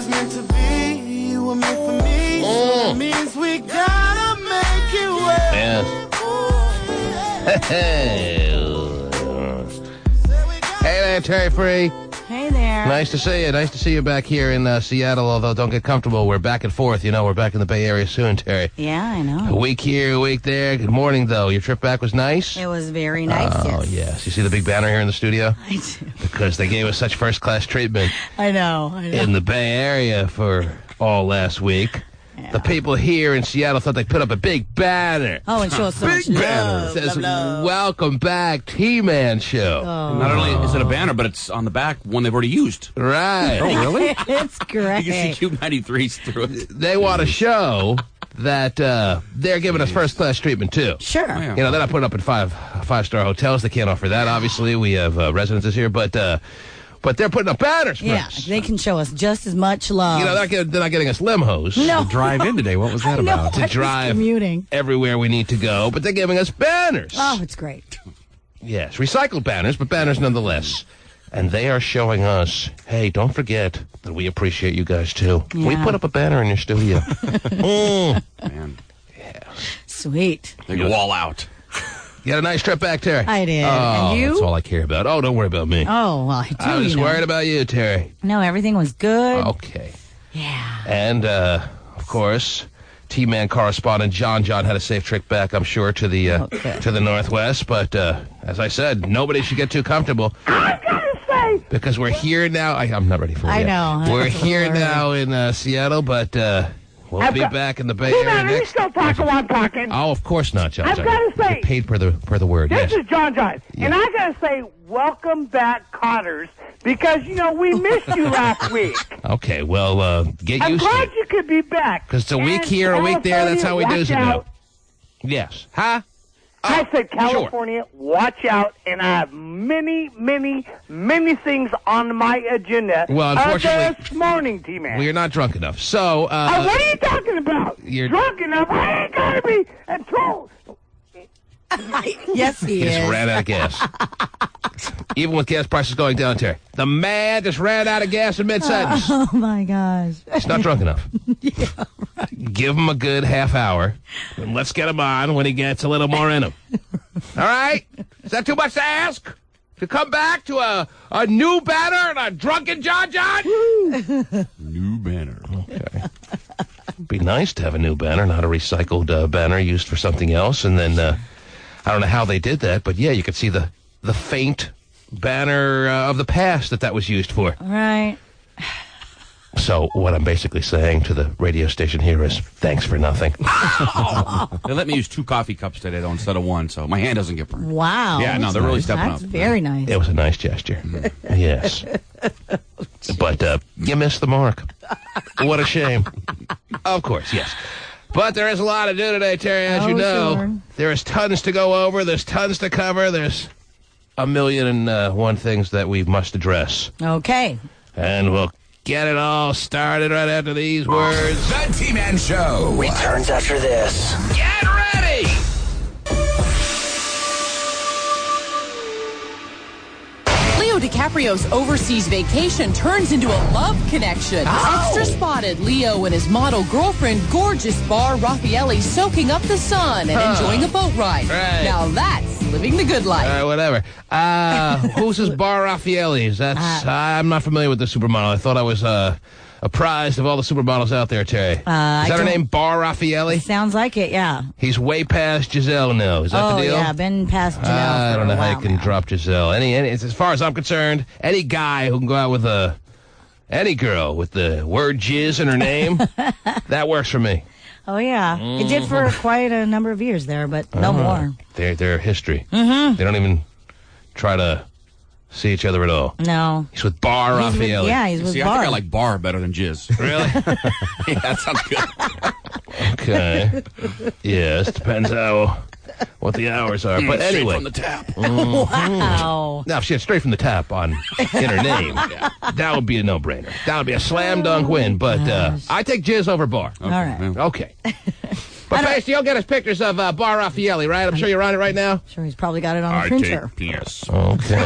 meant to be, you were meant for me. So that means we gotta make it work. Yes. Hey there, Terry Free. Hey there. Nice to see you. Nice to see you back here in Seattle, although don't get comfortable. We're back and forth. You know, we're back in the Bay Area soon, Terry. Yeah, I know. A week here, a week there. Good morning, though. Your trip back was nice? It was very nice, Oh, yes. You see the big banner here in the studio? I do. Because they gave us such first-class treatment I know. in the Bay Area for all last week. Yeah. The people here in Seattle thought they'd put up a big banner. Oh, and show us so much Big banner. love. It says, love, love. welcome back, T-Man Show. Oh. Not only is it a banner, but it's on the back one they've already used. Right. Oh, really? It's great. You can see Cube 93s through it. They want to show that they're giving us first-class treatment, too. Sure. Oh, yeah. You know, they're not putting up in five-star hotels. They can't offer that, obviously. We have residences here, but they're putting up banners for Yeah, us. they can show us just as much love. You know, they're not getting us limos. No. Drive in today. What was that about? To drive commuting. everywhere we need to go, but they're giving us banners. Oh, it's great. Yes, recycled banners, but banners nonetheless. And they are showing us, hey, don't forget that we appreciate you guys, too. Yeah. We put up a banner in your studio. Man, Sweet. they go all out. You had a nice trip back, Terry? I did. Oh, And you? that's all I care about. Oh, don't worry about me. Oh, well, I do. I was you know. worried about you, Terry. No, everything was good. Okay. Yeah. And, of course, T-Man correspondent John had a safe trip back, I'm sure, to the Okay. to the Northwest. But, as I said, nobody should get too comfortable. I gotta say, Because we're here now. I'm not ready for it I yet. know. We're That's a here little now in Seattle, but we'll I've be got- back in the Bay hey Area man, are you next. still talking while I'm talking? Oh, of course not, John. I've gotta say- You're paid per the word. This Yes. is John. And I gotta say, welcome back, Cotters, because, you know, we missed you last week. Okay. Well, get I'm used to glad it. you could be back. Because it's a week And here, a week there. That's how we do it California, now. watch out. Yes. Huh? I said, sure. California, watch out, and I have many, many, many things on my agenda. Well, unfortunately, this morning, T-Man. We're not drunk enough. So, What are you talking about? You're- Drunk enough? I ain't gonna be until... Yes, he he just is. ran out of gas. Even with gas prices going down, Terry. The man just ran out of gas in mid-sentence. Oh, my gosh. He's not drunk enough. Give him a good half hour, and let's get him on when he gets a little more in him. All right? Is that too much to ask? To come back to a new banner and a drunken John? New banner. Okay. Be nice to have a new banner, not a recycled banner used for something else. And then, I don't know how they did that, but yeah, you could see the faint banner of the past that was used for. All right. So what I'm basically saying to the radio station here is, thanks for nothing. They let me use 2 coffee cups today, though, instead of 1, so my hand doesn't get burned. Wow. Yeah, no, they're really stepping That's up. very nice. It was a nice gesture. Yes. But you missed the mark. What a shame. Of course, yes. But there is a lot to do today, Terry, as you know. Sure. There is tons to go over. There's tons to cover. There's a million and one things that we must address. Okay. And we'll get it all started right after these words. The T-Man Show returns after this. Get ready! Leo DiCaprio's overseas vacation turns into a love connection. Extra spotted Leo and his model girlfriend, gorgeous Bar Raffaele, soaking up the sun and enjoying a boat ride. Right. Now that's living the good life. All right, whatever. Who's this Bar Raffaele? I'm not familiar with the supermodel. I thought I was apprised of all the supermodels out there, Terry. Is that her name, Bar Raffaele? Sounds like it, yeah. He's way past Giselle now. Is that the deal? Yeah, been past Janelle I for don't know a how you while can now. drop Giselle. As far as I'm concerned, any guy who can go out with any girl with the word jizz in her name, that works for me. Oh, yeah. It did for quite a number of years there, but no more. They're history. Mm-hmm. They don't even try to see each other at all. No. He's with Bar He's with- Raffaele. yeah, he's with See, Bar. I think I like bar better than jizz. Really? Yeah, that sounds good. Okay. Yes, depends what the hours are. But Straight anyway. from the tap. Wow. Now, if she had straight from the tap in her name, that would be a no-brainer. That would be a slam dunk win. But I take jizz over Bar. All right. Okay. But Pasty, you'll get us pictures of Bar Raffaele, right? I'm sure you're on it right now. Sure, he's probably got it on the printer. PS. Okay.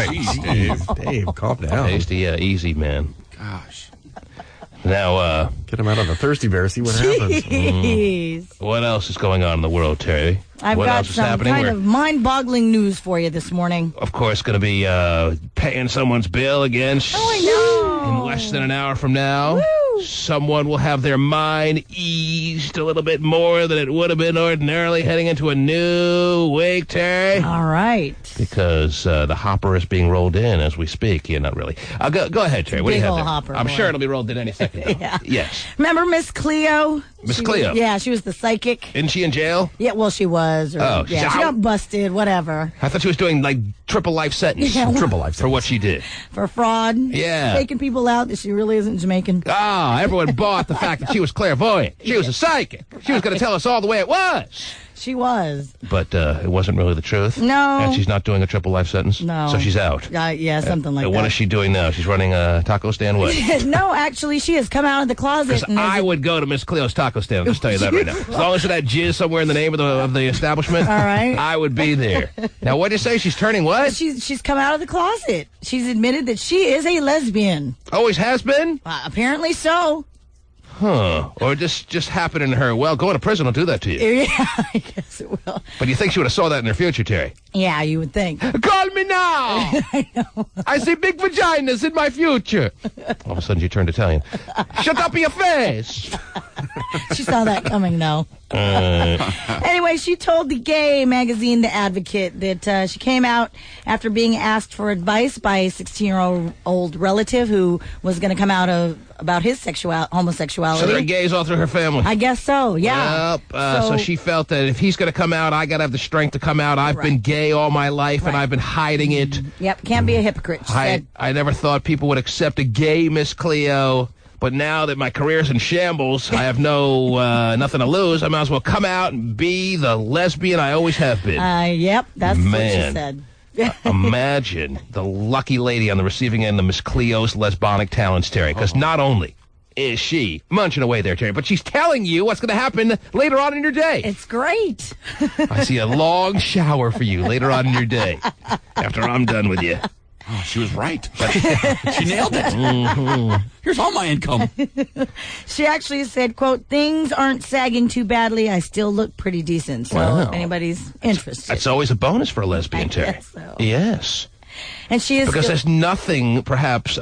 Jeez, Dave. Dave, calm down. Pasty, easy, man. Gosh. Now, get him out of the thirsty bear, see what happens. Jeez. What else is going on in the world, Terry? I've what got else is some happening? kind of mind-boggling news for you this morning. Of course, going to be paying someone's bill again. Oh, I know. In less than an hour from now. Woo. Someone will have their mind eased a little bit more than it would have been ordinarily heading into a new week, Terry. All right. Because the hopper is being rolled in as we speak. Yeah, not really. Go ahead, Terry. What do you Big have ol' there? hopper, I'm boy. sure it'll be rolled in any second. Though. Yeah. Yes. Remember Miss Cleo? Miss She Cleo? was- yeah, she was the psychic. Isn't she in jail? Yeah, well, she was. Or, Oh, yeah, she's she out. got busted, whatever, I thought she was doing, like, triple life sentence. Yeah, well- Triple life For what she did. for fraud. Yeah. Faking people out that she really isn't Jamaican. Ah, everyone bought the fact that she was clairvoyant. She was a psychic. She was going to tell us all the way it was. She was. But it wasn't really the truth. No. And she's not doing a triple life sentence. No. So she's out. Yeah, something like And that. what is she doing now? She's running a taco stand. What? No, actually, she has come out of the closet. Because And I would go to Miss Cleo's taco stand. I'll just tell you that right now. As long as it had jizz somewhere in the name of the establishment, All right. I would be there. Now, what did you say? She's turning what? She's come out of the closet. She's admitted that she is a lesbian. Always has been? Apparently so. Huh. Or just happened in her. Well, going to prison will do that to you. Yeah, I guess it will. But you think she would have saw that in her future, Terry? Yeah, you would think. Call me now! I know. I see big vaginas in my future. All of a sudden, she turned Italian. Shut up your face! She saw that coming, though. Anyway, she told the gay magazine The Advocate that she came out after being asked for advice by a 16-year-old relative who was going to come out about his homosexuality. So there are gays all through her family. I guess so, yeah. Yep. So she felt that if he's going to come out, I got to have the strength to come out. I've been gay all my life, and I've been hiding it. Yep, can't be a hypocrite, she said. I never thought people would accept a gay Miss Cleo. But now that my career's in shambles, I have nothing to lose. I might as well come out and be the lesbian I always have been. Yep, that's what she Man. said. Imagine the lucky lady on the receiving end of Miss Cleo's lesbonic talents, Terry. Because not only is she munching away there, Terry, but she's telling you what's going to happen later on in your day. It's great. I see a long shower for you later on in your day after I'm done with you. Oh, she was right. She nailed it. Here's all my income. She actually said, quote, things aren't sagging too badly. I still look pretty decent. So Wow. if anybody's interested. That's always a bonus for a lesbian, I Terry. guess so. Yes. And she is Because still, there's nothing, perhaps,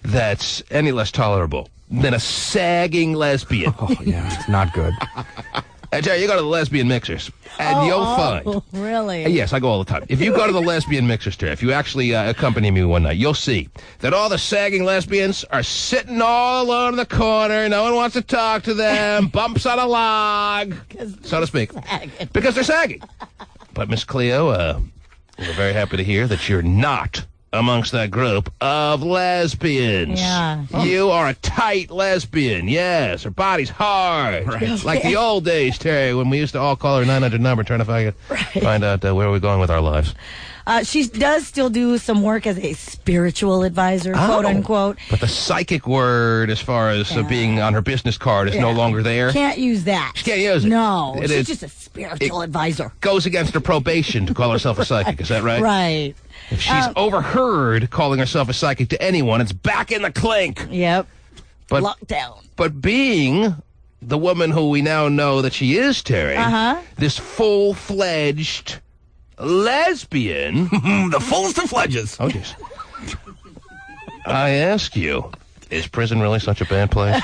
that's any less tolerable than a sagging lesbian. Oh, yeah, it's not good. And Terry, you go to the lesbian mixers, and you'll find. Really? Yes, I go all the time. If you go to the lesbian mixers, Terry, if you actually accompany me one night, you'll see that all the sagging lesbians are sitting all alone in the corner. No one wants to talk to them. Bumps on a log, so to speak, because they're sagging. But Miss Cleo, we're very happy to hear that you're not amongst that group of lesbians. Yeah. You are a tight lesbian. Yes, her body's hard. Right. Like the old days, Terry, when we used to all call her 900 number trying to find out where we're going with our lives. She does still do some work as a spiritual advisor, quote unquote. But the psychic word, as far as being on her business card, is no longer there. Can't use that. She can't use it. No, It she's is- just a spiritual advisor. Goes against her probation to call herself a psychic. Is that right? Right. If she's overheard calling herself a psychic to anyone, it's back in the clink. Yep. But Lockdown. But being the woman who we now know that she is, Terry, this full-fledged lesbian. The fullest of fledges. Oh, jeez. I ask you, is prison really such a bad place?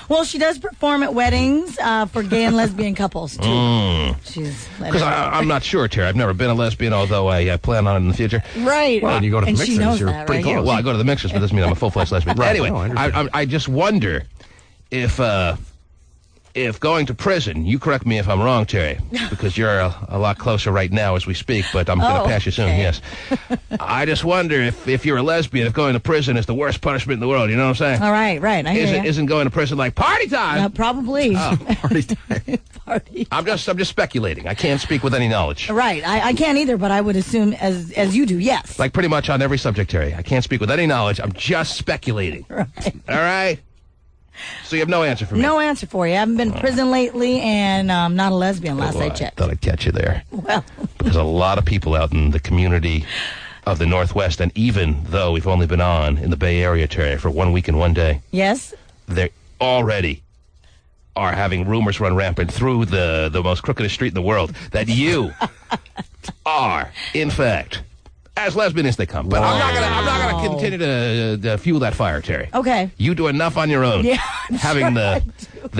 Well, she does perform at weddings for gay and lesbian couples, too. She's Because I'm not sure, Terry. I've never been a lesbian, although I plan on it in the future. right. Well, you go to the and mixers, she knows you're that, pretty right? close. Well, I go to the mixers, but doesn't mean I'm a full-fledged lesbian. Right. Anyway, No, I understand. I just wonder if going to prison, you correct me if I'm wrong, Terry, because you're a lot closer right now as we speak, but I'm going to pass you soon, okay. yes. I just wonder if you're a lesbian, if going to prison is the worst punishment in the world, you know what I'm saying? All right, right. I hear ya. Isn't going to prison like party time? Probably. Party time. Party. I'm just speculating. I can't speak with any knowledge. Right. I can't either, but I would assume as you do, yes. Like pretty much on every subject, Terry. I can't speak with any knowledge. I'm just speculating. Right. All right? So you have no answer for me? No answer for you. I haven't been in prison lately, and I'm not a lesbian last I checked. Thought I'd catch you there. Well, Because a lot of people out in the community of the Northwest, and even though we've only been on in the Bay Area, Terry, for 1 week and 1 day, Yes? they already are having rumors run rampant through the most crookedest street in the world that you are, in fact, as lesbian as they come. But I'm not gonna continue to fuel that fire, Terry. Okay. You do enough on your own. Yeah, having the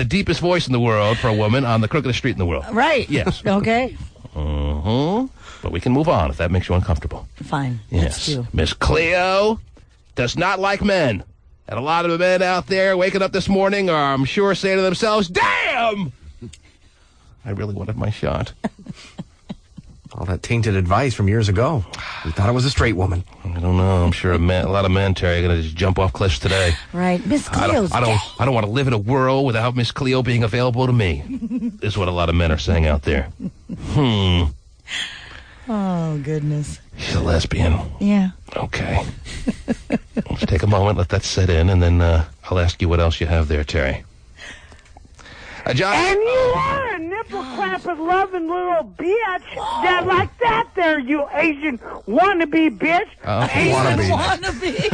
deepest voice in the world for a woman on the crookedest street in the world. Right. Yes. Okay. But we can move on if that makes you uncomfortable. Fine. Yes. Let's do. Miss Cleo does not like men. And a lot of the men out there waking up this morning are, I'm sure, saying to themselves, damn! I really wanted my shot. All that tainted advice from years ago. We thought it was a straight woman. I don't know. I'm sure a lot of men, Terry, are going to just jump off cliffs today. Right. Miss Cleo's I don't want to live in a world without Miss Cleo being available to me, is what a lot of men are saying out there. Oh, goodness. She's a lesbian. Yeah. Okay. Let's take a moment, let that sit in, and then I'll ask you what else you have there, Terry. John. And you are a nipple clapping, loving little bitch. Yeah, like that there, you Asian wannabe bitch. Wannabe.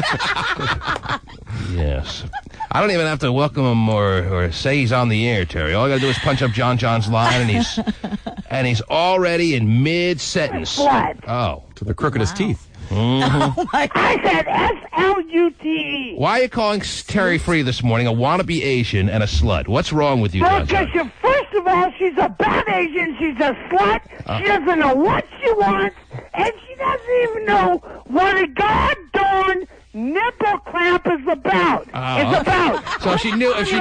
Yes. I don't even have to welcome him or say he's on the air, Terry. All I got to do is punch up John's line, and he's already in mid-sentence. What? Oh. To the crookedest teeth. Oh, my God. I said S-L-U-T-E. Why are you calling Terry Free this morning a wannabe Asian and a slut? What's wrong with you, John? Because first of all, she's a bad Asian. She's a slut. She doesn't know what she wants, and she doesn't even know what a goddamn nipple clamp is about. It's about. So she knew if she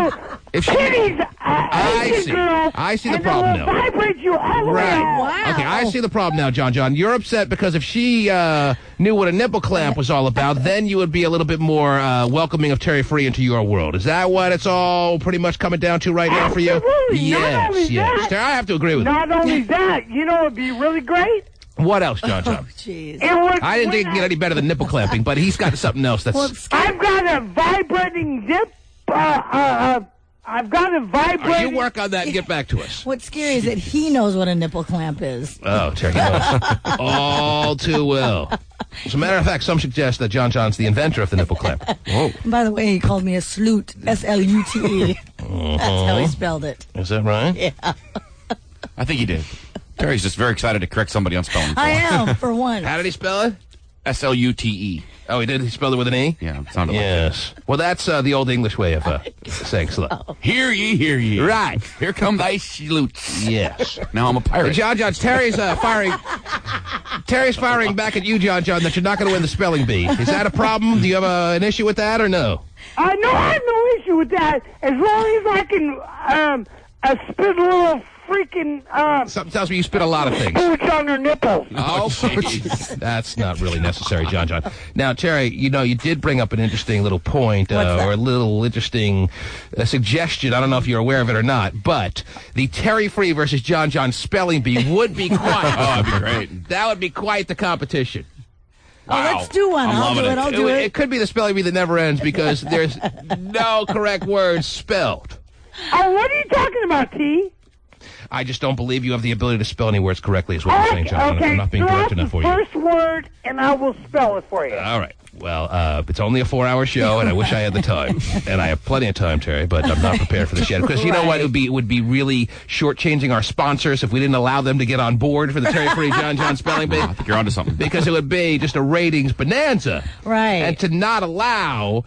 Kitties, I see the problem now. Vibrate you all the way Right. out. Wow. Okay, I see the problem now, John. You're upset because if she knew what a nipple clamp was all about, then you would be a little bit more welcoming of Terry Free into your world. Is that what it's all pretty much coming down to right now for you? Absolutely. Not only Yes. that- Terry, I have to agree with you. Not only that, you know, it'd be really great. What else, John? Jeez. It would, I didn't think it could get any better than nipple clamping, but he's got something else that's... I've got a vibrating zip. I've got a vibrating. You work on that and get back to us. What's scary is that he knows what a nipple clamp is. Oh, Terry knows all too well. As a matter of fact, some suggest that John's the inventor of the nipple clamp. Whoa. And by the way, he called me a sloot. S-L-U-T-E. That's how he spelled it. Is that right? Yeah. I think he did. Terry's just very excited to correct somebody on spelling. I am, for once. How did he spell it? S-L-U-T-E. Oh, he did? He spelled it with an E? Yeah, it sounded Yes. Well, that's the old English way of saying slut. like Hear ye. Right. Here come thy salutes. Yes. Now I'm a pirate. John, Terry's firing. Terry's firing back at you, John, that you're not going to win the spelling bee. Is that a problem? Do you have an issue with that or no? No, I have no issue with that. As long as I can spit a little freaking Something tells me you spit a lot of things. pooch on her nipples. Oh, that's not really necessary, John. Now, Terry, you did bring up an interesting little point or a little interesting suggestion. I don't know if you're aware of it or not, but the Terry Free versus John spelling bee would be quite. Oh, that'd be great. That would be quite the competition. Oh, let's do one. I'll do it. It could be the spelling bee that never ends because there's no correct words spelled. Oh, what are you talking about, T? I just don't believe you have the ability to spell any words correctly is what I'm saying, John. Okay, I'm not being throw direct out enough for the you. first word, and I will spell it for you. All right. Well, it's only a 4-hour show, and I wish I had the time. And I have plenty of time, Terry, but I'm not prepared for this yet. Because you know what? It would be really shortchanging our sponsors if we didn't allow them to get on board for the Terry Free John spelling bee. I think you're onto something. Because it would be just a ratings bonanza. Right. And to not allow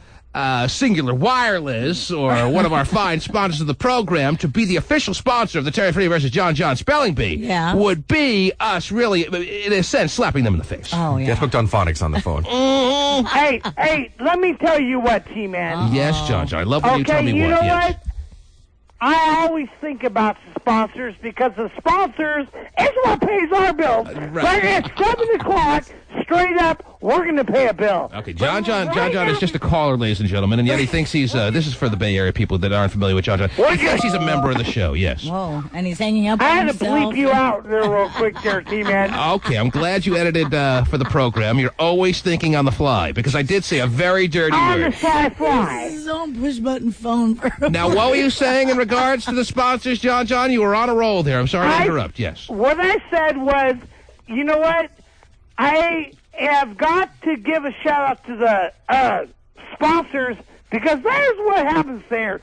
Singular Wireless or one of our fine sponsors of the program to be the official sponsor of the Terry Free versus John spelling bee would be us really, in a sense, slapping them in the face. Oh, yeah. Get hooked on phonics on the phone. Hey, let me tell you what, T-Man. Yes, John. I love when you tell me you know yes. what? I always think about the sponsors because the sponsors is what pays our bills. Right at 7 o'clock, straight up, we're going to pay a bill. Okay, John is just a caller, ladies and gentlemen, and yet he thinks he's, this is for the Bay Area people that aren't familiar with John. He thinks he's a member of the show, yes. Whoa, and he's hanging up I on had to himself. bleep you out there real quick there, T-Man. Okay, I'm glad you edited for the program. You're always thinking on the fly, because I did say a very dirty On the word. fly. His own push-button phone. Now, what were you saying in regards to the sponsors, John? You were on a roll there. I'm sorry to interrupt, yes. What I said was, you know what? I have got to give a shout out to the sponsors, because there's what happens there.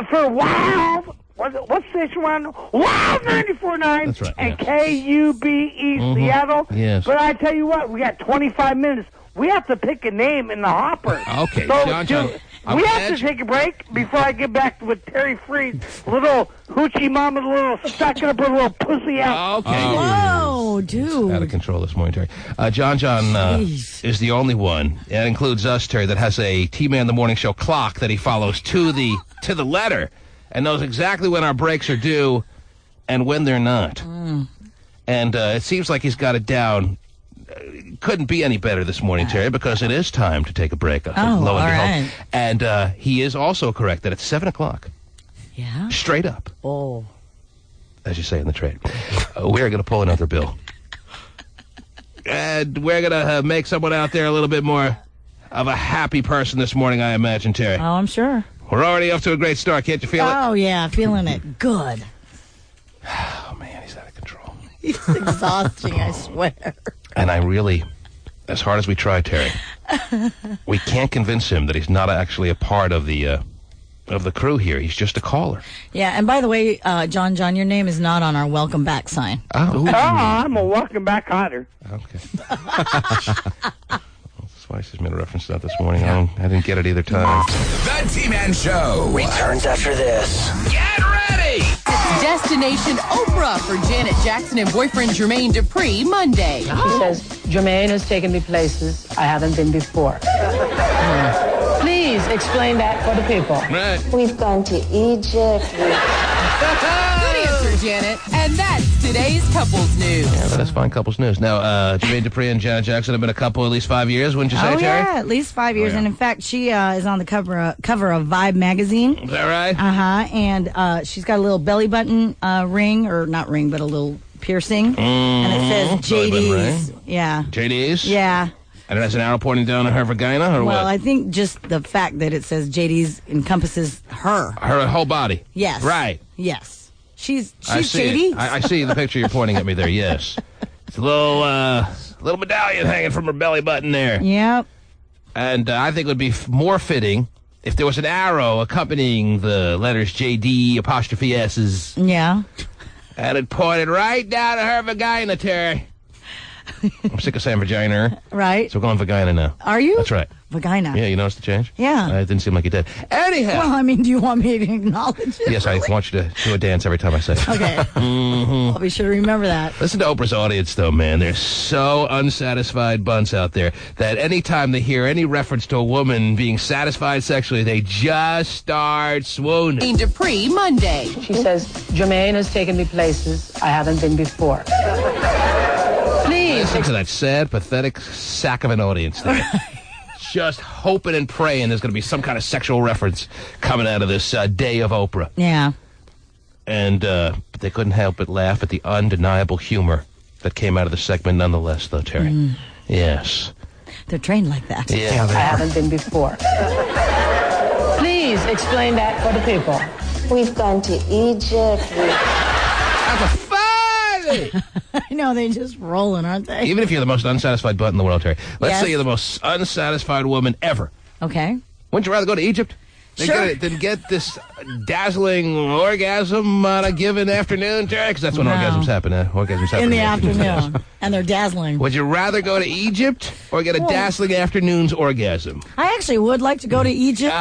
For Wild, what station one? Wild 94.9 That's right, and yeah. KUBE Seattle. Yes. But I tell you what, we got 25 minutes. We have to pick a name in the hopper. Okay, So, John. we have to take a break before I get back with Terry Freed, little hoochie mama, little stuck up her little pussy out. Okay. Whoa, dude. Out of control this morning, Terry. John is the only one. That includes us, Terry, that has a T-Man the Morning Show clock that he follows to the letter and knows exactly when our breaks are due and when they're not. And it seems like he's got it down. Couldn't be any better this morning, Terry, because it is time to take a break. Oh, all right. And he is also correct that it's 7 o'clock. Yeah? Straight up, Oh. as you say in the trade. We're going to pull another bill. And we're going to make someone out there a little bit more of a happy person this morning, I imagine, Terry. Oh, I'm sure. We're already off to a great start. Can't you feel it? Oh, yeah, feeling it. Good. Oh, man, he's out of control. It's exhausting, I swear. And I really, as hard as we try, Terry, we can't convince him that he's not actually a part of the crew here. He's just a caller. Yeah, and by the way, John, your name is not on our welcome back sign. Oh, I'm a welcome back Otter. okay. Spice has made a reference to that this morning. I didn't get it either time. The T-Man Show returns after this. Get ready! It's Destination Oprah for Janet Jackson and boyfriend Jermaine Dupri Monday. He says, Jermaine has taken me places I haven't been before. Please explain that for the people. Right. We've gone to Egypt. Good answer, Janet. And that's today's couples news. Yeah, that's fine couples news. Now, Jermaine Dupri and Janet Jackson have been a couple at least 5 years, wouldn't you say, Oh, Terry? yeah, at least 5 years. yeah. And in fact, she is on the cover of Vibe magazine. Is that right? And she's got a little belly button ring, or not ring, but a little piercing. And it says belly button JD's. ring. Yeah. JD's? Yeah. And it has an arrow pointing down at her vagina, or Well, what? I think just the fact that it says JD's encompasses her. Her whole body. Yes. Right. Yes. She's I see JD. it. I see the picture you're pointing at me there, yes. It's a little medallion hanging from her belly button there. Yep. And I think it would be more fitting if there was an arrow accompanying the letters JD apostrophe S's, Yeah. and it pointed right down at her vagina, Terry. I'm sick of saying vagina, Right. so we're going vagina now. Are you? That's right. Vagina. Yeah, you noticed the change? Yeah. It didn't seem like you did. Anyhow. Well, I mean, do you want me to acknowledge it? Yes, really? I want you to do a dance every time I say it. Okay. I'll be sure to remember that. Listen to Oprah's audience, though, man. They're so unsatisfied bunts out there that anytime they hear any reference to a woman being satisfied sexually, they just start swooning. Jermaine Dupri Monday. She says, Jermaine has taken me places I haven't been before. Please Listen to that sad, pathetic sack of an audience there. Just hoping and praying there's going to be some kind of sexual reference coming out of this day of Oprah. Yeah. And but they couldn't help but laugh at the undeniable humor that came out of the segment nonetheless, though, Terry. Yes. They're trained like that. Yeah, I haven't been before. Please explain that for the people. We've gone to Egypt. That's funny! I know, they're just rolling, aren't they? Even if you're the most unsatisfied butt in the world, Terry. Let's Yes. say you're the most unsatisfied woman ever. Okay. Wouldn't you rather go to Egypt Sure. than get this dazzling orgasm on a given afternoon, Terry? Because that's when No. orgasms happen. Orgasms happen In the afternoon. And they're dazzling. Would you rather go to Egypt or get a dazzling afternoon's orgasm? I actually would like to go to Egypt.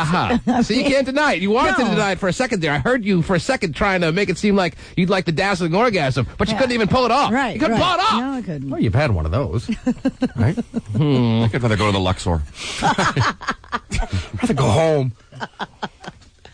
So you can't deny it. You wanted to No. deny it for a second there. I heard you for a second trying to make it seem like you'd like the dazzling orgasm, but you Yeah. couldn't even pull it off. Right. You couldn't right. pull it off. No, I couldn't. Well, you've had one of those, right? I'd rather go to the Luxor. Rather go home.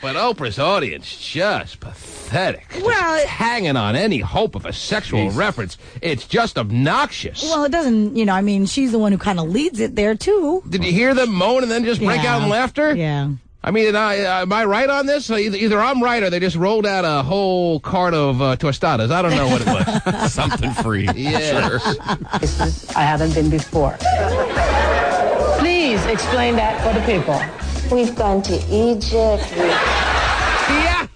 But Oprah's audience, just pathetic. Just Well, hanging on any hope of a sexual reference. It's just obnoxious. Well, it doesn't, I mean, she's the one who kind of leads it there, too. Did you hear them moan and then just break Yeah. out in laughter? Yeah. I mean, am I right on this? Either I'm right or they just rolled out a whole cart of tostadas. I don't know what it was. Something free. Yeah. Places I haven't been before. Please explain that for the people. We've gone to Egypt. Yeah!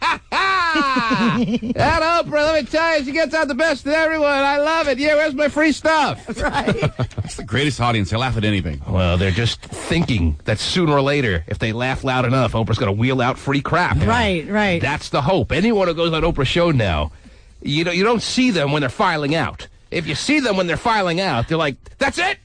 That Oprah, let me tell you, she gets out the best in everyone. I love it. Yeah, where's my free stuff? Right. It's the greatest audience. They laugh at anything. Well, they're just thinking that sooner or later, if they laugh loud enough, Oprah's going to wheel out free crap. Right, right. That's the hope. Anyone who goes on Oprah's show now, you don't see them when they're filing out. If you see them when they're filing out, they're like, that's it?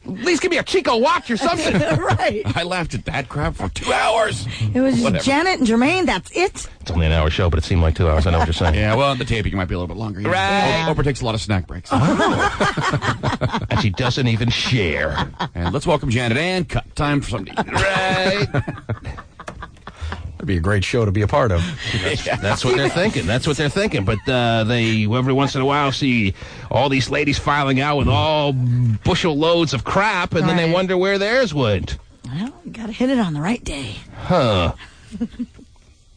At least give me a Chico watch or something. Right. I laughed at that crap for 2 hours. It was just Whatever. Janet and Jermaine. That's it. It's only an hour show, but it seemed like 2 hours. I know what you're saying. Yeah, well, the taping might be a little bit longer. You know. Right. Oprah takes a lot of snack breaks. And she doesn't even share. And let's welcome Janet and cut time for something to eat. Right. That'd be a great show to be a part of. That's what they're thinking. That's what they're thinking. But they every once in a while see all these ladies filing out with all bushel loads of crap, and then they Right. wonder where theirs went. Well, you got to hit it on the right day. Huh.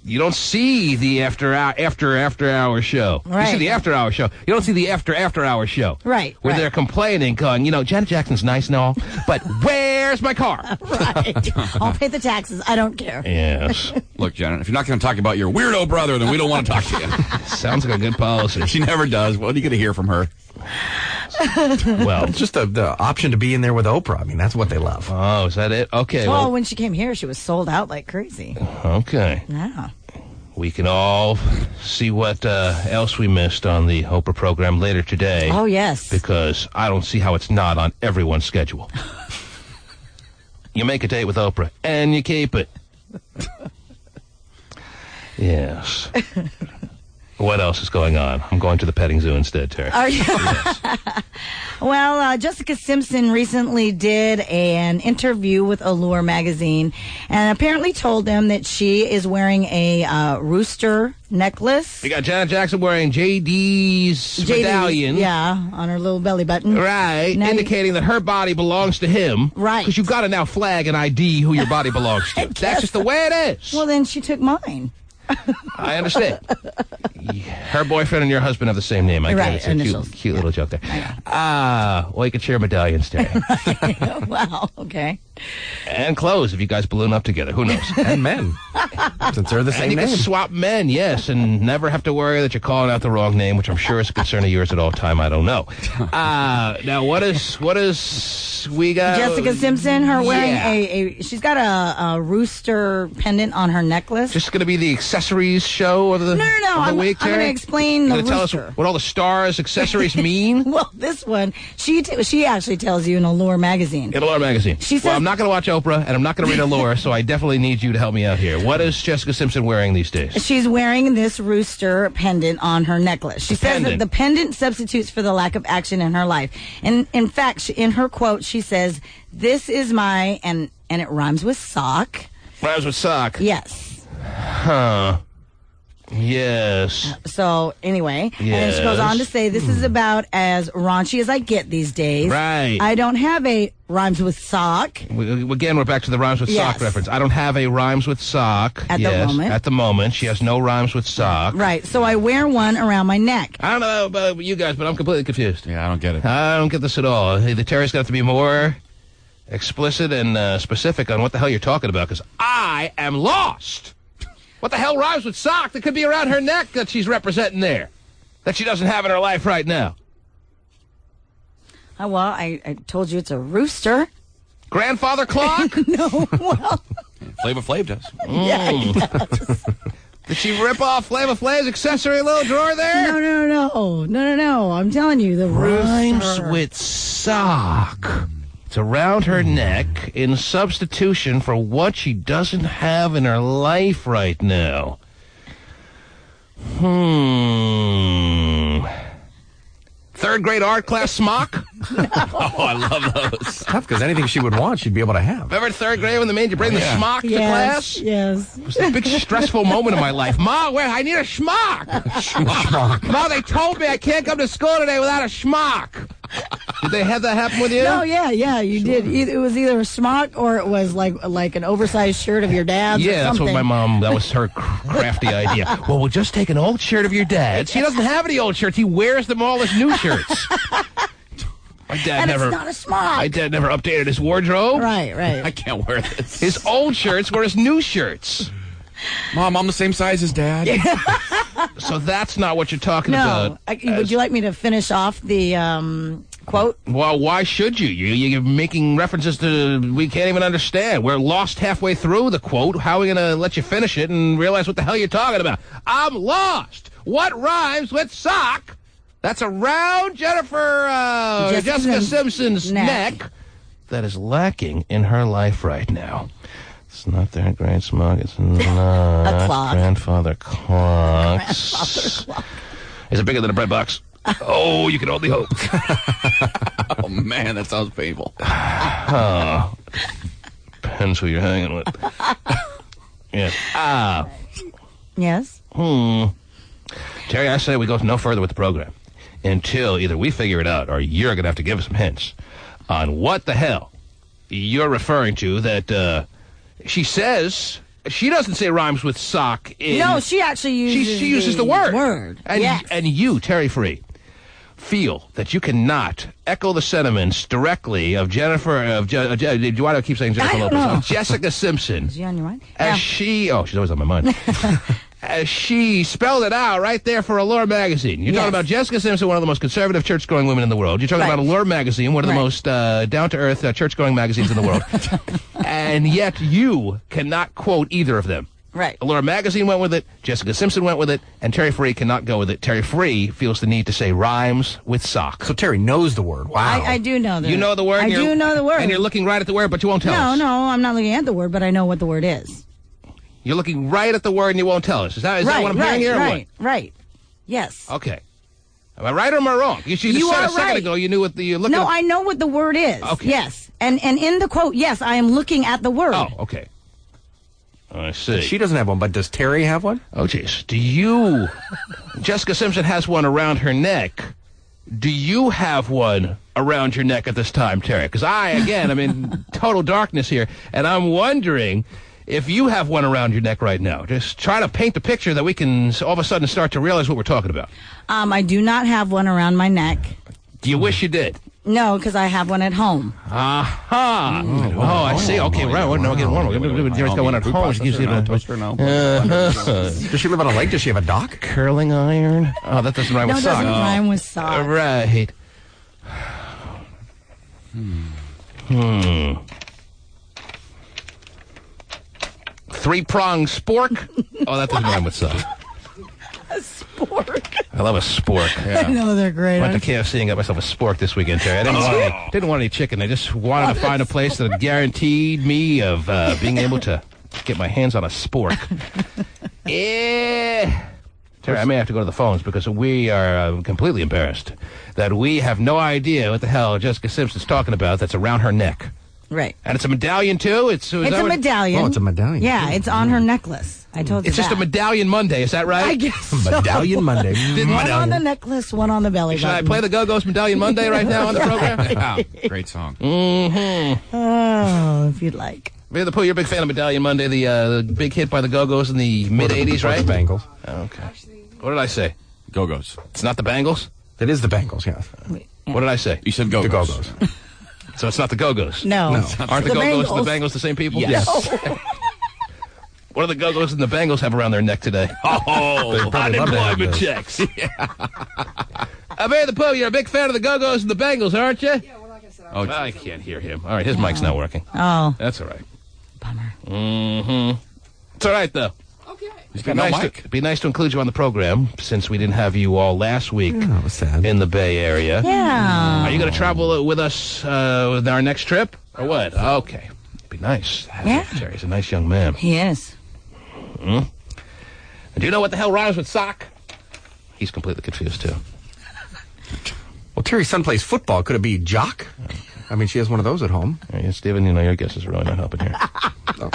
You don't see the after hour show. You see Right. the after hour show. You don't see the after hour show. Right, Where right. they're complaining, going, Janet Jackson's nice and all, but where's my car? Right. I'll pay the taxes. I don't care. Yes. Look, Janet, if you're not going to talk about your weirdo brother, then we don't want to talk to you. Sounds like a good policy. She never does. What are you going to hear from her? Well, It's just the option to be in there with Oprah. I mean, that's what they love. oh, is that it? Okay. Well, Well, when she came here, she was sold out like crazy. okay. Yeah. We can all see what else we missed on the Oprah program later today. Oh, yes. Because I don't see how it's not on everyone's schedule. You make a date with Oprah, and you keep it. Yes. What else is going on? I'm going to the petting zoo instead, Terry. Are you? Well, Jessica Simpson recently did an interview with Allure magazine and apparently told them that she is wearing a rooster necklace. You got Janet Jackson wearing JD's medallion. Yeah, on her little belly button. Right, Now indicating that her body belongs to him. Right. Because you've got to now flag and ID who your body belongs to. That's just the way it is. Well, then she took mine. I understand. Her boyfriend and your husband have the same name. I get Right, it. It's a initials. cute little joke there. Well, you could share medallions, Terry. Wow, okay. And clothes if you guys balloon up together. Who knows? And men. Since they're the And same you name. can swap men, yes, and never have to worry that you're calling out the wrong name, which I'm sure is a concern of yours at all time. I don't know. Now, what is we got? Jessica Simpson, her wearing Yeah. she's got a rooster pendant on her necklace. Just going to be the accessories show of the No. of the I'm week, going Terry? to explain the Gonna tell us rooster. what all the stars accessories mean. Well, this one, she actually tells you in Allure magazine. In Allure magazine. She says- well, I'm not going to watch Oprah, and I'm not going to read Allure, so I definitely need you to help me out here. What is Jessica Simpson wearing these days? She's wearing this rooster pendant on her necklace. She says that pendant. the pendant substitutes for the lack of action in her life. And in fact, in her quote, she says, "This is my," and it rhymes with sock. Rhymes with sock. Yes. Huh. Yes. So anyway, and then she goes on to say, "This is about as raunchy as I get these days. Right. I don't have a rhymes with sock." Again, we're back to the rhymes with sock Yes. reference. I don't have a rhymes with sock. At the moment. At the moment. She has no rhymes with sock. Right. So I wear one around my neck. I don't know about you guys, but I'm completely confused. Yeah, I don't get it. I don't get this at all. The Terry's got to be more explicit and specific on what the hell you're talking about, because I am lost. What the hell rhymes with sock that could be around her neck that she's representing there, that she doesn't have in her life right now? Oh, well, I told you it's a rooster. Grandfather clock? No, well, Flava Flav does. yeah, he does. Did she rip off Flava Flav's accessory little drawer there? No. I'm telling you, the Rhymes rooster. with sock. It's around her neck in substitution for what she doesn't have in her life right now. Third grade art class smock? Oh, I love those. Tough, because anything she would want, she'd be able to have. Remember third grade when they made you bring the smock to class? Yes. It was a big stressful moment in my life. Ma, I need a schmuck. Ma, they told me I can't come to school today without a schmuck. Did they have that happen with you? No, yeah, you did. It was either a smock or it was like an oversized shirt of your dad's. Yeah, or that's something. what my mom, that was her crafty idea. Well, we'll just take an old shirt of your dad's. He doesn't have any old shirts. He wears them all as new shirts. My dad And it's not a smock. My dad never updated his wardrobe. Right. I can't wear this. His old shirts were his new shirts. Mom, I'm the same size as Dad. So that's not what you're talking No. about. Would you like me to finish off the quote? Well, why should you? You're making references to we can't even understand. We're lost halfway through the quote. How are we going to let you finish it and realize what the hell you're talking about? I'm lost. What rhymes with sock? That's around Jessica Simpson's neck that is lacking in her life right now. It's not their great smug. It's not A clock. grandfather clock. Grandfather clock. Is it bigger than a bread box? Oh, you can only hope. Oh, man, that sounds painful. Oh. Depends who you're hanging with. Yeah. Yes? Terry, I say we go no further with the program until either we figure it out or you're going to have to give us some hints on what the hell you're referring to that she says... She doesn't say rhymes with sock. No, she actually uses she uses the word. And, yes. and you, Terry Free, feel that you cannot echo the sentiments directly of Jennifer, why do I keep saying Jennifer Lopez? Of Jessica Simpson. Is she on your mind? As she's always on my mind. As she spelled it out right there for Allure magazine. You're talking about Jessica Simpson, one of the most conservative church-going women in the world. You're talking about Allure magazine, one of the most down-to-earth church-going magazines in the world. And yet you cannot quote either of them. Right. Allure magazine went with it, Jessica Simpson went with it, and Terry Free cannot go with it. Terry Free feels the need to say rhymes with sock. So Terry knows the word. Wow. I do know the word. You know the word? I do know the word. And you're looking right at the word, but you won't tell us. No, I'm not looking at the word, but I know what the word is. You're looking right at the word and you won't tell us. Is that what I'm hearing here? Right. Yes. Okay. Am I right or am I wrong? You just said a second ago you knew what you're looking at. No, I know what the word is. Okay. Yes. And in the quote, yes, I am looking at the word. Oh, okay. I see. She doesn't have one, but does Terry have one? Oh, jeez. Do you... Jessica Simpson has one around her neck. Do you have one around your neck at this time, Terry? Because I'm in total darkness here, and I'm wondering... if you have one around your neck right now, just try to paint the picture that we can all of a sudden start to realize what we're talking about. I do not have one around my neck. Do you wish you did? No, because I have one at home. Aha! I see. Okay, right. We're getting one. Terry's got one at home. She gives you a toaster, no. Does she live on a lake? Does she have a dock? Curling iron. Oh, that doesn't rhyme with sock. No, it doesn't rhyme with sock. Right. Three-pronged spork. Oh, that doesn't rhyme with sock. A spork. I love a spork. Yeah. I know they're great. I went to KFC and got myself a spork this weekend, Terry. I didn't want any chicken. I just wanted to find a place that guaranteed me of being able to get my hands on a spork. Terry, I may have to go to the phones because we are completely embarrassed that we have no idea what the hell Jessica Simpson's talking about that's around her neck. Right. And it's a medallion, too? It's a medallion. Oh, it's a medallion. Yeah, it's on her necklace. I told you It's just a medallion Monday, is that right? I guess so. Medallion Monday. One on the necklace, one on the belly Should I button. play the Go-Go's Medallion Monday right now on the program? Wow, great song. Mm-hmm. Oh, if you'd like. You're a big fan of Medallion Monday, the big hit by the Go-Go's in the mid-'80s, right? The Bangles. Okay. What did I say? Go-Go's. It's not the Bangles? It is the Bangles, yes. What did I say? You said Go-Go's. The Go-Go's. So it's not the Go-Go's? No. Aren't the Go-Go's and the Bangles the same people? Yes. What do the Go-Go's and the Bangles have around their neck today? Oh, unemployment checks. Abe the Pooh, you're a big fan of the Go-Go's and the Bangles, aren't you? Yeah, well, like I said, I can't hear him. All right, his mic's not working. Oh. That's all right. Bummer. Mm-hmm. It's all right, though. Okay. He's got no mic. It'd be nice to include you on the program since we didn't have you all last week that was sad. in the Bay Area. Yeah. Are you going to travel with us with our next trip or what? Okay. It'd be nice. Yeah. Terry's a nice young man. He is. Hmm? Do you know what the hell rhymes with sock? He's completely confused, too. Well, Terry's son plays football. Could it be jock? I mean, she has one of those at home. Yeah, Stephen, your guess is really not helping here. No.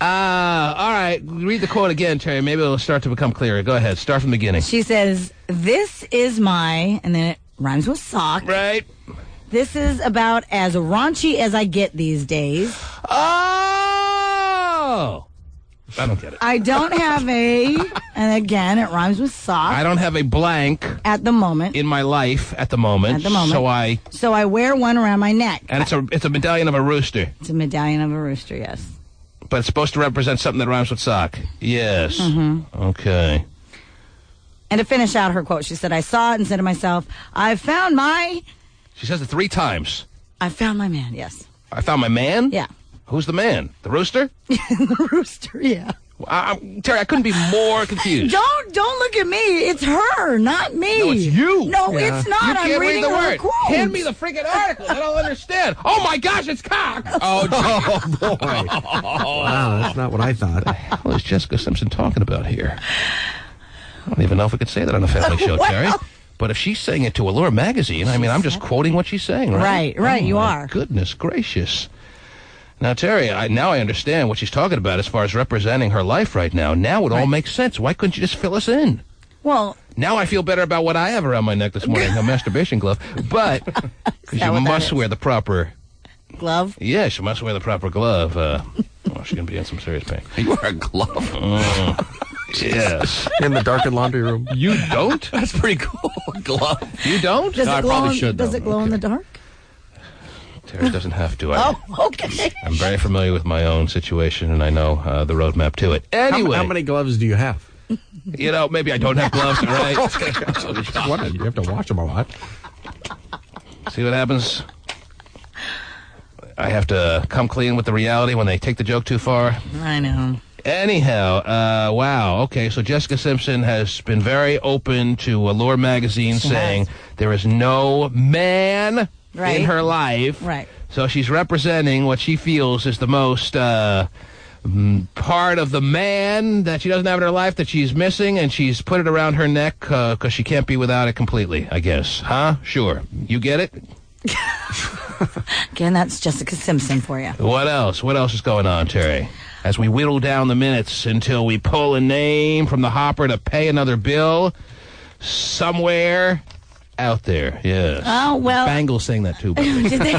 All right. Read the quote again, Terry. Maybe it'll start to become clearer. Go ahead. Start from the beginning. She says, "This is my," and then it rhymes with sock. Right. "This is about as raunchy as I get these days." Oh! I don't get it. I don't have a, and again, it rhymes with sock. I don't have a blank at the moment. in my life at the moment. At the moment. So I wear one around my neck. And it's a medallion of a rooster. It's a medallion of a rooster, yes. But it's supposed to represent something that rhymes with sock. Yes. Okay. And to finish out her quote, she said, I saw it and said to myself, I found my... She says it 3 times. I found my man, yes. I found my man? Yeah. Who's the man? The rooster? The rooster, yeah. Terry, I couldn't be more confused. Don't look at me. It's her, not me. No, it's you. No, it's not. You can't I'm reading read the her word. quote. Hand me the freaking article. I don't understand. Oh, my gosh, it's cock. Oh, boy. Wow, that's not what I thought. What the hell is Jessica Simpson talking about here? I don't even know if we could say that on a family show, Terry. But if she's saying it to Allure magazine, I mean, I'm just quoting what she's saying, right? Right, you my are. Goodness gracious. Now, Terry, now I understand what she's talking about as far as representing her life right now. Now it all makes sense. Why couldn't you just fill us in? Well... Now I feel better about what I have around my neck this morning, a masturbation glove. But you must wear the proper... glove? Yes, you must wear the proper glove. She's going to be in some serious pain. You wear a glove? Yes. In the darkened laundry room. You don't? That's pretty cool. Glove. You don't? Does No, it I glow probably in, should, Does though. it glow in the dark? Terry doesn't have to. Okay. I'm very familiar with my own situation, and I know the roadmap to it. Anyway. How many gloves do you have? You know, maybe I don't have gloves, all right? You have to wash them a lot. See what happens? I have to come clean with the reality when they take the joke too far. I know. Anyhow, wow. Okay, so Jessica Simpson has been very open to Allure magazine saying there is no man in her life. Right. So she's representing what she feels is the most part of the man that she doesn't have in her life that she's missing, and she's put it around her neck because she can't be without it completely, I guess. Huh? Sure. You get it? Again, that's Jessica Simpson for you. What else? What else is going on, Terry? As we whittle down the minutes until we pull a name from the hopper to pay another bill somewhere out there, yes. Oh, well. Bangles saying that too, by the way. Did they?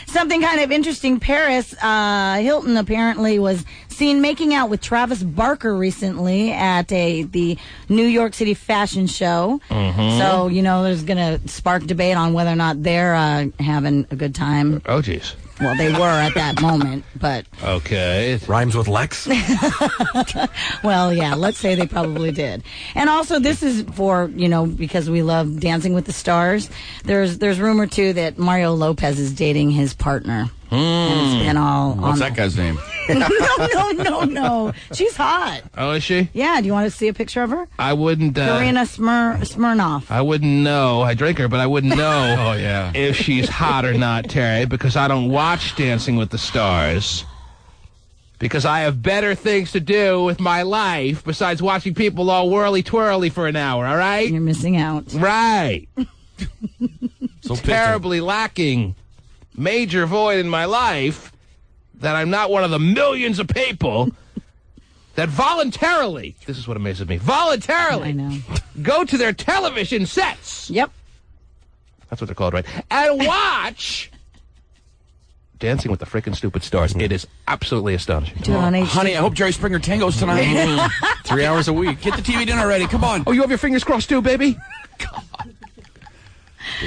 Something kind of interesting. Paris Hilton apparently was seen making out with Travis Barker recently at the New York City fashion show. So, there's going to spark debate on whether or not they're having a good time. Oh, geez. Well, they were at that moment, but... Okay. Rhymes with Lex? Well, yeah, let's say they probably did. And also, this is for, because we love Dancing with the Stars. There's rumor, too, that Mario Lopez is dating his partner. And it's been all What's that guy's name? No. She's hot. Oh, is she? Yeah, do you want to see a picture of her? I wouldn't... Karina Smirnoff. I wouldn't know. I drink her, but I wouldn't know Oh, yeah. if she's hot or not, Terry, because I don't watch Dancing with the Stars. Because I have better things to do with my life besides watching people all whirly-twirly for an hour, all right? You're missing out. Right. So Terribly lacking major void in my life that I'm not one of the millions of people that voluntarily, this is what amazes me, I voluntarily know. go to their television sets. Yep. That's what they're called, right? And watch Dancing with the Frickin' Stupid Stars. It is absolutely astonishing. Do it on HD. Honey, I hope Jerry Springer tangos tonight. 3 hours a week. Get the TV dinner ready. Come on. Oh, you have your fingers crossed too, baby?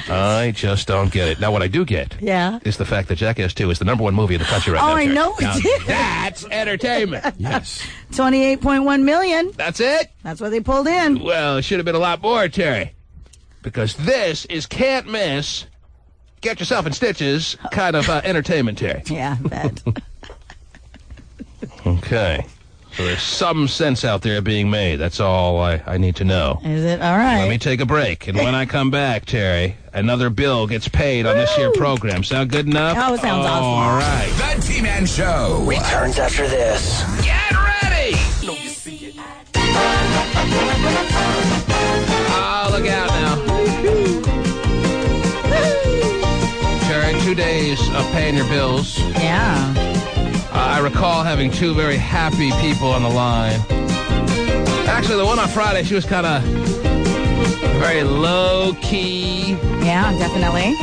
I just don't get it. Now, what I do get is the fact that Jackass 2 is the #1 movie in the country right now. Oh, I Jerry. know Now, it is. that's entertainment. Yes. 28.1 million. That's it? That's what they pulled in. Well, it should have been a lot more, Terry. Because this is can't miss, get yourself in stitches kind of entertainment, Terry. Yeah, I bet. Okay. So there's some sense out there being made. That's all I need to know. Is it? All right. Let me take a break. And when I come back, Terry, another bill gets paid on this here program. Sound good enough? Oh, it sounds awesome. All right. The T-Man Show returns after this. Get ready! Oh, look out now. Terry, 2 days of paying your bills. Yeah. I recall having 2 very happy people on the line. Actually, the one on Friday, she was kind of very low-key. Yeah, definitely.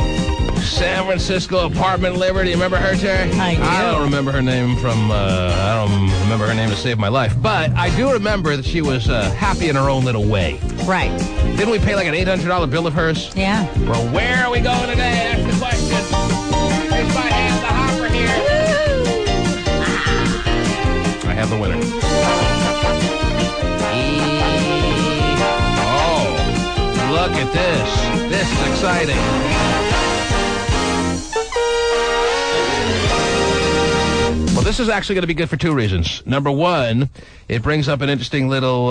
San Francisco apartment liver. Do you remember her, Terry? I do. I don't remember her name from, I don't remember her name to save my life. But I do remember that she was happy in her own little way. Right. Didn't we pay like an $800 bill of hers? Yeah. Well, where are we going today? Ask the question. Here's my hand, the hopper here. have the winner. Oh, look at this. This is exciting. Well, this is actually going to be good for two reasons. Number one, it brings up an interesting little,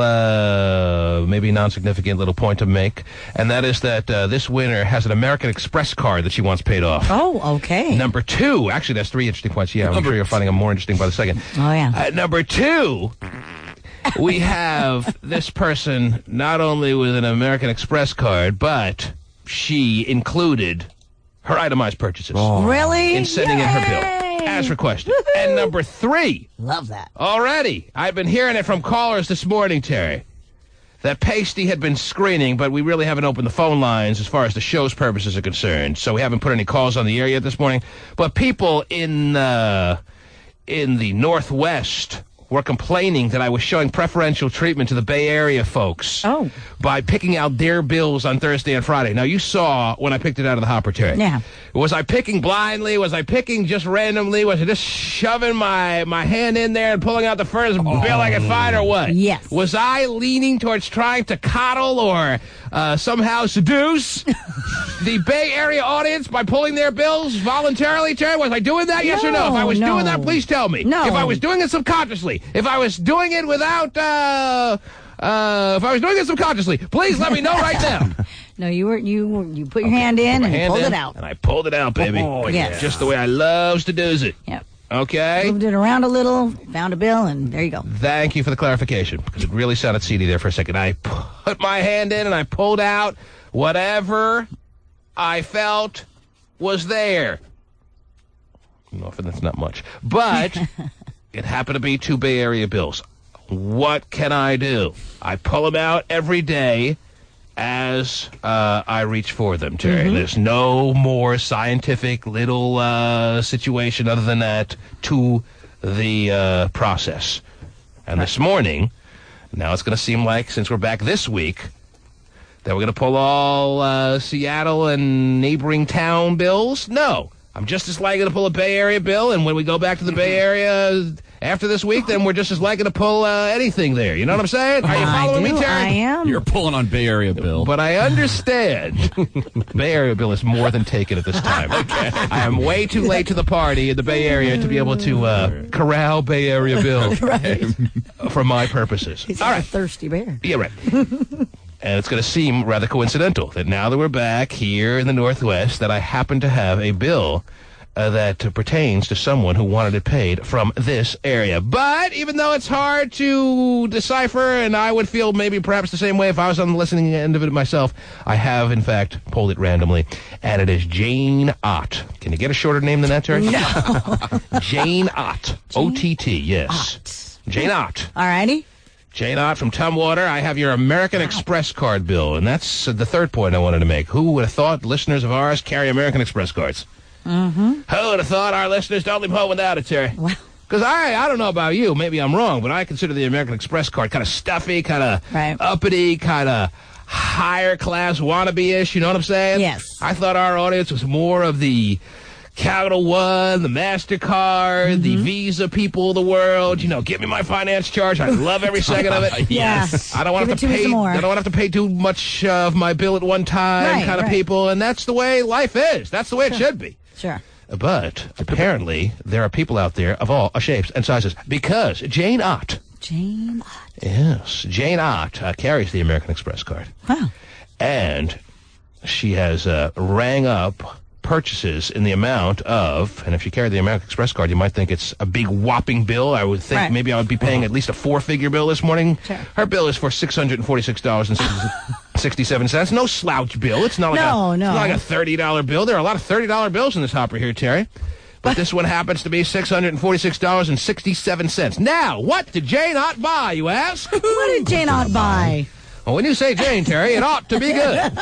maybe non-significant little point to make, and that is that this winner has an American Express card that she wants paid off. Oh, okay. Number two, actually, that's three interesting points. Yeah, I'm sure you're finding them more interesting by the second. Oh, yeah. Number two, we have this person not only with an American Express card, but she included her itemized purchases. Really? In sending in her bill. As requested. Woo-hoo. And number three. Love that. Already. I've been hearing it from callers this morning, Terry, that Pasty had been screening, but we really haven't opened the phone lines as far as the show's purposes are concerned. So we haven't put any calls on the air yet this morning. But people in the Northwest were complaining that I was showing preferential treatment to the Bay Area folks by picking out their bills on Thursday and Friday. Now, you saw when I picked it out of the hopper, Terry. Yeah. Was I picking blindly? Was I picking just randomly? Was I just shoving my hand in there and pulling out the first bill I could find, or what? Yes. Was I leaning towards trying to coddle or somehow seduce the Bay Area audience by pulling their bills voluntarily, Terry? Was I doing that, yes or no? If I was doing that, please tell me. No. If I was doing it subconsciously, if I was doing it without, if I was doing it subconsciously, please let me know right now. No, you put your hand in and pulled it out. And I pulled it out, baby. Oh, yes. Just the way I loves to do it. Yep. Okay? Moved it around a little, found a bill, and there you go. Thank you for the clarification, because it really sounded seedy there for a second. I put my hand in and I pulled out whatever I felt was there. No, that's not much. But it happened to be two Bay Area bills. What can I do? I pull them out every day as I reach for them, Terry. There's no more scientific little situation other than that to the process. And this morning, now it's going to seem like, since we're back this week, that we're going to pull all Seattle and neighboring town bills. No. I'm just as likely to pull a Bay Area bill, and when we go back to the Bay Area after this week, then we're just as likely to pull anything there. You know what I'm saying? Are you following me, Terry? I am. You're pulling on Bay Area Bill. But I understand Bay Area Bill is more than taken at this time. Okay. I am way too late to the party in the Bay Area to be able to corral Bay Area Bill for my purposes. He's all like right. a thirsty bear. Yeah, right. And it's going to seem rather coincidental that now that we're back here in the Northwest, that I happen to have a bill that pertains to someone who wanted it paid from this area. But even though it's hard to decipher, and I would feel maybe perhaps the same way if I was on the listening end of it myself, I have, in fact, pulled it randomly. And it is Jane Ott. Can you get a shorter name than that, Terry? No. Jane Ott. O-T-T, yes. Ott. Jane Ott. All righty. Jane Ott from Tumwater. I have your American Express card bill, and that's the third point I wanted to make. Who would have thought listeners of ours carry American Express cards? Who would have thought our listeners don't leave home without it, Terry? Wow. Because I don't know about you, maybe I'm wrong, but I consider the American Express card kind of stuffy, kind of uppity, kind of higher class wannabe-ish, you know what I'm saying? Yes. I thought our audience was more of the Capital One, the MasterCard, the Visa people of the world. You know, give me my finance charge. I love every second of it. Yes. I don't want to have to pay. I don't want to have to pay too much of my bill at one time, kind of people. And that's the way life is. That's the way it should be. Sure. But apparently, there are people out there of all shapes and sizes. Because Jane Ott. Jane Ott. Yes, Jane Ott carries the American Express card. Wow. And she has rang up purchases in the amount of, and if you carry the American Express card, you might think it's a big whopping bill. I would think maybe I would be paying at least a four-figure bill this morning. Sure. Her bill is for $646.67. No slouch bill. It's not like it's not like a $30 bill. There are a lot of $30 bills in this hopper here, Terry. But this one happens to be $646.67. Now, what did Jane Ott buy, you ask? What did Jane Ott buy? Well, when you say Jane, Terry, it ought to be good.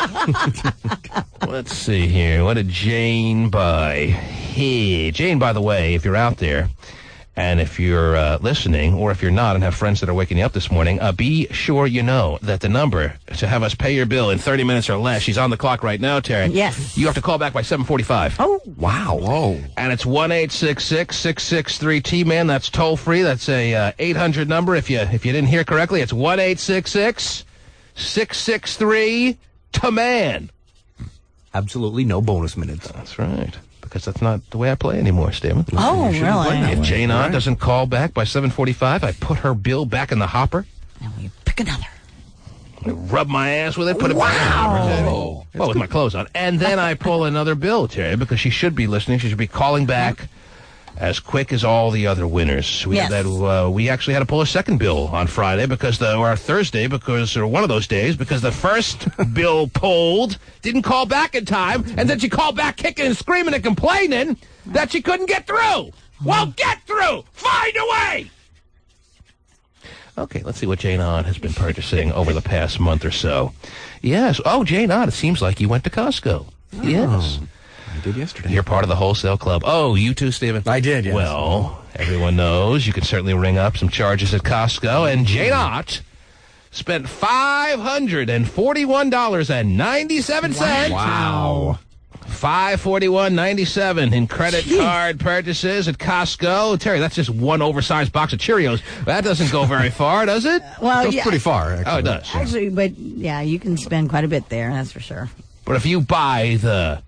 Let's see here. What did Jane buy? Hey, Jane, by the way, if you're out there, And if you're listening, or if you're not and have friends that are waking you up this morning, be sure you know that the number to have us pay your bill in 30 minutes or less, she's on the clock right now, Terry. Yes. You have to call back by 7:45. Oh. Wow. Whoa. And it's 1-866-663-T-MAN. That's toll free. That's a 800 number. If you didn't hear correctly, it's 1-866-663-TMAN. Absolutely no bonus minutes. That's right. Because that's not the way I play anymore, Steven. Oh, really? If Jane Ott doesn't call back by 7:45, I put her bill back in the hopper. Now we pick another. I rub my ass with it, put it back in the hopper. Well, with my clothes on. And then I pull another bill, Terry, because she should be listening. She should be calling back as quick as all the other winners. We actually had to pull a second bill on Friday or Thursday, or one of those days, because the first bill pulled didn't call back in time, and then she called back kicking and screaming and complaining that she couldn't get through. Well, get through! Find a way! Okay, let's see what Jane Ott has been purchasing over the past month or so. Yes. Oh, Jane Ott, it seems like you went to Costco. Yes. I did yesterday. You're part of the wholesale club. Oh, you too, Stephen? I did, yes. Well, everyone knows you can certainly ring up some charges at Costco. And Jane Ott spent $541.97. Wow. $541.97 in credit card purchases at Costco. Terry, that's just one oversized box of Cheerios. That doesn't go very far, does it? Well, Goes pretty far, actually. Oh, it does. Actually, but yeah, you can spend quite a bit there, that's for sure. But if you buy the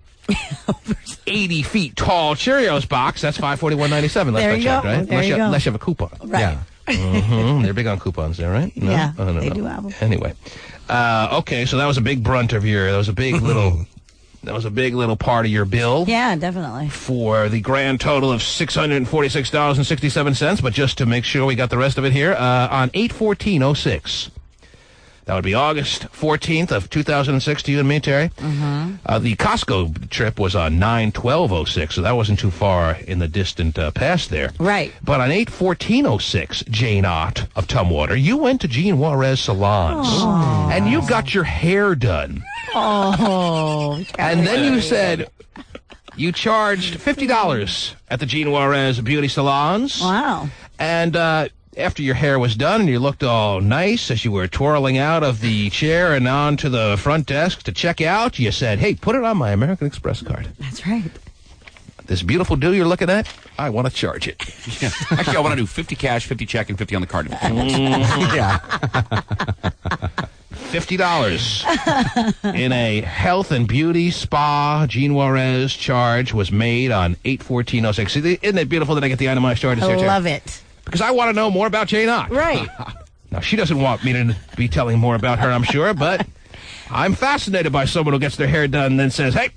80 feet tall Cheerios box, that's $541.97. There you go. Right? There you go. Unless you have a coupon. Right. Yeah. They're big on coupons there, right? No? Yeah, No. they do have them. Anyway. Okay, so that was a big brunt of that was a big little part of your bill. Yeah, definitely. For the grand total of $646.67. But just to make sure we got the rest of it here, on 8/14/06. That would be August 14th of 2006 to you and me, Terry. Mm-hmm. The Costco trip was on 9/12/06, so that wasn't too far in the distant past there. Right. But on 8/14/06, Jane Ott of Tumwater, you went to Jean Juarez Salons, and you got your hair done. Oh. And then you said you charged $50 at the Jean Juarez Beauty Salons. Wow. And after your hair was done and you looked all nice as you were twirling out of the chair and on to the front desk to check out, you said, hey, put it on my American Express card. That's right. This beautiful do you're looking at, I want to charge it. Yeah. Actually, I want to do 50 cash, 50 check, and 50 on the card. Yeah. $50 in a health and beauty spa Jean Juarez charge was made on 8/14/06. Isn't it beautiful that I get the itemized charges here, I Terry? love it. Because I want to know more about Jane Ott. Right. Now, she doesn't want me to be telling more about her, I'm sure, but I'm fascinated by someone who gets their hair done and then says, hey,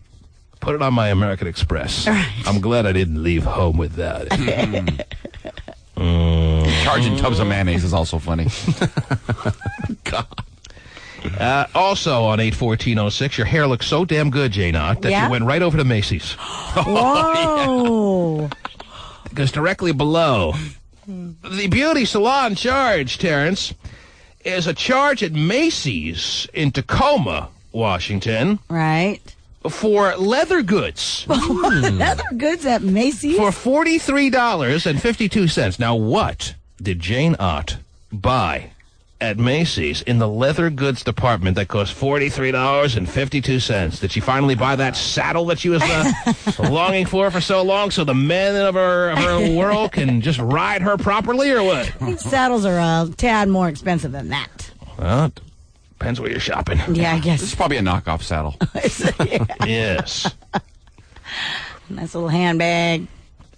put it on my American Express. Right. I'm glad I didn't leave home without it. Charging tubs of mayonnaise is also funny. God. Also on 8/14/06, your hair looks so damn good, Jane Ott, that you went right over to Macy's. Whoa. Because directly below the beauty salon charge, Terrence, is a charge at Macy's in Tacoma, Washington. Right. For leather goods. Leather goods at Macy's? For $43.52. Now, what did Jane Ott buy at Macy's in the leather goods department that cost $43.52? Did she finally buy that saddle that she was longing for so long so the men of her world can just ride her properly, or what? I think saddles are a tad more expensive than that. Well, it depends where you're shopping. Yeah, I guess. This is probably a knockoff saddle. Yes. Nice little handbag.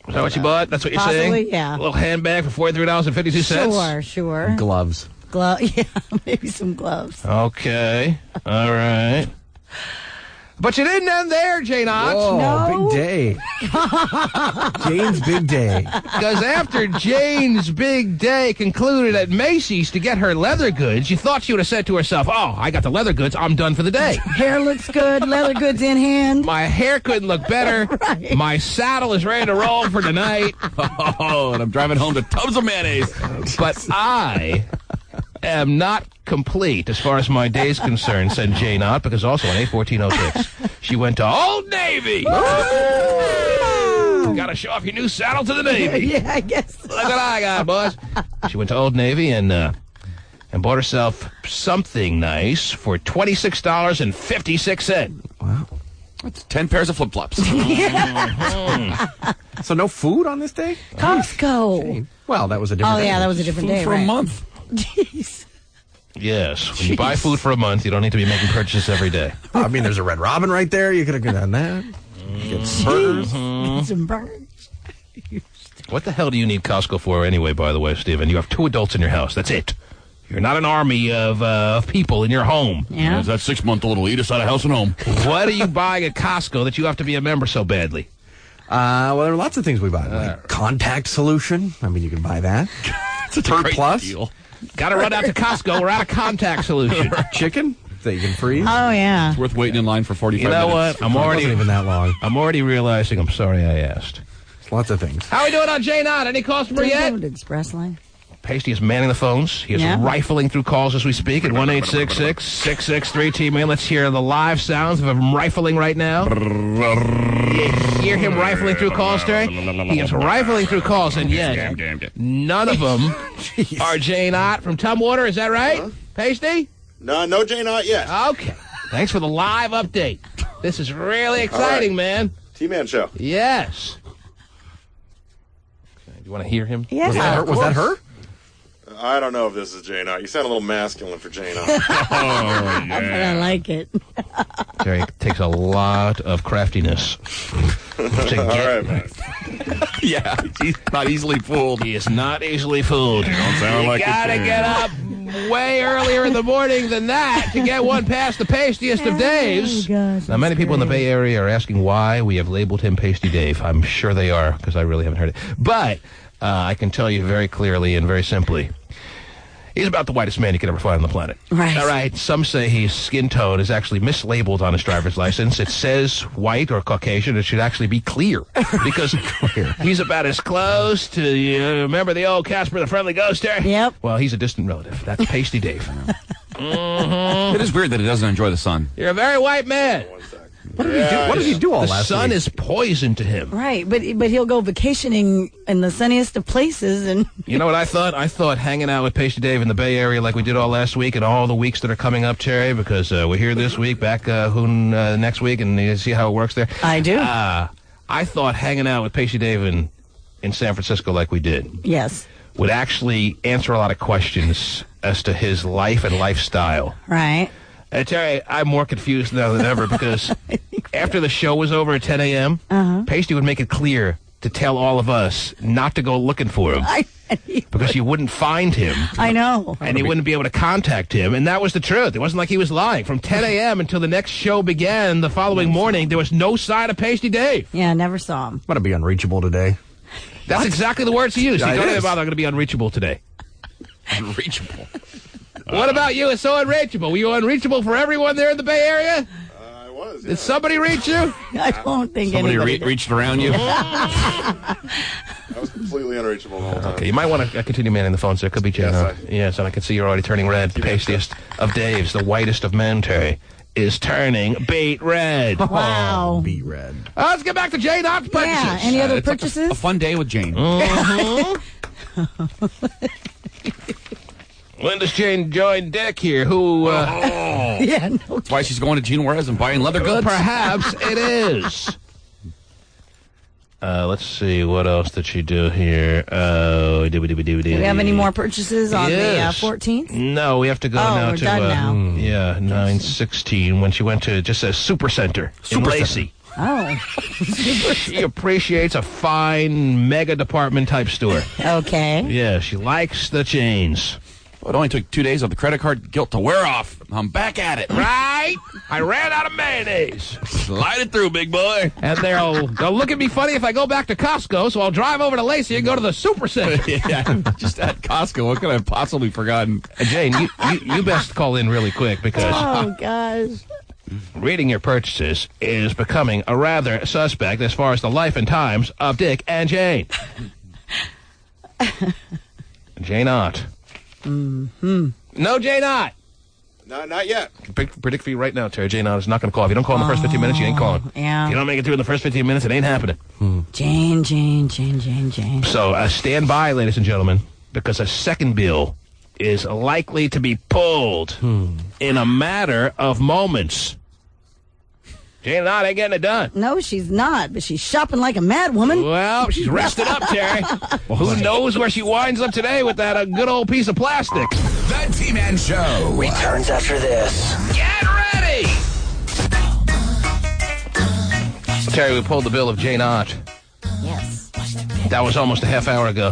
Is that what you bought? That's what you're saying? Possibly, yeah. A little handbag for $43.52? Sure. Gloves. Yeah, maybe some gloves. Okay. All right. But you didn't end there, Jane Ott. Oh, No. big day. Jane's big day. Because after Jane's big day concluded at Macy's to get her leather goods, you thought she would have said to herself, oh, I got the leather goods, I'm done for the day. Hair looks good, leather goods in hand. My hair couldn't look better. Right. My saddle is ready to roll for tonight. Oh, and I'm driving home to tubs of mayonnaise. But I am not complete as far as my day's concerned, said Jane Ott, because also on 8/14/06, she went to Old Navy. Got to show off your new saddle to the Navy. Yeah, I guess. Look what I got, boys. She went to Old Navy and bought herself something nice for $26.56. Wow. That's 10 pairs of flip-flops. So no food on this day? Costco. Well, that was a different day. Oh, yeah, that was a different day, For right? a month. Jeez. Yes. When you buy food for a month, you don't need to be making purchases every day. I mean, there's a Red Robin right there. You could have done that. Get burgers. Some burgers. What the hell do you need Costco for anyway, by the way, Stephen? You have 2 adults in your house. That's it. You're not an army of people in your home. Yeah. That 6-month-old will eat us out of house and home. What are you buying at Costco that you have to be a member so badly? Well, there are lots of things we buy. Like contact solution. I mean, you can buy that. It's a Hurt Plus. deal. Got to run out to Costco. We're out of contact solution. Chicken that you can freeze. Oh, yeah. It's worth waiting in line for 45 You know minutes. what? It wasn't even that long. I'm already realizing I'm sorry I asked. It's lots of things. How are we doing on Jane Odd? Any calls from her yet? Express line. Pasty is manning the phones. He is rifling through calls as we speak at 1-866-663-TMAN. Let's hear the live sounds of him rifling right now. You hear him rifling through calls, Terry? He is rifling through calls, and yet none of them are Jane Ott from Tumwater. Is that right, Pasty? No Jane Ott yet. Okay. Thanks for the live update. This is really exciting, man. T-Man show. Yes. Okay, do you want to hear him? Yeah. Was that her? I don't know if this is Jane Ott. You sound a little masculine for Jane Ott. But I like it. Terry, it takes a lot of craftiness to All get. right, man. Yeah, he's not easily fooled. He is not easily fooled. Don't sound You like gotta get up way earlier in the morning than that to get one past the pastiest of Daves. gosh, Now, many people in the Bay Area are asking why we have labeled him Pasty Dave. I'm sure they are, because I really haven't heard it. But I can tell you very clearly and very simply, he's about the whitest man you could ever find on the planet. Right. All right. Some say his skin tone is actually mislabeled on his driver's license. It says white or Caucasian. It should actually be clear because he's about as close to, remember the old Casper the Friendly Ghost there? Yep. Well, he's a distant relative. That's Pasty Dave. It is weird that he doesn't enjoy the sun. You're a very white man. What did he do all The last sun week? is poison to him. Right, but he'll go vacationing in the sunniest of places, and You know what I thought? I thought hanging out with Pasty Dave in the Bay Area like we did all last week and all the weeks that are coming up, Terry, because we're here this week, back next week, and you see how it works there. I do. I thought hanging out with Pasty Dave in San Francisco like we did yes, would actually answer a lot of questions as to his life and lifestyle. right. Terry, I'm more confused now than ever because after the show was over at 10 a.m., Pasty would make it clear to tell all of us not to go looking for him because you wouldn't find him. I know. And you wouldn't be able to contact him. And that was the truth. It wasn't like he was lying. From 10 a.m. until the next show began the following morning, there was no sign of Pasty Dave. Yeah, never saw him. I'm going to be unreachable today. That's exactly the words he used. Yeah, He it told me is. about I'm going to be unreachable today. Unreachable. What about you? It's so unreachable. Were you unreachable for everyone there in the Bay Area? I was. Did somebody reach you? I don't think Somebody anybody did. reached around you. I was completely unreachable the whole time. Okay, you might want to continue manning the phone, sir. It could be Jane. Yes, and I can see you're already turning red. The pastiest of Daves, the whitest of men, Terry, is turning beet red. Wow. Be red. Let's get back to Jane Ott's purchases. Yeah, any other It's like purchases? a fun day with Jane. When does Jane join Dick here? Who, Yeah, no. That's why she's going to Gene Juarez and buying leather goods. perhaps it is. Let's see, what else did she do here? Do we have any more purchases on Yes. the 14th? No, we have to go Oh, now we're to, done now. yeah, 9:16, when she went to, it just says Super Center in Lacey. Oh, She appreciates a fine mega department type store. okay. Yeah, she likes the chains. Well, it only took 2 days of the credit card guilt to wear off. I'm back at it. Right? I ran out of mayonnaise. Slide it through, big boy. And they'll look at me funny if I go back to Costco, so I'll drive over to Lacey and go to the Super Center. Yeah, just at Costco. What could I have possibly forgotten? Jane, you best call in really quick because Oh, gosh. reading your purchases is becoming a rather suspect as far as the life and times of Dick and Jane. Jane Ott. Mm-hmm. No Jane Ott. Not yet. Predict for you right now, Terry. Jane Ott is not going to call. If you don't call in the first 15 minutes, you ain't calling. Yeah. If you don't make it through in the first 15 minutes, it ain't happening. Jane. So stand by, ladies and gentlemen, because a second bill is likely to be pulled in a matter of moments. Jane not ain't getting it done. No, she's not, but she's shopping like a mad woman. Well, she's rested up, Terry. Well, who knows where she winds up today with that good old piece of plastic. The T-Man Show returns after this. Get ready! Terry, we pulled the bill of Jane Ott. Yes. That was almost a half hour ago.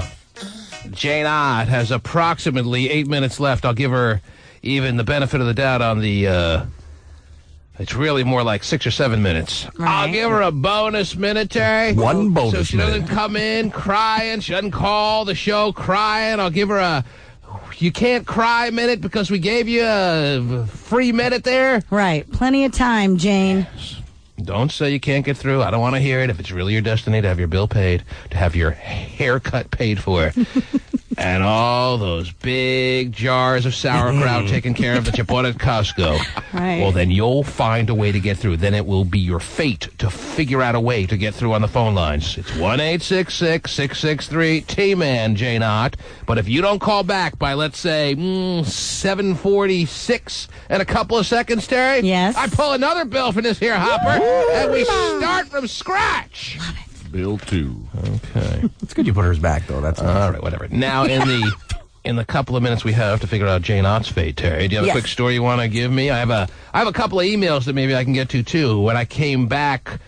Jane Ott has approximately 8 minutes left. I'll give her even the benefit of the doubt on the... It's really more like 6 or 7 minutes. Right. I'll give her a bonus minute, Terry. One bonus So she doesn't come in crying. She doesn't call the show crying. I'll give her a you can't cry minute because we gave you a free minute there. Right. Plenty of time, Jane. Don't say you can't get through. I don't want to hear it. If it's really your destiny to have your bill paid, to have your haircut paid for, and all those big jars of sauerkraut taken care of that you bought at Costco, Right. well, then you'll find a way to get through. Then it will be your fate to figure out a way to get through on the phone lines. It's 1-866-663-T-Man, Jane Ott. But if you don't call back by, let's say, 7:46 and a couple of seconds, Terry, Yes. I pull another bill for this here hopper, and we start from scratch. Bill 2. Okay. It's good you put hers back, though. That's nice. All right, whatever. Now, in the couple of minutes we have to figure out Jane Ott's fate, Terry, do you have a quick story you want to give me? I have a couple of emails that maybe I can get to, too. When I came back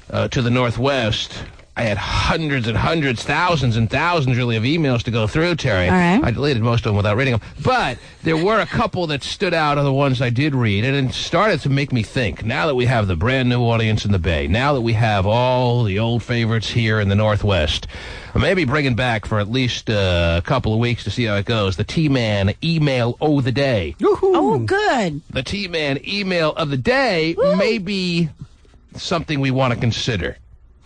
to the Northwest, I had hundreds and hundreds, thousands and thousands, really, of emails to go through, Terry. All right. I deleted most of them without reading them. But there were a couple that stood out of the ones I did read, and it started to make me think, now that we have the brand new audience in the Bay, now that we have all the old favorites here in the Northwest, maybe bringing back for at least a couple of weeks to see how it goes, the T-Man Email of the Day. Oh, good. The T-Man Email of the Day may be something we want to consider.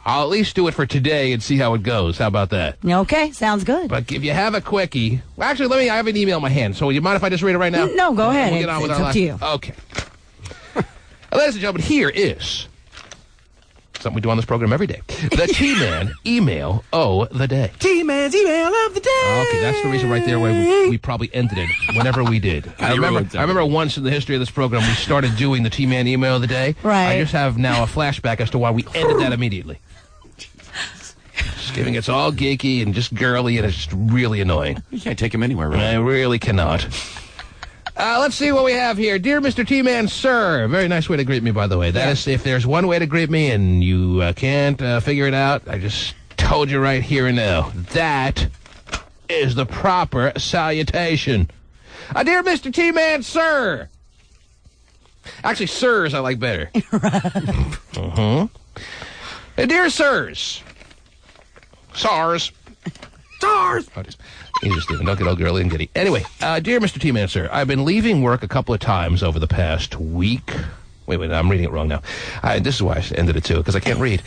I'll at least do it for today and see how it goes. How about that? Okay, sounds good. But if you have a quickie... Well, actually, I have an email in my hand, so would you mind if I just read it right now? No, go ahead. We'll get on with It's our up to you. Okay. Ladies and gentlemen, here is something we do on this program every day. The T-Man Email of the Day. T-Man's Email of the Day. Okay, that's the reason right there why we probably ended it whenever we did. I remember once in the history of this program we started doing the T-Man Email of the Day. Right. I just have now a flashback as to why we ended that immediately. Giving it's all geeky and just girly, and it's just really annoying. You can't take him anywhere, really. I really cannot. Let's see what we have here. Dear Mr. T-Man, sir. Very nice way to greet me, by the way. That is, if there's one way to greet me and you can't figure it out, I just told you right here and now. That is the proper salutation. Dear Mr. T-Man, sir. Actually, sirs I like better. Dear sirs. SARS. SARS! Easy, Stephen. Don't get all girly and giddy. Anyway, dear Mr. T-Man, sir, I've been leaving work a couple of times over the past week. Wait, I'm reading it wrong now. This is why I ended it, too, because I can't read.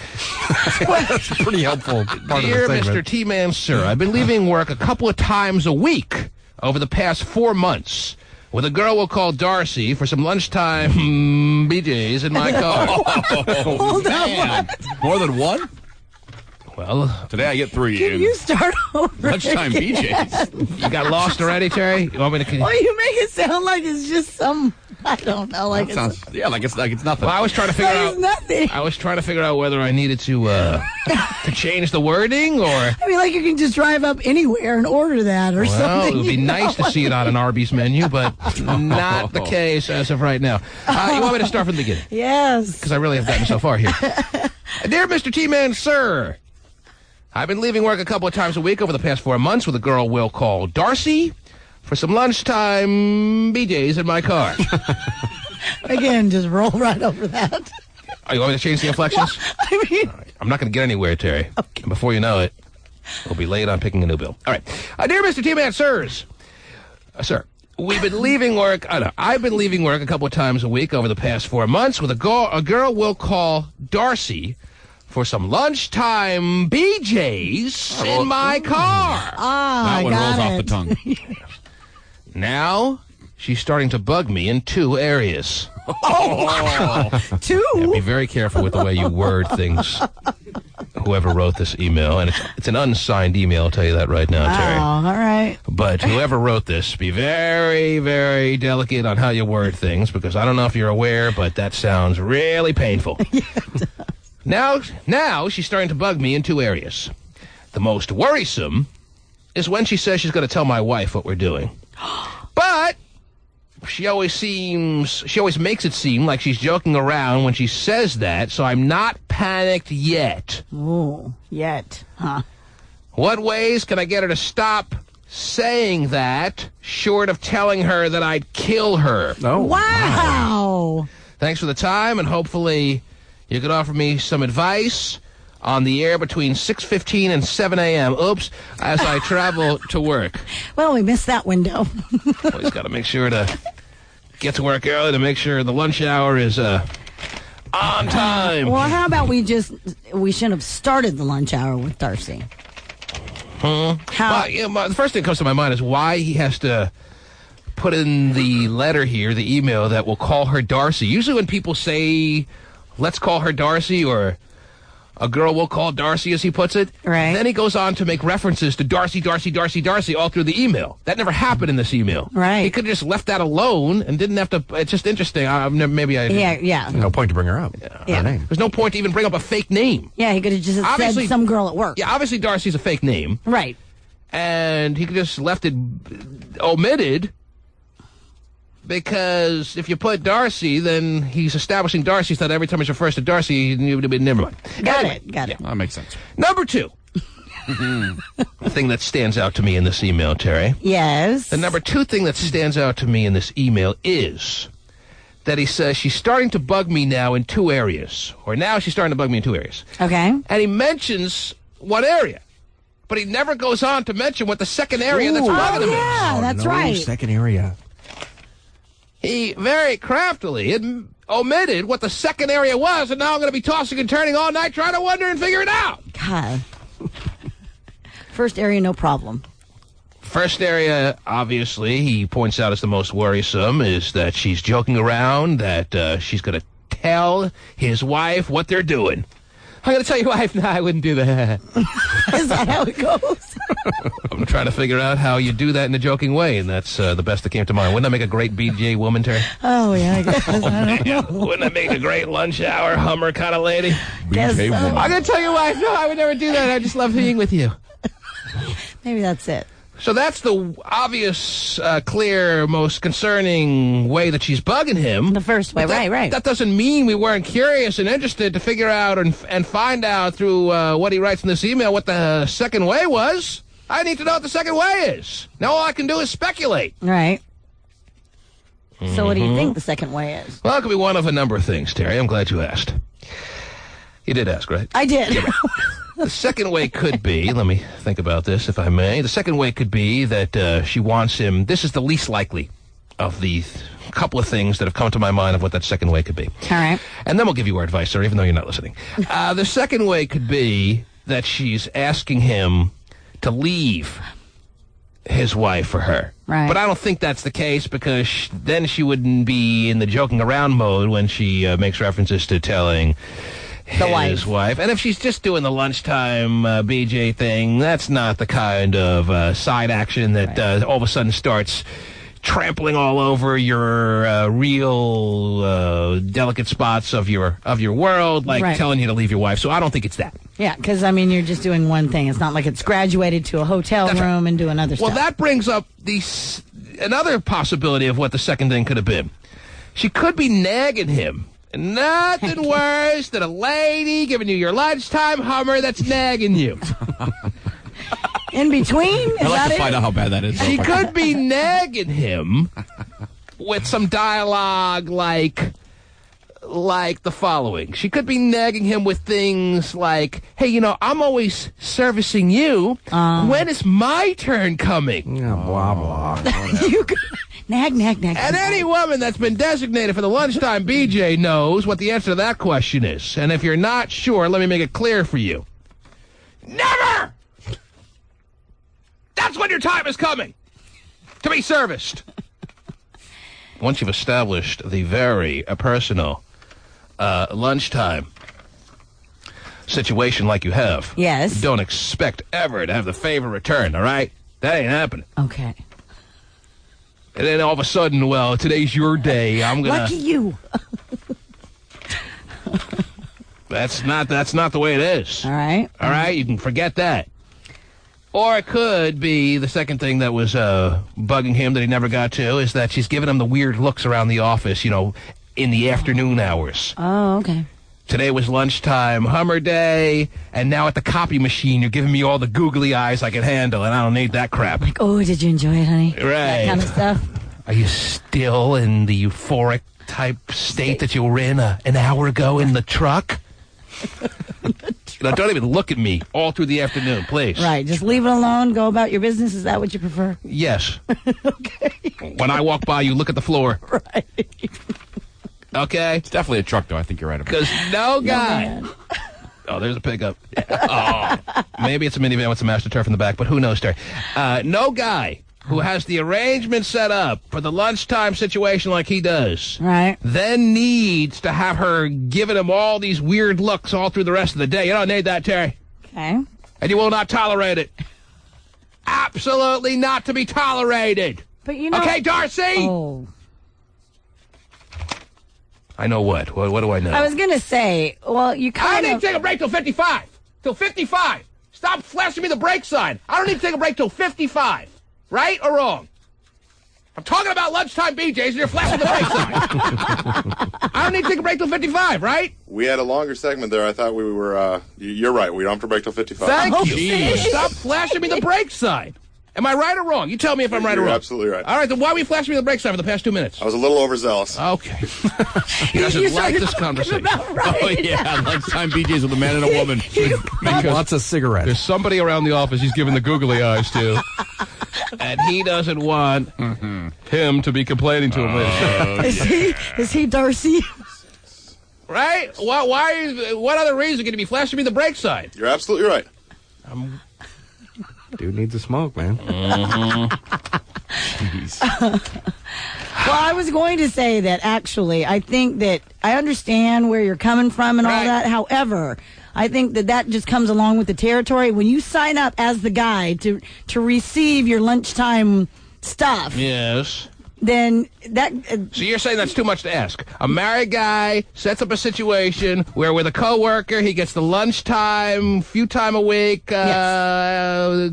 That's a pretty helpful part Dear of the segment. Mr. T-Man, sir, I've been leaving work a couple of times a week over the past 4 months with a girl we'll call Darcy for some lunchtime BJs in my car. Hold on. More than one? Well, Today I get 3. Can you start over? Lunchtime BJs. you got lost already, Terry? You want me to... Well, you make it sound like it's just some, I don't know, like That sounds, yeah, like it's nothing. Well, I was trying to figure out... nothing. I was trying to figure out whether I needed to change the wording or... I mean, like you can just drive up anywhere and order that or Well, something. it would be you nice know? to see it on an Arby's menu, but not the case as of right now. You want me to start from the beginning? Yes. Because I really have gotten so far here. Dear Mr. T-Man, sir, I've been leaving work a couple of times a week over the past 4 months with a girl we'll call Darcy for some lunchtime BJs in my car. Again, just roll right over that. Are you want me to change the inflections? I mean, All right. I'm not going to get anywhere, Terry. Okay. And before you know it, we'll be late on picking a new bill. All right. Dear Mr. T-Man, sirs. Sir, we've been leaving work. I've been leaving work a couple of times a week over the past 4 months with a girl we'll call Darcy for some lunchtime BJs in my car. I That one got rolls it. off the tongue. Now, she's starting to bug me in 2 areas. Two? Yeah, be very careful with the way you word things. whoever wrote this email, and it's an unsigned email, I'll tell you that right now, Terry. Oh, all right. But whoever wrote this, be very, very delicate on how you word things, because I don't know if you're aware, but that sounds really painful. Yeah, it does. Now she's starting to bug me in two areas. The most worrisome is when she says she's going to tell my wife what we're doing. But she always makes it seem like she's joking around when she says that, so I'm not panicked yet. Oh, yet, huh? What ways can I get her to stop saying that, short of telling her that I'd kill her? Oh, Wow. Thanks for the time, and hopefully you could offer me some advice on the air between 6:15 and 7 a.m. Oops, as I travel to work. Well, we missed that window. Always got to make sure to get to work early to make sure the lunch hour is on time. Well, how about we shouldn't have started the lunch hour with Darcy. Well, the first thing that comes to my mind is why he has to put in the letter here, the email, that will call her Darcy. Usually when people say, let's call her Darcy, or a girl will call Darcy, as he puts it. Right. Then he goes on to make references to Darcy, Darcy, Darcy, Darcy all through the email. That never happened in this email. Right. He could have just left that alone and didn't have to. It's just interesting. Yeah. no point to bring her up. Yeah. Her name. There's no point to even bring up a fake name. Yeah, he could have just said some girl at work. Yeah, obviously Darcy's a fake name. Right. And he could just left it omitted, because if you put Darcy, then he's establishing Darcy, so that every time he refers to Darcy, never mind. Got it. That makes sense. Number two. The thing that stands out to me in this email, Terry. Yes. The number two thing that stands out to me in this email is that he says she's starting to bug me now in two areas. Or now she's starting to bug me in two areas. Okay. And he mentions one area. But he never goes on to mention what the second area that's bugging him is. Yeah, that's right. Second area. He very craftily omitted what the second area was, and now I'm going to be tossing and turning all night trying to wonder and figure it out. God. First area, no problem. First area, obviously, he points out as the most worrisome, is that she's joking around, that she's going to tell his wife what they're doing. I'm going to tell your wife, no, I wouldn't do that. Is that how it goes? I'm trying to figure out how you do that in a joking way, and that's the best that came to mind. Wouldn't that make a great BJ woman, Terry? Oh, yeah, I guess. I don't know. Wouldn't that make a great lunch hour Hummer kind of lady? Guess so. I'm going to tell your wife, no, I would never do that. I just love being with you. Maybe that's it. So that's the obvious, clear, most concerning way that she's bugging him. The first way, right. That doesn't mean we weren't curious and interested to figure out and find out through what he writes in this email what the second way was. I need to know what the second way is. Now all I can do is speculate. Right. So what do you think the second way is? Well, it could be one of a number of things, Terry. I'm glad you asked. You did ask, right? I did. The second way could be, let me think about this, if I may. The second way could be that she wants him. This is the least likely of the couple of things that have come to my mind of what that second way could be. All right. And then we'll give you our advice, sir, even though you're not listening. The second way could be that she's asking him to leave his wife for her. Right. But I don't think that's the case, because then she wouldn't be in the joking around mode when she makes references to telling his wife. And if she's just doing the lunchtime BJ thing, that's not the kind of side action that all of a sudden starts trampling all over your real delicate spots of your world, like telling you to leave your wife. So I don't think it's that. Yeah, because, I mean, you're just doing one thing. It's not like it's graduated to a hotel room and doing other stuff. Well, that brings up another possibility of what the second thing could have been. She could be nagging him. Nothing worse than a lady giving you your lunchtime Hummer that's nagging you. In between? I'd like to find out how bad that is. She could be nagging him with some dialogue like the following. She could be nagging him with things like, hey, you know, I'm always servicing you. When is my turn coming? Blah, blah. You could... Nag. And any woman that's been designated for the lunchtime BJ knows what the answer to that question is. And if you're not sure, let me make it clear for you. Never! That's when your time is coming to be serviced. Once you've established the very personal lunchtime situation like you have, Yes. don't expect ever to have the favor returned, all right? That ain't happening. Okay. And then all of a sudden, well, today's your day. I'm gonna. Lucky you. That's not the way it is. All right. All right, you can forget that. Or it could be the second thing that was bugging him that he never got to is that she's giving him the weird looks around the office, in the afternoon hours. Oh, okay. Today was lunchtime Hummer Day, and now at the copy machine, you're giving me all the googly eyes I can handle, and I don't need that crap. Like, oh, did you enjoy it, honey? Right. That kind of stuff. Are you still in the euphoric type state that you were in an hour ago in the truck? Don't even look at me all through the afternoon, please. Right. Just leave it alone. Go about your business. Is that what you prefer? Yes. Okay. When I walk by, you look at the floor. Right. Okay? It's definitely a truck, though. I think you're right about Because no guy... Oh, there's a pickup. Oh, maybe it's a minivan with some AstroTurf in the back, but who knows, Terry? No guy who has the arrangement set up for the lunchtime situation like he does, Right. then needs to have her giving him all these weird looks all through the rest of the day. You don't need that, Terry. Okay. And you will not tolerate it. Absolutely not to be tolerated. But you know... Okay, Darcy? Oh. I know what. What do I know? I was going to say, well, you I kind don't need of... to take a break till 55. Till 55. Stop flashing me the break sign. I don't need to take a break till 55. Right or wrong? I'm talking about lunchtime BJs and you're flashing the break sign. I don't need to take a break till 55, right? We had a longer segment there. I thought we were, you're right. We don't have to break till 55. Thank you. Stop flashing me the break sign. Am I right or wrong? You tell me if I'm right or You're wrong. absolutely right. All right, then why are we flashing me the break sign for the past 2 minutes? I was a little overzealous. Okay. He doesn't like this conversation. Oh, yeah. Lunchtime BJ's with a man and a woman. Lots of cigarettes. There's somebody around the office he's giving the googly eyes to. And he doesn't want him to be complaining to him later. Is he Darcy? Right? What other reason can he be flashing me the brake sign? You're absolutely right. Dude needs a smoke, man. Well, I was going to say that actually, I think that I understand where you're coming from and all Right. that. However, I think that just comes along with the territory. When you sign up as the guy to receive your lunchtime stuff, Yes. then that... So you're saying that's too much to ask. A married guy sets up a situation where with a coworker, he gets the lunchtime, few time a week,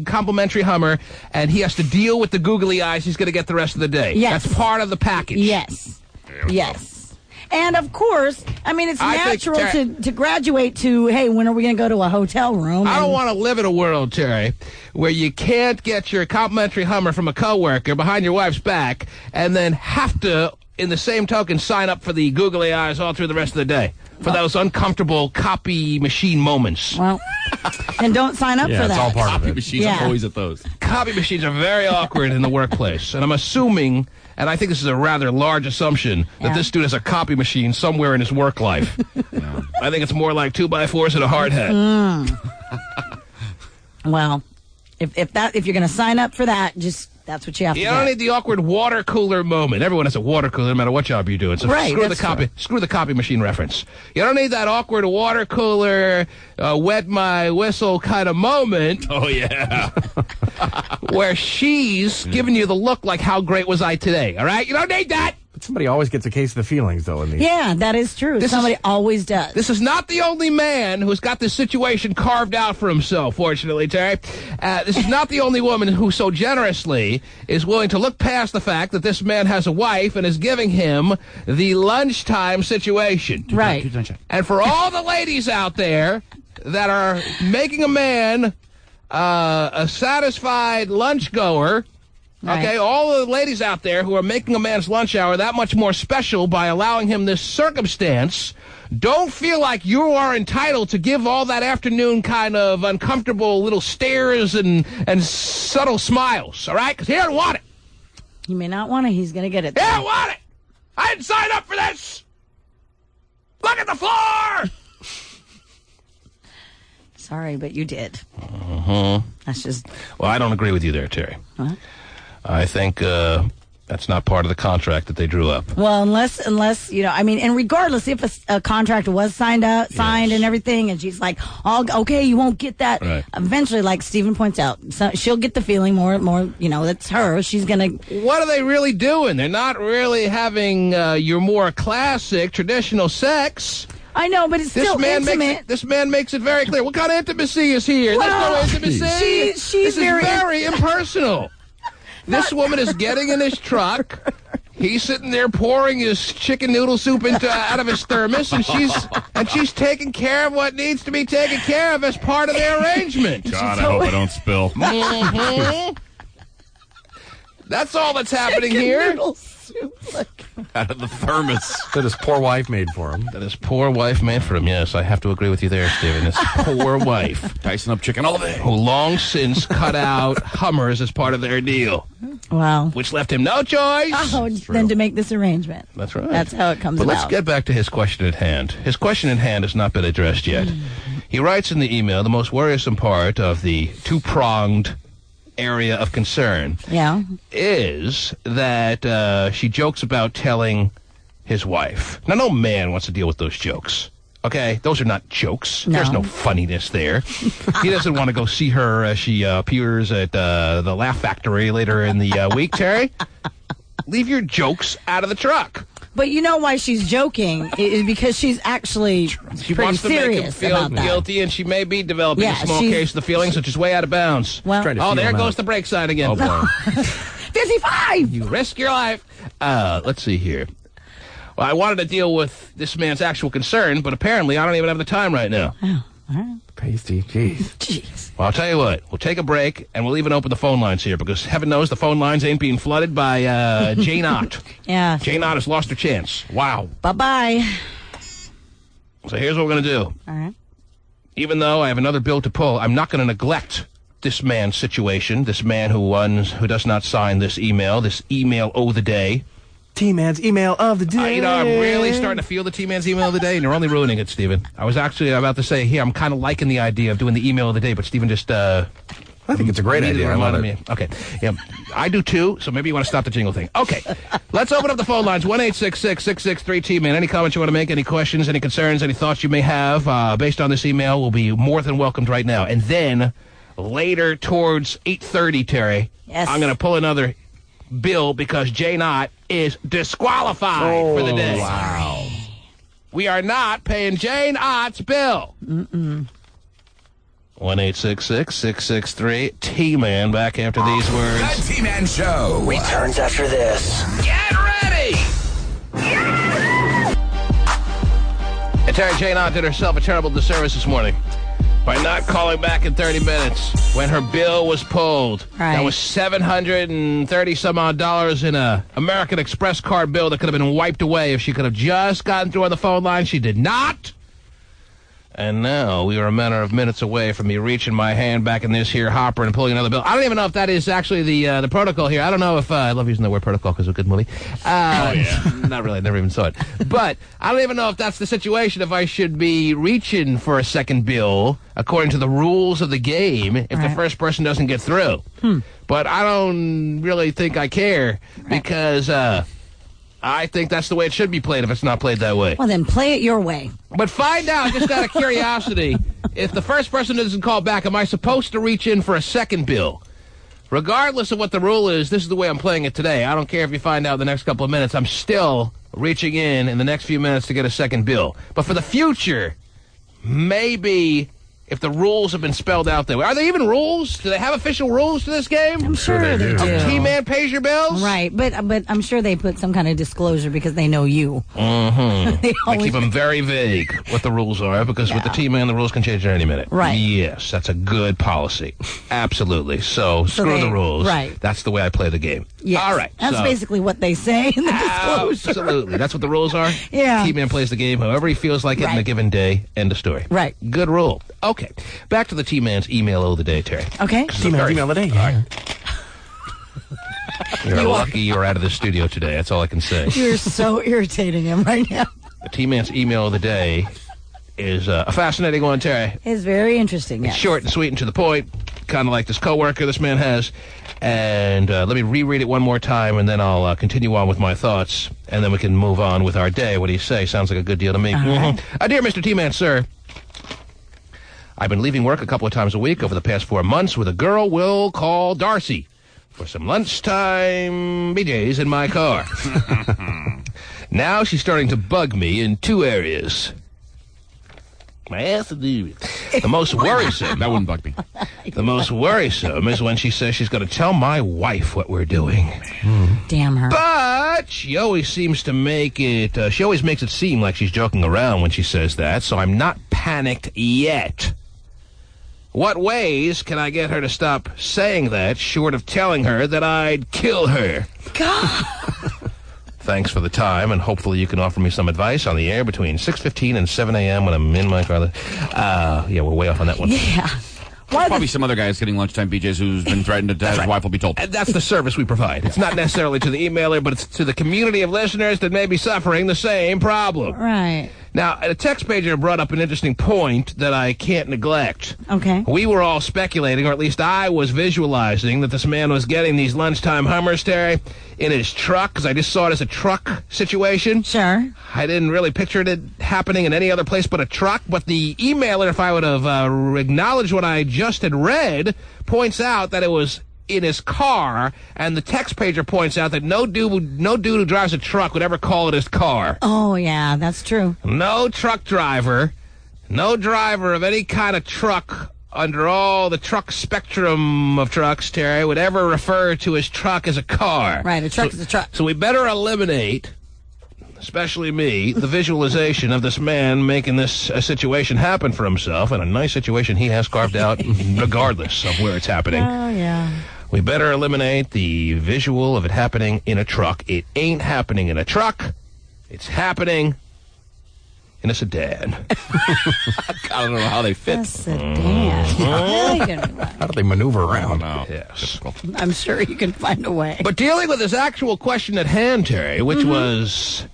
complimentary Hummer, and he has to deal with the googly eyes he's going to get the rest of the day. Yes. That's part of the package. Yes. Yes. And, of course, I mean, it's I think, natural to graduate to, hey, when are we going to go to a hotel room? I don't And- want to live in a world, Terry, where you can't get your complimentary Hummer from a coworker behind your wife's back and then have to, in the same token, sign up for the googly eyes all through the rest of the day for those uncomfortable copy machine moments. Well, and don't sign up Yeah, for that. it's all part of Copy it. machines. Yeah. I'm always at those. Copy machines are very awkward in the workplace, and I'm assuming, and I think this is a rather large assumption, that Yeah. this dude has a copy machine somewhere in his work life. I think it's more like 2x4s and a hard hat. Well, if you're going to sign up for that, just that's what you have to You do. don't need the awkward water cooler moment. Everyone has a water cooler, no matter what job you're doing. So Right, screw the that's copy. Screw the copy machine reference. You don't need that awkward water cooler, wet my whistle kind of moment. Oh, yeah. Where she's giving you the look like, how great was I today? All right, you don't need that. But somebody always gets a case of the feelings, though, in these. Yeah, that is true. Somebody always does. This is not the only man who's got this situation carved out for himself, fortunately, Terry. This is not the only woman who so generously is willing to look past the fact that this man has a wife and is giving him the lunchtime situation. Right. And for all the ladies out there that are making a man a satisfied lunch goer, Right. okay, all the ladies out there who are making a man's lunch hour that much more special by allowing him this circumstance, don't feel like you are entitled to give all that afternoon kind of uncomfortable little stares and subtle smiles, all right? Because he doesn't want it. You may not want it. He's going to get it. He doesn't want it. I didn't sign up for this. Look at the floor. Sorry, but you did. Uh-huh. That's just... Well, I don't agree with you there, Terry. What? I think That's not part of the contract that they drew up. Well, unless and regardless if a contract was signed and everything, and she's like, "Oh, okay, you won't get that." Right. Eventually, like Stephen points out, so she'll get the feeling more. That's her. She's gonna. What are they really doing? They're not really having your more classic traditional sex. I know, but it's still intimate. This man makes it very clear. What kind of intimacy is here? Well, there's no intimacy. She's this is very impersonal. This woman is getting in his truck. He's sitting there pouring his chicken noodle soup out of his thermos, and she's taking care of what needs to be taken care of as part of their arrangement. God, I hope I don't spill. Mm-hmm. That's all that's happening here. Noodle soup, out of the thermos. That his poor wife made for him. That his poor wife made for him. Yes, I have to agree with you there, Stephen. His poor wife. Dicing up chicken all day. Who long since cut out Hummers as part of their deal. Wow. Which left him no choice. Than to make this arrangement. That's right. That's how it comes But about. let's get back to his question at hand. His question at hand has not been addressed yet. He writes in the email, the most worrisome part of the two-pronged area of concern is that she jokes about telling his wife. Now, no man wants to deal with those jokes. Okay? Those are not jokes. No. There's no funniness there. He doesn't want to go see her as she appears at the Laugh Factory later in the week, Terry. Leave your jokes out of the truck. But you know why she's joking is because she's actually She pretty wants to make him serious feel about that. guilty, and she may be developing a small she's- case of the feelings, which is way out of bounds. Well- Trying to Oh, feel there him goes out. the brake sign again. Oh, boy. 55! You risk your life. Let's see here. Well, I wanted to deal with this man's actual concern, but apparently I don't even have the time right now. Oh, all right. Pasty, jeez. Jeez. Well, I'll tell you what. We'll take a break, and we'll even open the phone lines here, because heaven knows the phone lines ain't being flooded by Jane Ott. Yeah. Jane Ott has lost her chance. Wow. Bye-bye. So here's what we're going to do. All right. Even though I have another bill to pull, I'm not going to neglect this man's situation, this man who does not sign this email of the day. T-Man's email of the day. I'm really starting to feel the T-Man's email of the day, and you're only ruining it, Stephen. I was actually about to say, I'm kind of liking the idea of doing the email of the day, but Stephen just, I think it's a great idea. I love it. me. Okay. Yeah, I do too, so maybe you want to stop the jingle thing. Okay. Let's open up the phone lines, 1-866-663-T-Man. Any comments you want to make, any questions, any concerns, any thoughts you may have based on this email will be more than welcomed right now. And then later towards 8:30, Terry, I'm going to pull another bill because Jane Ott is disqualified for the day. Wow. We are not paying Jane Ott's bill. 1-866-663-T-Man. Back after these words. The T-Man Show returns after this. Get ready! And Terry, Jane Ott did herself a terrible disservice this morning by not calling back in 30 minutes when her bill was pulled. Right. That was $730-some-odd in a American Express card bill that could have been wiped away if she could have just gotten through on the phone line. She did not. And now we are a matter of minutes away from me reaching my hand back in this here hopper and pulling another bill. I don't even know if that is actually the protocol here. I don't know if I love using the word protocol because it's a good movie. Not really. I never even saw it. But I don't even know if that's the situation, if I should be reaching for a second bill according to the rules of the game if the first person doesn't get through. But I don't really think I care because I think that's the way it should be played if it's not played that way. Well, then play it your way. But find out, just out of curiosity, if the first person doesn't call back, am I supposed to reach in for a second bill? Regardless of what the rule is, this is the way I'm playing it today. I don't care if you find out in the next couple of minutes. I'm still reaching in the next few minutes to get a second bill. But for the future, maybe if the rules have been spelled out there. Are there even rules? Do they have official rules to this game? I'm sure they do. T-Man pays your bills? Right, but I'm sure they put some kind of disclosure because they know you. Mm-hmm. They I always- keep them very vague what the rules are because with the T-Man, the rules can change at any minute. Right. Yes, that's a good policy. Absolutely. So screw the rules. Right. That's the way I play the game. Yes. All right. That's so, basically what they say in the disclosure. Absolutely. That's what the rules are? Yeah. T-Man plays the game however he feels like it in a Right. given day. End of story. Right. Good rule. Okay. Back to the T-Man's email of the day, Terry. Okay. T-Man's email of the day. Yeah. You're lucky you're out of the studio today. That's all I can say. You're so irritating him right now. The T-Man's email of the day is a fascinating one, Terry. It's very interesting. It's Yes. short and sweet and to the point. kind of like this coworker this man has. And let me reread it one more time, and then I'll continue on with my thoughts, and then we can move on with our day. What do you say? Sounds like a good deal to me. Right. Dear Mr. T-Man, sir, I've been leaving work a couple of times a week over the past 4 months with a girl we'll call Darcy for some lunchtime BJs in my car. Now she's starting to bug me in 2 areas. My ass is the most worrisome. That wouldn't bug me. The most worrisome is when she says she's going to tell my wife what we're doing. Damn her. But she always seems to make it, she always makes it seem like she's joking around when she says that, so I'm not panicked yet. What ways can I get her to stop saying that, short of telling her that I'd kill her? God. Thanks for the time, and hopefully you can offer me some advice on the air between 6:15 and 7 a.m. when I'm in my car. Yeah, we're way off on that one. Yeah. Probably some other guy is getting lunchtime BJs who's been threatened to his wife will be told. And that's the service we provide. It's not necessarily to the emailer, but it's to the community of listeners that may be suffering the same problem. Right. Now, a text pager brought up an interesting point that I can't neglect. Okay. We were all speculating, or at least I was visualizing, that this man was getting these lunchtime Hummers, Terry, in his truck, because I just saw it as a truck situation. Sure. I didn't really picture it happening in any other place but a truck, but the emailer, if I would have acknowledged what I just had read, points out that it was in his car, and the text pager points out that no dude who drives a truck would ever call it his car. Oh, yeah, that's true. No truck driver, no driver of any kind of truck under all the truck spectrum of trucks, Terry, would ever refer to his truck as a car. Right, a truck is a truck. So we better eliminate, especially me, the visualization of this man making this a situation happen for himself, and a nice situation he has carved out regardless of where it's happening. Oh, yeah. We better eliminate the visual of it happening in a truck. It ain't happening in a truck. It's happening in a sedan. I don't know how they fit. A sedan. How do they maneuver around? Yes. I'm sure you can find a way. But dealing with this actual question at hand, Terry, which was,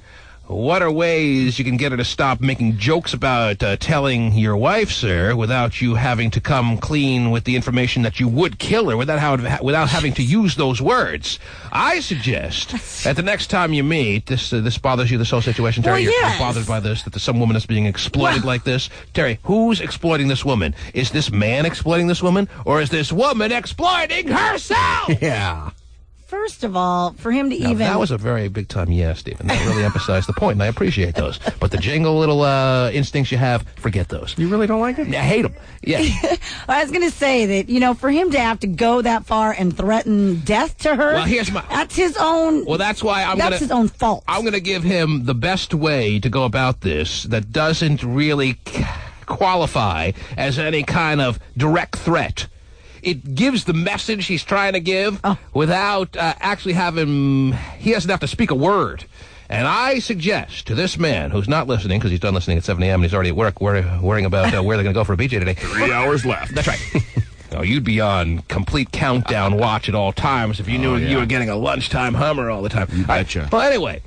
what are ways you can get her to stop making jokes about telling your wife, sir, without you having to come clean with the information that you would kill her without having to use those words? I suggest that the next time you meet, this bothers you, this whole situation, Terry. Well, yes. You're bothered by this, that some woman is being exploited like this. Terry, who's exploiting this woman? Is this man exploiting this woman, or is this woman exploiting herself? Yeah. First of all, for him to even... That was a very big-time yes, Stephen. That really emphasized the point, and I appreciate those. But the jingle little instincts you have, forget those. You really don't like it? I hate them. Yeah. I was going to say that, for him to have to go that far and threaten death to her... Well, here's my... That's his own... Well, that's why That's his own fault. I'm going to give him the best way to go about this that doesn't really qualify as any kind of direct threat. It gives the message he's trying to give without actually having... He doesn't have to speak a word. And I suggest to this man, who's not listening, because he's done listening at 7 a.m. and he's already at work worrying about where they're going to go for a BJ today. 3 hours left. That's right. No, you'd be on complete countdown watch at all times if you knew you were getting a lunchtime Hummer all the time. You betcha. Well, anyway,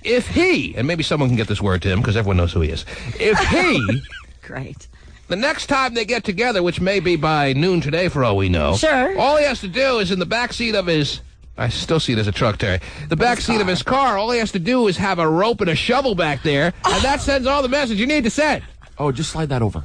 if he, and maybe someone can get this word to him because everyone knows who he is. If he... Great. The next time they get together, which may be by noon today for all we know. Sure. All he has to do is in the back seat of his... I still see it as a truck, Terry. The back seat of his car, all he has to do is have a rope and a shovel back there, and that sends all the message you need to send. Oh, just slide that over.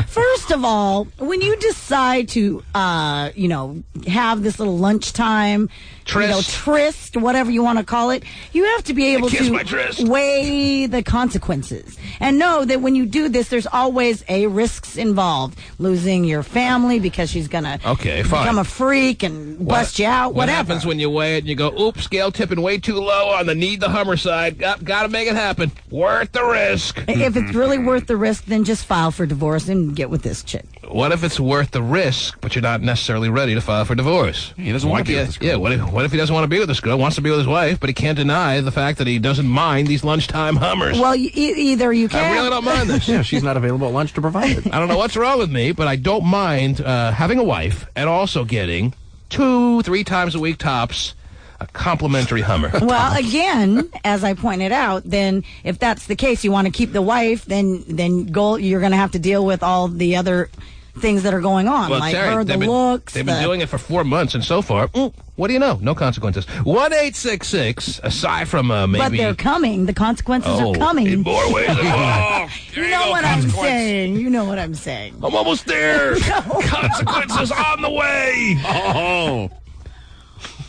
First of all, when you decide to, have this little lunchtime, tryst, whatever you want to call it, you have to be able to weigh the consequences and know that when you do this, there's always risks involved. Losing your family because she's going to become a freak and bust you out, whatever. What happens when you weigh it and you go, oops, scale tipping way too low on the need the Hummer side. Got to make it happen. Worth the risk. If it's really worth the risk, then just file for divorce and get with this chick. What if it's worth the risk, but you're not necessarily ready to file for divorce? He doesn't want to be with this girl. Yeah, what if he doesn't want to be with this girl, wants to be with his wife, but he can't deny the fact that he doesn't mind these lunchtime Hummers? Well, either you can. I really don't mind this. Yeah, she's not available at lunch to provide it. I don't know what's wrong with me, but I don't mind having a wife and also getting 2-3 times a week tops a complimentary Hummer. Well, again, as I pointed out, then if that's the case, you want to keep the wife, then you're going to have to deal with all the other things that are going on, Well, like Terry, the looks. They've been doing it for 4 months, and so far, what do you know? No consequences. 1-866, aside from maybe... But they're coming. The consequences are coming. In more ways than one. You know what I'm saying. You know what I'm saying. I'm almost there. Consequences on the way. Oh.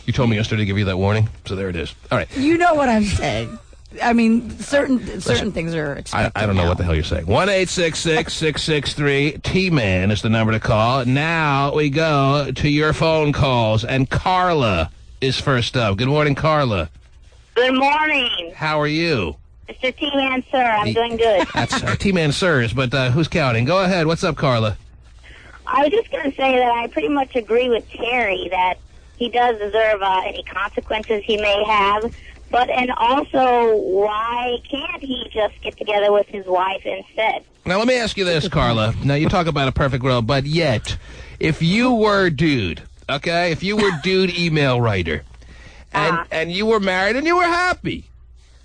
You told me yesterday to give you that warning, so there it is. All right. You know what I'm saying. I mean, certain things are expected. I don't know what the hell you're saying. 1-866-663 T-Man is the number to call. Now we go to your phone calls, and Carla is first up. Good morning, Carla. Good morning. How are you? Mr. T-Man, sir. I'm doing good. That's T-Man, sirs, but who's counting? Go ahead. What's up, Carla? I was just going to say that I pretty much agree with Terry that he does deserve any consequences he may have. But, and also, why can't he just get together with his wife instead? Now, let me ask you this, Carla. Now, you talk about a perfect world, but yet, if you were dude, okay, if you were dude email writer, and you were married and you were happy,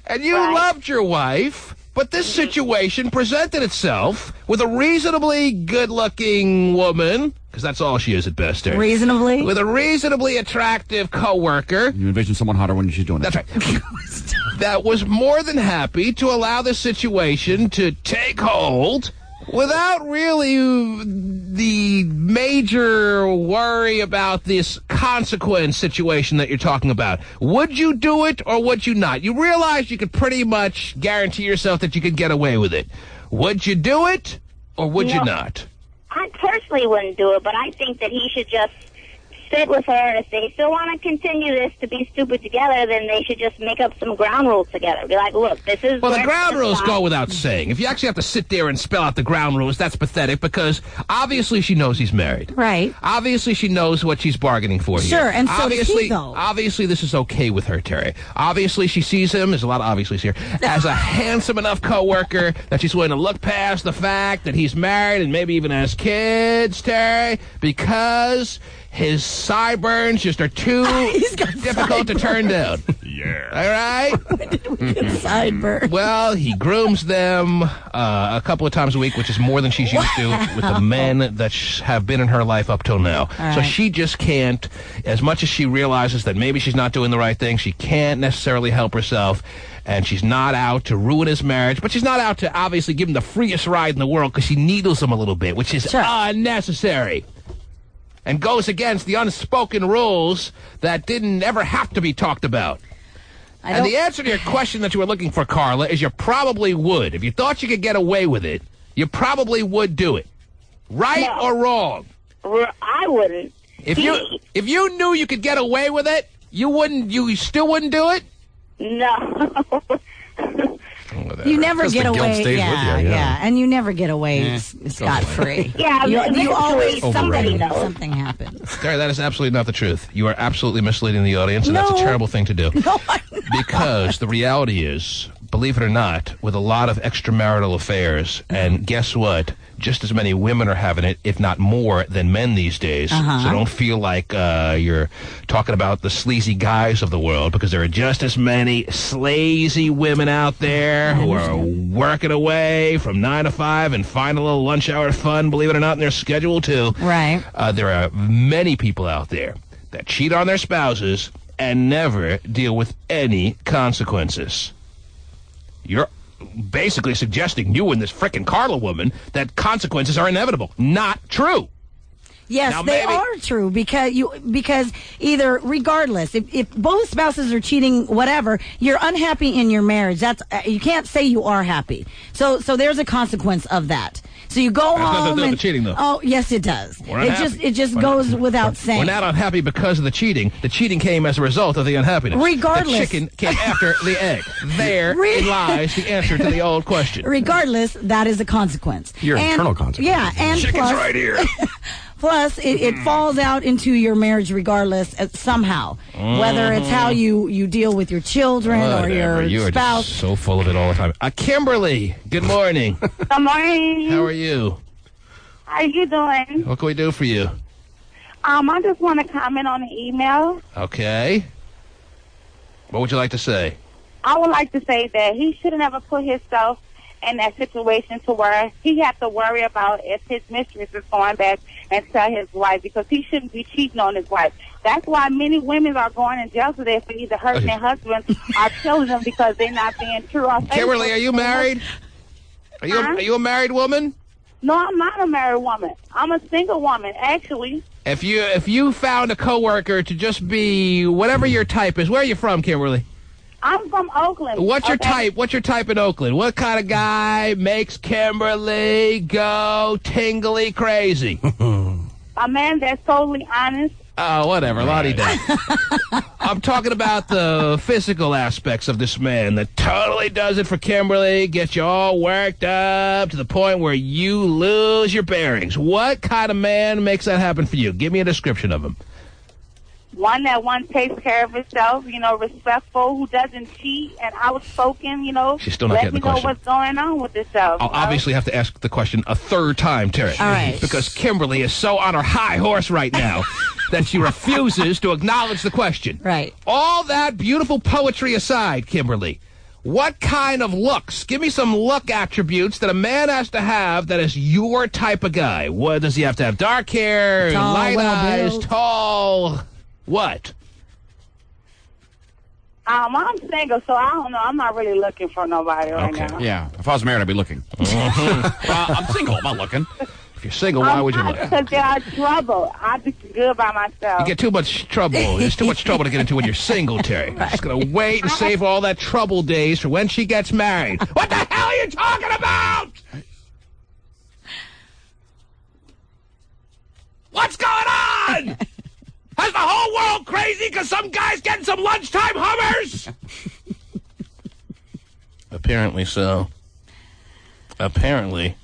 and you loved your wife, but this situation presented itself with a reasonably good-looking woman, because that's all she is at best, Terry. Reasonably? With a reasonably attractive coworker. You envision someone hotter when she's doing it. That's right. That was more than happy to allow this situation to take hold without really the major worry about this consequence situation that you're talking about. Would you do it or would you not? You realize you could pretty much guarantee yourself that you could get away with it. Would you do it or would you not? I personally wouldn't do it, but I think that he should just sit with her. If they still want to continue this to be stupid together, then they should just make up some ground rules together. Be like, look, this is... Well, the ground rules go without saying. If you actually have to sit there and spell out the ground rules, that's pathetic because obviously she knows he's married. Right. Obviously she knows what she's bargaining for here. Sure, and so does he, though. Obviously this is okay with her, Terry. Obviously she sees him, there's a lot of obviously's here, as a handsome enough coworker that she's willing to look past the fact that he's married and maybe even has kids, Terry, because... his sideburns just are too difficult to turn down. Yeah. All right? When did we get sideburns? Well, he grooms them a couple of times a week, which is more than she's used to with the men that have been in her life up till now. So she just can't, as much as she realizes that maybe she's not doing the right thing, she can't necessarily help herself. And she's not out to ruin his marriage, but she's not out to obviously give him the freest ride in the world because she needles him a little bit, which is unnecessary. And goes against the unspoken rules that didn't ever have to be talked about. And the answer to your question that you were looking for, Carla, is you probably would. If you thought you could get away with it, you probably would do it. Right or wrong? I wouldn't. If you knew you could get away with it, you still wouldn't do it? No. You never get away. Yeah, and you never get away scot-free. Yeah, you always somebody knows. Something happens. Terry, that is absolutely not the truth. You are absolutely misleading the audience, and that's a terrible thing to do. No, I'm not. Because the reality is, believe it or not, with a lot of extramarital affairs, and guess what? Just as many women are having it, if not more, than men these days. So don't feel like you're talking about the sleazy guys of the world, because there are just as many slazy women out there who are working away from 9 to 5 and find a little lunch hour fun, believe it or not, in their schedule, too. Right. There are many people out there that cheat on their spouses and never deal with any consequences. You're basically suggesting, you and this frickin' Carla woman, that consequences are inevitable. Not true. Yes, now, they are true because either regardless, if both spouses are cheating, whatever, you're unhappy in your marriage. That's you can't say you are happy. So there's a consequence of that. So you go home and cheating, though. Oh, yes, it does. It just goes without saying. We're not unhappy because of the cheating. The cheating came as a result of the unhappiness. Regardless, the chicken came after the egg. There lies the answer to the old question. Regardless, that is a consequence. Your internal consequence. Yeah, and chicken's right here. Plus, it falls out into your marriage regardless somehow. Whether it's how you deal with your children or your you spouse. Are just so full of it all the time. Kimberly, good morning. Good morning. How are you? How are you doing? What can we do for you? I just want to comment on the email. Okay. What would you like to say? I would like to say that he should have never put himself in that situation to where he has to worry about if his mistress is going back and tell his wife, because he shouldn't be cheating on his wife. That's why many women are going in jail today for either hurting their husbands or killing them because they're not being true or faithful. Kimberly, are you married? Are you a married woman? No, I'm not a married woman. I'm a single woman, actually. If you found a coworker to just be whatever your type is, where are you from, Kimberly? I'm from Oakland. What's your type? What's your type in Oakland? What kind of guy makes Kimberly go tingly crazy? A man that's totally honest. Oh, whatever, la-di-da. I'm talking about the physical aspects of this man that totally does it for Kimberly, gets you all worked up to the point where you lose your bearings. What kind of man makes that happen for you? Give me a description of him. One that takes care of himself, respectful, who doesn't cheat, and outspoken, She's still not getting the question. Let me know what's going on with yourself. I'll obviously have to ask the question a third time, Terry. All right. Because Kimberly is so on her high horse right now that she refuses to acknowledge the question. Right. All that beautiful poetry aside, Kimberly, what kind of looks? Give me some look attributes that a man has to have that is your type of guy. What does he have to have? Dark hair, tall, light eyes, well-built. tall. What? I'm single, so I don't know. I'm not really looking for nobody right now. Yeah. If I was married, I'd be looking. I'm single. I'm not looking. If you're single, why would you look? Because there are trouble. I'd be good by myself. You get too much trouble. There's too much trouble to get into when you're single, Terry. You're just going to wait and save all that trouble days for when she gets married. What the hell are you talking about? What's going on? Has the whole world crazy because some guy's getting some lunchtime Hummers? Apparently so. Apparently,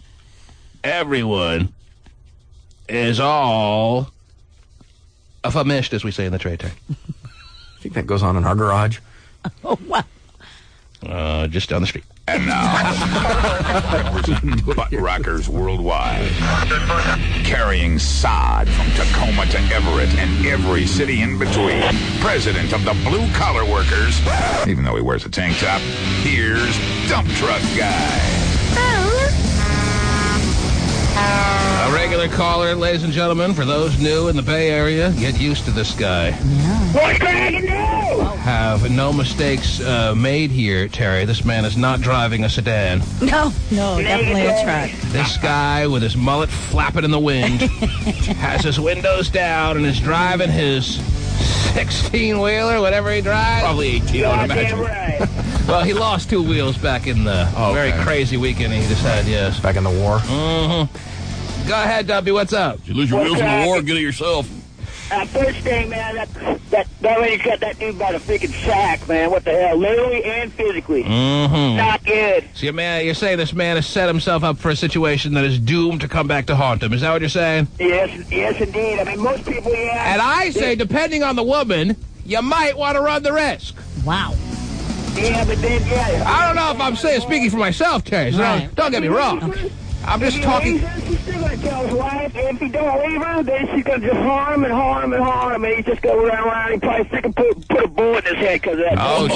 everyone is all famished, as we say in the trade term. I think that goes on in our garage. Oh, wow. Just down the street. And now, representing butt rockers worldwide, carrying sod from Tacoma to Everett and every city in between, president of the Blue Collar Workers, even though he wears a tank top, here's Dump Truck Guy. A regular caller, ladies and gentlemen. For those new in the Bay Area, get used to this guy. What's cracking now? Have no mistakes made here, Terry. This man is not driving a sedan. No, definitely a truck. This guy with his mullet flapping in the wind has his windows down and is driving his 16-wheeler, whatever he drives. Probably 18, I would imagine. Right. Well, he lost 2 wheels back in the very crazy weekend he just had, yes. Back in the war. Mm-hmm. Go ahead, Dubby, what's up? Did you lose your wheels in the war? Get it yourself. First thing, man, that lady's got that dude by the freaking sack, man. What the hell? Literally and physically. Mm-hmm. Not good. See, man, you're saying this man has set himself up for a situation that is doomed to come back to haunt him. Is that what you're saying? Yes, indeed. I mean, most people, yeah. And I say, depending on the woman, you might want to run the risk. Wow. Yeah, but then, yeah. I don't know if I'm speaking for myself, Terry. So Right. don't get me wrong. Okay. I'm just talking. She's still going to tell his wife, and if he don't leave her, then she's going to just harm and harm and harm, and he's just going to run around and probably stick and put a bullet in his head because of that. Oh,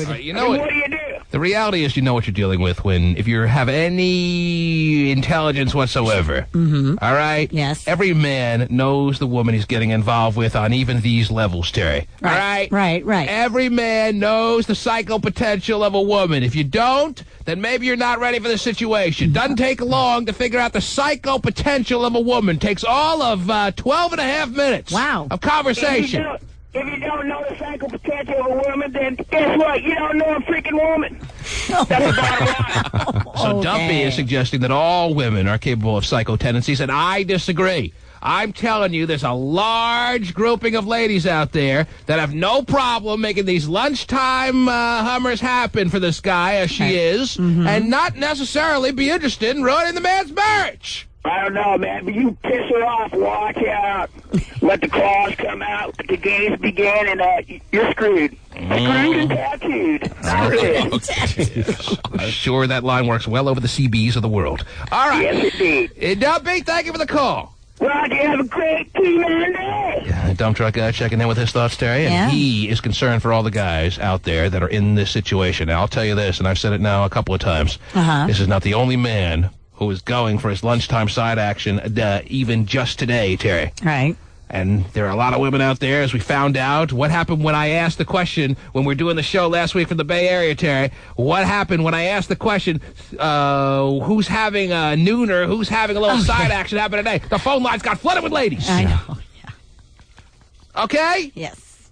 dude. You know what? What do you do? The reality is, you know what you're dealing with if you have any intelligence whatsoever. Mm-hmm. All right? Yes. Every man knows the woman he's getting involved with on even these levels, Terry. Right. All right? Right. Every man knows the psycho potential of a woman. If you don't, then maybe you're not ready for the situation. Doesn't take long to figure out the psycho potential of a woman. Takes all of 12 and a half minutes of conversation. If you don't know the psycho potential of a woman, then guess what? You don't know a freaking woman. That's the bottom line. So Dumpy is suggesting that all women are capable of psycho tendencies, and I disagree. I'm telling you, there's a large grouping of ladies out there that have no problem making these lunchtime Hummers happen for this guy, as she is, and not necessarily be interested in ruining the man's marriage. I don't know, man, but you piss her off, watch out. Let the claws come out, let the games begin, and you're screwed. Screwed and tattooed. I'm sure that line works well over the CBs of the world. All right. Yes, indeed. Dumpy, thank you for the call. Well, you have a great T-Man day. Yeah, dump truck guy checking in with his thoughts, Terry. And he is concerned for all the guys out there that are in this situation. Now, I'll tell you this, and I've said it now a couple of times. This is not the only man who is going for his lunchtime side action, even just today, Terry. Right. And there are a lot of women out there, as we found out. What happened when I asked the question, when we were doing the show last week from the Bay Area, Terry? What happened when I asked the question, who's having a nooner, who's having a little side action happen today? The phone lines got flooded with ladies. I know, yeah. Okay? Yes.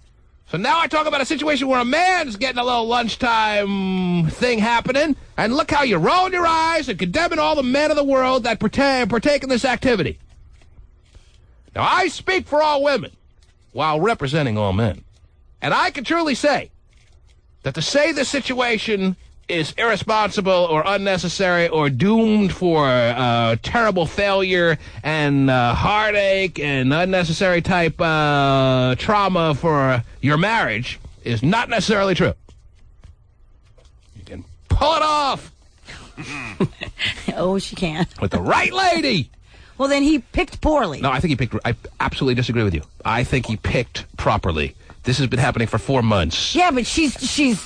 So now I talk about a situation where a man's getting a little lunchtime thing happening, and look how you're rolling your eyes and condemning all the men of the world that partake in this activity. Now, I speak for all women while representing all men. And I can truly say that to say this situation is irresponsible or unnecessary or doomed for terrible failure and heartache and unnecessary type trauma for your marriage is not necessarily true. You can pull it off. Oh, she can. With the right lady. Well, then he picked poorly. No, I absolutely disagree with you. I think he picked properly. This has been happening for 4 months. Yeah, but she's...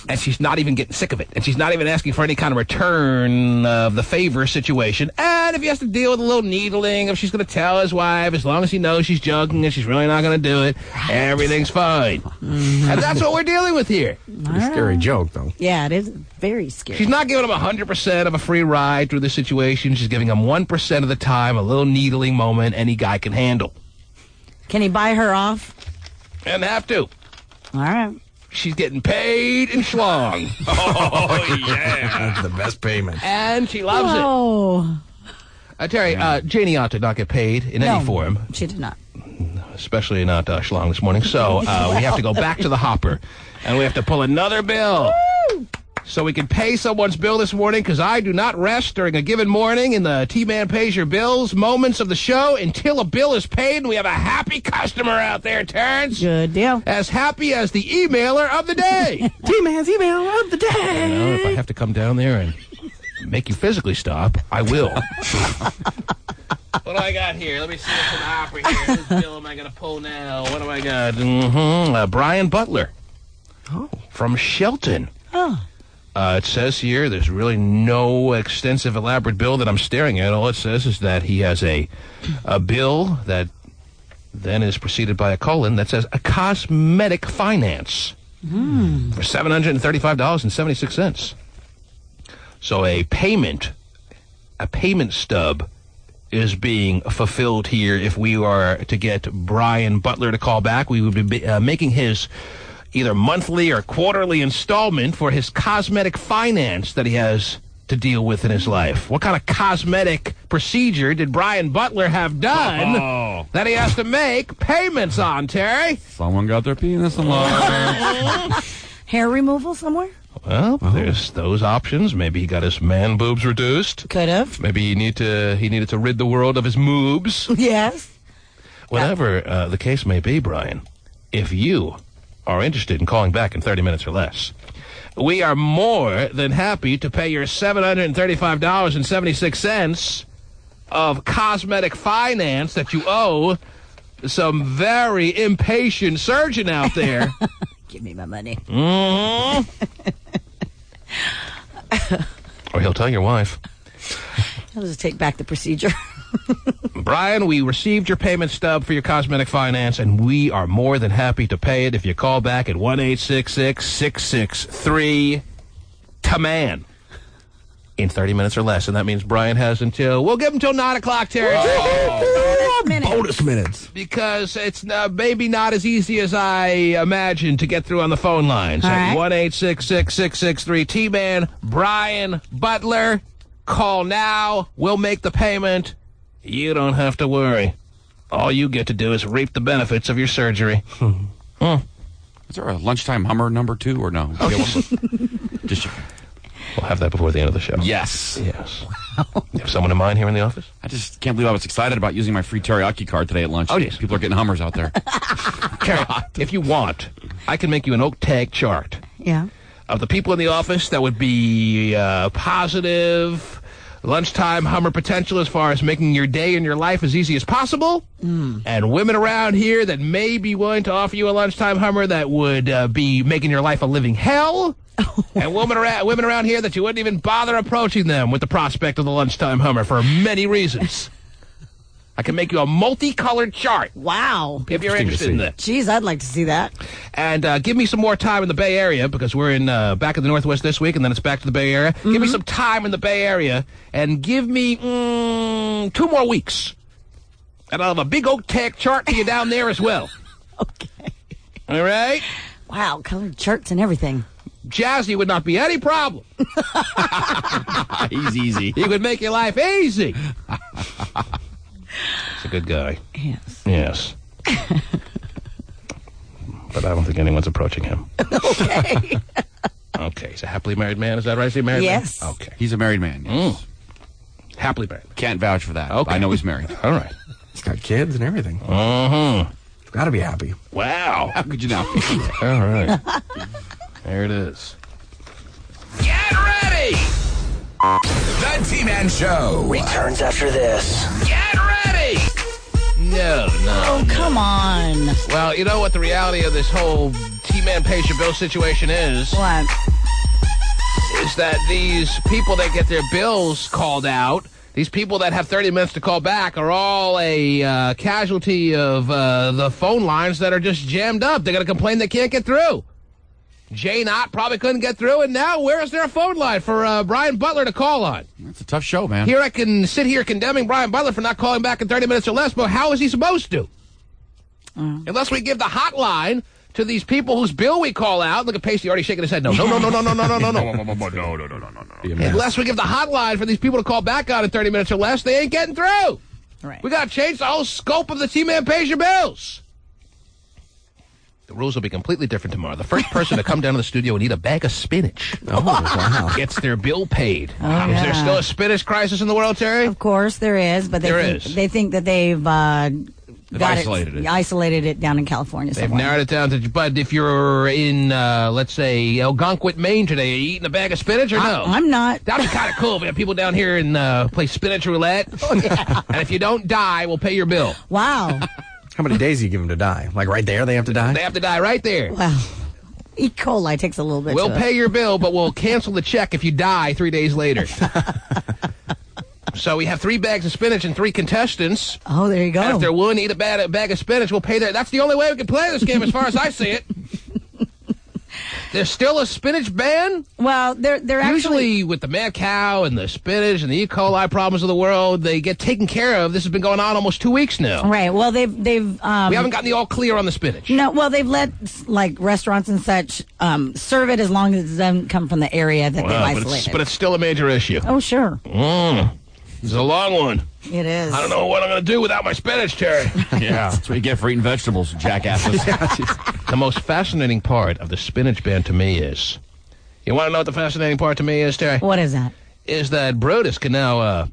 And she's not even getting sick of it. And she's not even asking for any kind of return of the favor situation. And if he has to deal with a little needling, if she's going to tell his wife, as long as he knows she's joking and she's really not going to do it, everything's fine. And that's what we're dealing with here. Pretty scary joke, though. Yeah, it is very scary. She's not giving him 100% of a free ride through the situation. She's giving him 1% of the time, a little needling moment any guy can handle. Can he buy her off? And have to. All right. She's getting paid in schlong. Oh, yeah. That's the best payment. And she loves it. Terry, Janie ought to not get paid in any form. She did not. Especially not schlong this morning. So we have to go back to the hopper. And we have to pull another bill. Woo! So we can pay someone's bill this morning, because I do not rest during a given morning in the T-Man Pays Your Bills moments of the show until a bill is paid and we have a happy customer out there, Terrence. Good deal. As happy as the emailer of the day. T-Man's email of the day. You know, if I have to come down there and make you physically stop, I will. What do I got here? Let me see what's in the hopper here. Whose bill am I going to pull now? What do I got? Brian Butler. From Shelton. It says here there's really no extensive, elaborate bill that I'm staring at. All it says is that he has a bill that then is preceded by a colon that says a cosmetic finance for $735.76. So a payment stub is being fulfilled here. If we are to get Brian Butler to call back, we would be making his either monthly or quarterly installment for his cosmetic finance that he has to deal with in his life. What kind of cosmetic procedure did Brian Butler have done that he has to make payments on, Terry? Someone got their penis enlarged. Hair removal somewhere? Well, there's those options. Maybe he got his man boobs reduced. Could have. Maybe he needed to rid the world of his moobs. Yes. Whatever the case may be, Brian, if you are interested in calling back in 30 minutes or less, we are more than happy to pay your $735.76 of cosmetic finance that you owe some very impatient surgeon out there. Give me my money. Or he'll tell your wife. I'll just take back the procedure. Brian, we received your payment stub for your cosmetic finance, and we are more than happy to pay it if you call back at 1-866-663-TAMAN in 30 minutes or less. And that means Brian has we'll give him till 9 o'clock, Terry. Bonus minutes. Because it's maybe not as easy as I imagined to get through on the phone lines. At 1-866-663-TAMAN, Brian Butler. Call now. We'll make the payment. You don't have to worry. All you get to do is reap the benefits of your surgery. Is there a lunchtime Hummer number 2 or no? Just we'll have that before the end of the show. Yes. Yes. Wow. You have someone in mind here in the office? I just can't believe I was excited about using my free teriyaki card today at lunch. Oh, yes. People are getting Hummers out there. If you want, I can make you an oak tag chart. Yeah. Of the people in the office that would be positive, lunchtime Hummer potential as far as making your day and your life as easy as possible. And women around here that may be willing to offer you a lunchtime Hummer that would be making your life a living hell. And women around here that you wouldn't even bother approaching them with the prospect of the lunchtime Hummer for many reasons. I can make you a multicolored chart. Wow. If you're interested in that. Jeez, I'd like to see that. And give me some more time in the Bay Area, because we're in back in the Northwest this week, and then it's back to the Bay Area. Give me some time in the Bay Area, and give me 2 more weeks. And I'll have a big oak tag chart for you down there as well. Okay. All right? Wow, colored charts and everything. Jazzy would not be any problem. He's easy. He would make your life easy. He's a good guy. Yes. But I don't think anyone's approaching him. Okay. Okay, he's a happily married man. Is that right? Is he a married Yes. man? Okay. He's a married man. Yes. Happily married. Can't vouch for that. Okay. I know he's married. All right. He's got kids and everything. He's got to be happy. Wow. How could you not be? All right. There it is. Get ready! The T-Man Show returns after this. Get ready! No. Oh, come on. Well, you know what the reality of this whole T-Man pays your bill situation is? What? Is that these people that get their bills called out, these people that have 30 minutes to call back, are all a casualty of the phone lines that are just jammed up. They're going to complain they can't get through. Jay Knott probably couldn't get through, and now where is there a phone line for Brian Butler to call on? That's a tough show, man. Here I can sit here condemning Brian Butler for not calling back in 30 minutes or less, but how is he supposed to? Unless we give the hotline to these people whose bill we call out. Look at Pacey already shaking his head. No. Unless we give the hotline for these people to call back on in 30 minutes or less, they ain't getting through. Right. We got to change the whole scope of the T-Man pays your bills. The rules will be completely different tomorrow. The first person to come down to the studio and eat a bag of spinach gets their bill paid. Oh, is there still a spinach crisis in the world, Terry? Of course there is, but they think that they've isolated it down in California somewhere. They've narrowed it down to, but if you're in, let's say, Algonquin, Maine today, are you eating a bag of spinach or no? I'm not. That'd be kind of cool if we have people down here and play spinach roulette. Oh, yeah. And if you don't die, we'll pay your bill. Wow. How many days do you give them to die? Like right there, they have to die? They have to die right there. Wow. E. coli takes a little bit. We'll pay your bill, but we'll cancel the check if you die 3 days later. So we have 3 bags of spinach and 3 contestants. Oh, there you go. And if they're willing to eat a bag of spinach, we'll pay their... That's the only way we can play this game as far as I see it. There's still a spinach ban? Well, they're usually with the mad cow and the spinach and the E. coli problems of the world, they get taken care of. This has been going on almost 2 weeks now. Right. Well, they've we haven't gotten the all clear on the spinach. No. Well, they've let like restaurants and such serve it as long as it doesn't come from the area that they've isolated. But it's still a major issue. Oh, sure. It's a long one. It is. I don't know what I'm going to do without my spinach, Terry. Yeah, that's what you get for eating vegetables, jackasses. The most fascinating part of the spinach ban to me is... You want to know what the fascinating part to me is, Terry? What is that? Is that Brutus can now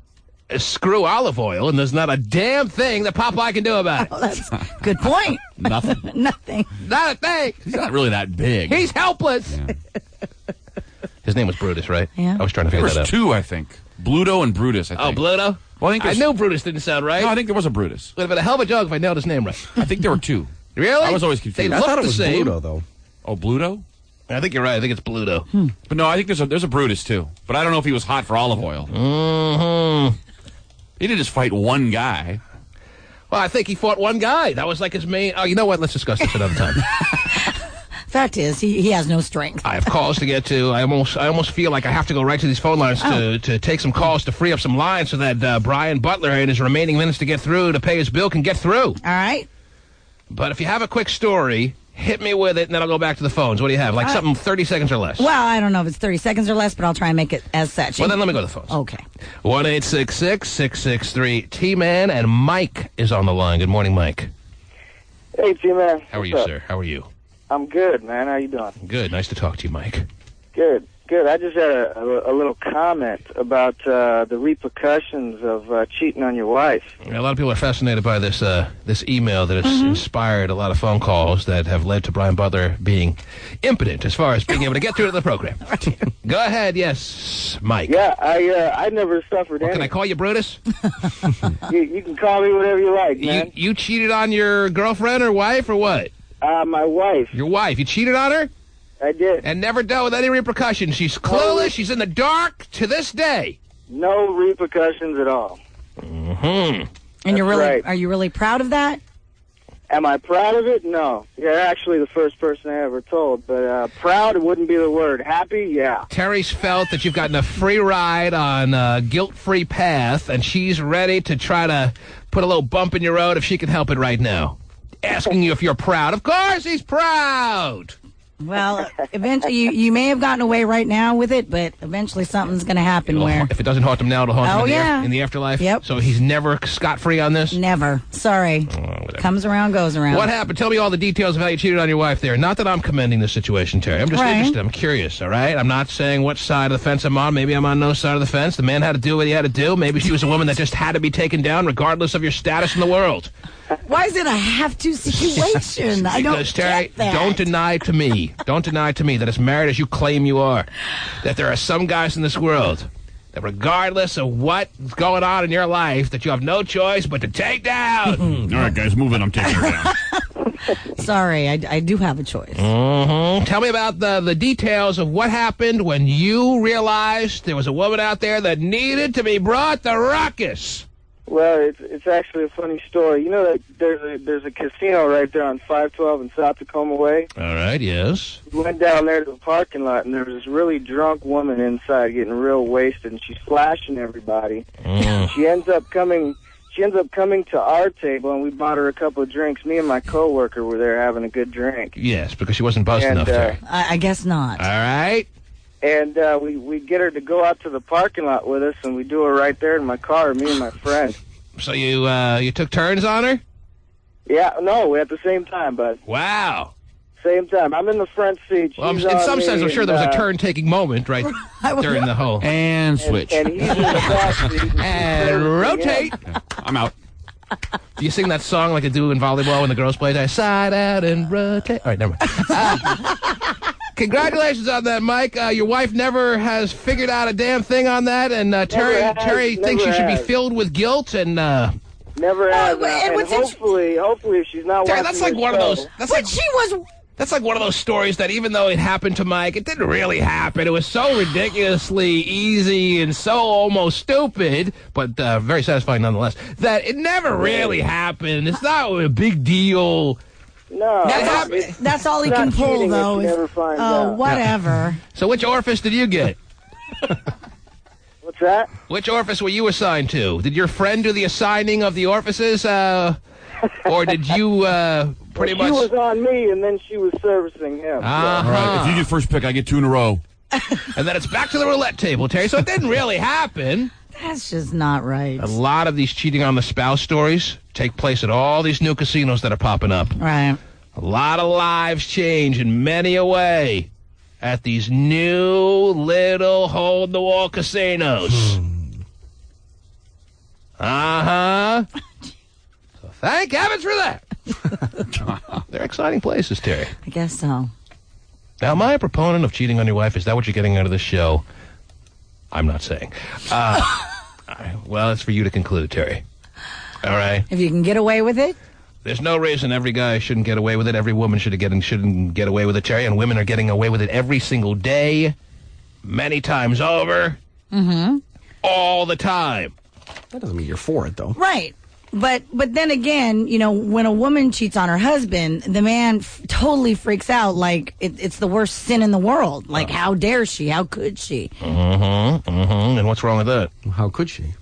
screw olive oil, and there's not a damn thing that Popeye can do about it. Oh, that's a good point. Nothing. Nothing. Not a thing. He's not really that big. He's helpless. Yeah. His name was Brutus, right? Yeah. I was trying to figure that out. There was 2, I think. Bluto and Brutus, I think. Oh, Bluto? Well, I knew Brutus didn't sound right. No, I think there was a Brutus. Would have been a hell of a joke if I nailed his name right. I think there were 2. Really? I was always confused. They I thought it looked was the same. Bluto, though. Oh, Bluto? I think you're right. I think it's Bluto. But no, I think there's a Brutus, too. But I don't know if he was hot for olive oil. He didn't just fight one guy. Well, I think he fought one guy. That was like his main... Oh, you know what? Let's discuss this another time. Fact is, he has no strength. I have calls to get to. I almost feel like I have to go right to these phone lines to take some calls to free up some lines so that Brian Butler in his remaining minutes to get through to pay his bill can get through. All right. But if you have a quick story, hit me with it, and then I'll go back to the phones. What do you have? Like something 30 seconds or less? Well, I don't know if it's 30 seconds or less, but I'll try and make it as such. Well, then let me go to the phones. Okay. 1-866-663-T-Man, and Mike is on the line. Good morning, Mike. Hey, T-Man. How are you, sir? How are you? I'm good, man. How you doing? Good. Nice to talk to you, Mike. Good. Good. I just had a little comment about the repercussions of cheating on your wife. A lot of people are fascinated by this this email that has inspired a lot of phone calls that have led to Brian Butler being impotent as far as being able to get through to the program. Go ahead, yes, Mike. Yeah, I never suffered any. Can I call you Brutus? You can call me whatever you like, man. You cheated on your girlfriend or wife or what? My wife. Your wife. You cheated on her? I did. And never dealt with any repercussions. She's clueless. She's in the dark to this day. No repercussions at all. And are you really proud of that? Am I proud of it? No. You're actually the first person I ever told. But proud wouldn't be the word. Happy? Yeah. Terry's felt that you've gotten a free ride on a guilt-free path, and she's ready to try to put a little bump in your road if she can help it right now. Asking you if you're proud. Of course he's proud. Well, eventually, you may have gotten away right now with it, but eventually something's going to happen where... If it doesn't haunt him now, it'll haunt him in the afterlife? Yep. So he's never scot-free on this? Never. Sorry. Comes around, goes around. What happened? Tell me all the details of how you cheated on your wife there. Not that I'm commending the situation, Terry. I'm just interested. I'm curious, all right? I'm not saying what side of the fence I'm on. Maybe I'm on no side of the fence. The man had to do what he had to do. Maybe she was a woman that just had to be taken down regardless of your status in the world. Why is it a have-to situation? I don't Because, Terry, get that. don't deny to me that as married as you claim you are, that there are some guys in this world that regardless of what's going on in your life, that you have no choice but to take down. All right, guys, move it. I'm taking her down. Sorry, I do have a choice. Tell me about the details of what happened when you realized there was a woman out there that needed to be brought the ruckus. Well, it's actually a funny story. You know that there's a casino right there on 512 in South Tacoma Way? All right, yes. We went down there to the parking lot, and there was this really drunk woman inside getting real wasted, and she's flashing everybody. She ends up coming to our table, and we bought her a couple of drinks. Me and my coworker were there having a good drink. Yes, because she wasn't buzzed enough, Terry. I guess not. All right. And we get her to go out to the parking lot with us, and we do her right there in my car, me and my friend. So you took turns on her? Yeah, no, at the same time, bud. Wow. Same time. I'm in the front seat. Well, in some sense, I'm sure there was a turn-taking moment right during the whole... And switch. And he's in the back seat. And rotate. I'm out. Do you sing that song like they do in volleyball when the girls play? Side out and rotate. All right, never mind. Congratulations on that, Mike. Your wife never has figured out a damn thing on that, and Terry thinks you should be filled with guilt, and never has. And hopefully, if she's not Terry, watching that's like this one show, of those. That's like one of those stories that even though it happened to Mike, it didn't really happen. It was so ridiculously easy and so almost stupid, but very satisfying nonetheless, that it never really happened. It's not a big deal. No, that's all he can pull, though. Whatever. So which orifice did you get? What's that? Which orifice were you assigned to? Did your friend do the assigning of the orifices, or did you pretty much... She was on me, and then she was servicing him. All right, if you get first pick, I get 2 in a row. And then it's back to the roulette table, Terry. So it didn't really happen. That's just not right. A lot of these cheating on the spouse stories take place at all these new casinos that are popping up. Right. A lot of lives change in many a way at these new little hole-in-the-wall casinos. So thank heavens for that. They're exciting places, Terry. I guess so. Now, am I a proponent of cheating on your wife? Is that what you're getting out of this show? I'm not saying. Well, it's for you to conclude, Terry. All right? If you can get away with it? There's no reason every guy shouldn't get away with it. Every woman shouldn't get away with it, Terry. And women are getting away with it every single day, many times over, all the time. That doesn't mean you're for it, though. Right. But then again, you know, when a woman cheats on her husband, the man totally freaks out like it's the worst sin in the world. Like, how dare she? How could she? And what's wrong with that? How could she?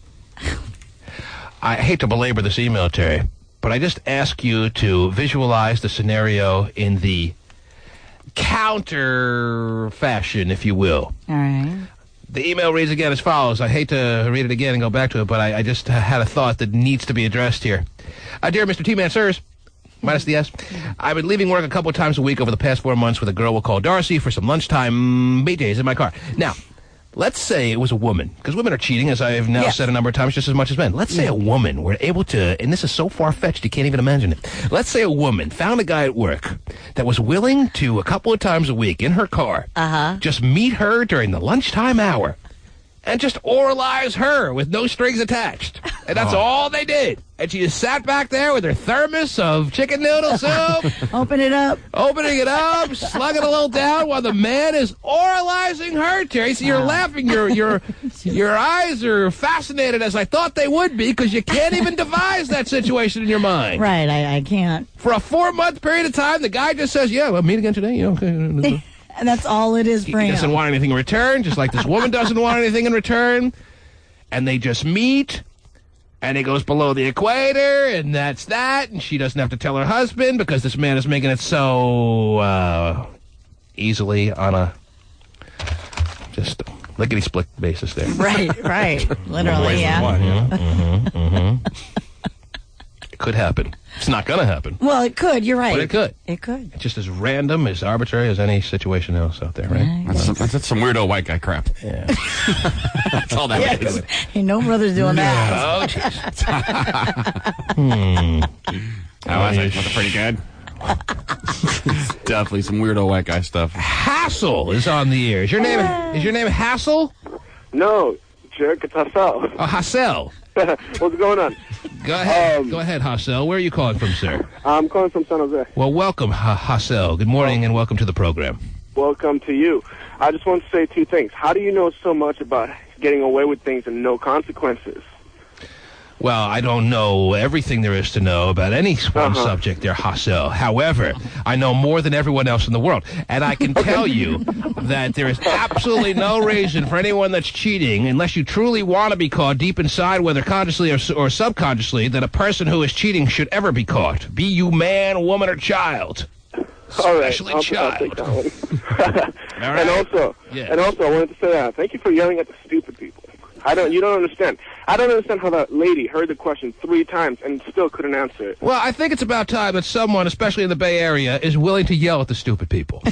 I hate to belabor this email, Terry, but I just ask you to visualize the scenario in the counter fashion, if you will. All right. The email reads again as follows. I hate to read it again and go back to it, but I just had a thought that needs to be addressed here. Dear Mr. T-Man, sirs, Minus the S. I've been leaving work a couple of times a week over the past 4 months with a girl we'll call Darcy for some lunchtime BJ's in my car. Now, let's say it was a woman, because women are cheating, as I have now said a number of times, just as much as men. Let's say a woman were able to, and this is so far-fetched, you can't even imagine it. Let's say a woman found a guy at work that was willing to, a couple of times a week in her car, just meet her during the lunchtime hour and just oralize her with no strings attached. And that's all they did. And she just sat back there with her thermos of chicken noodle soup. Opening it up, slugging a little down while the man is oralizing her, Terry. So you're laughing. Your eyes are fascinated, as I thought they would be, because you can't even devise that situation in your mind. Right, I can't. For a 4-month period of time, the guy just says, yeah, we'll meet again today. Yeah, okay. And that's all it is for him. He doesn't want anything in return, just like this woman doesn't want anything in return. And they just meet, and he goes below the equator, and that's that. And she doesn't have to tell her husband because this man is making it so easily on a just lickety-split basis there. Right. Literally, yeah. It could happen. It's not going to happen. Well, it could. You're right. But it could. It could. It's just as random, as arbitrary as any situation else out there, right? That's some weirdo white guy crap. Yeah. That's all that is. Ain't no brothers doing that. Oh, jeez. Was it pretty good? Definitely some weirdo white guy stuff. Hassel is on the air. Is your name Hassel? No, jerk, it's Hassel. Oh, Hassel. What's going on? Go ahead, Hassel. Where are you calling from, sir? I'm calling from San Jose. Well, welcome, Hassel. Good morning and welcome to the program. Welcome to you. I just want to say 2 things. How do you know so much about getting away with things and no consequences? Well, I don't know everything there is to know about any one subject there, Hassel. However, I know more than everyone else in the world. And I can tell you that there is absolutely no reason for anyone that's cheating, unless you truly want to be caught deep inside, whether consciously or subconsciously, that a person who is cheating should ever be caught. Be you man, woman, or child. Especially child. I'll take that one. All right. And also, I wanted to say thank you for yelling at the stupid people. You don't understand. I don't understand how that lady heard the question 3 times and still couldn't answer it. Well, I think it's about time that someone, especially in the Bay Area, is willing to yell at the stupid people.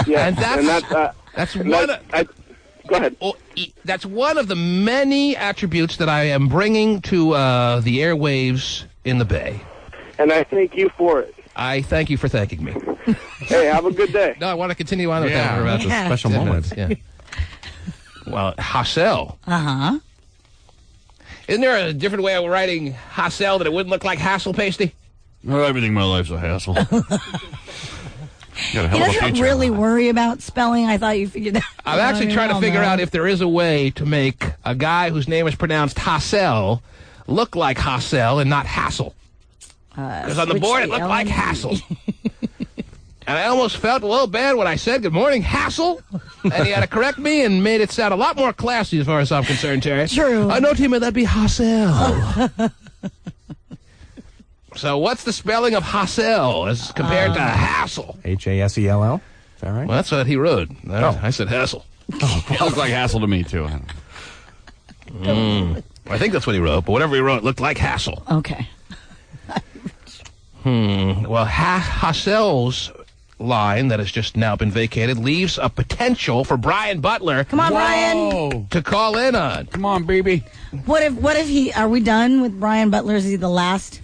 Yeah, and that's one. Go ahead. That's one of the many attributes that I am bringing to the airwaves in the Bay. And I thank you for it. I thank you for thanking me. Hey, have a good day. No, I want to continue on with that. That's a special moment. Yeah. Well, Hassel. Uh-huh. Isn't there a different way of writing Hassel that it wouldn't look like hassle pasty? Well, everything in my life's a hassle. He doesn't really worry about spelling. I thought you figured that out. I'm actually trying to figure out if there is a way to make a guy whose name is pronounced Hassel look like Hassel and not Hassel. Because on the board it looked like Hassel. And I almost felt a little bad when I said, good morning, Hassel. And he had to correct me and made it sound a lot more classy as far as I'm concerned, Terry. True. No, Tima, that'd be Hassel. So what's the spelling of Hassel as compared to Hassel? Hassell. Is that right? Well, that's what he wrote. I said Hassel. It looks like hassle to me, too. I think that's what he wrote, but whatever he wrote looked like Hassel. Okay. Well, Hassel's line that has just now been vacated leaves a potential for Brian Butler. Come on, Brian. To call in on. Come on, baby. What if are we done with Brian Butler? Is he the last?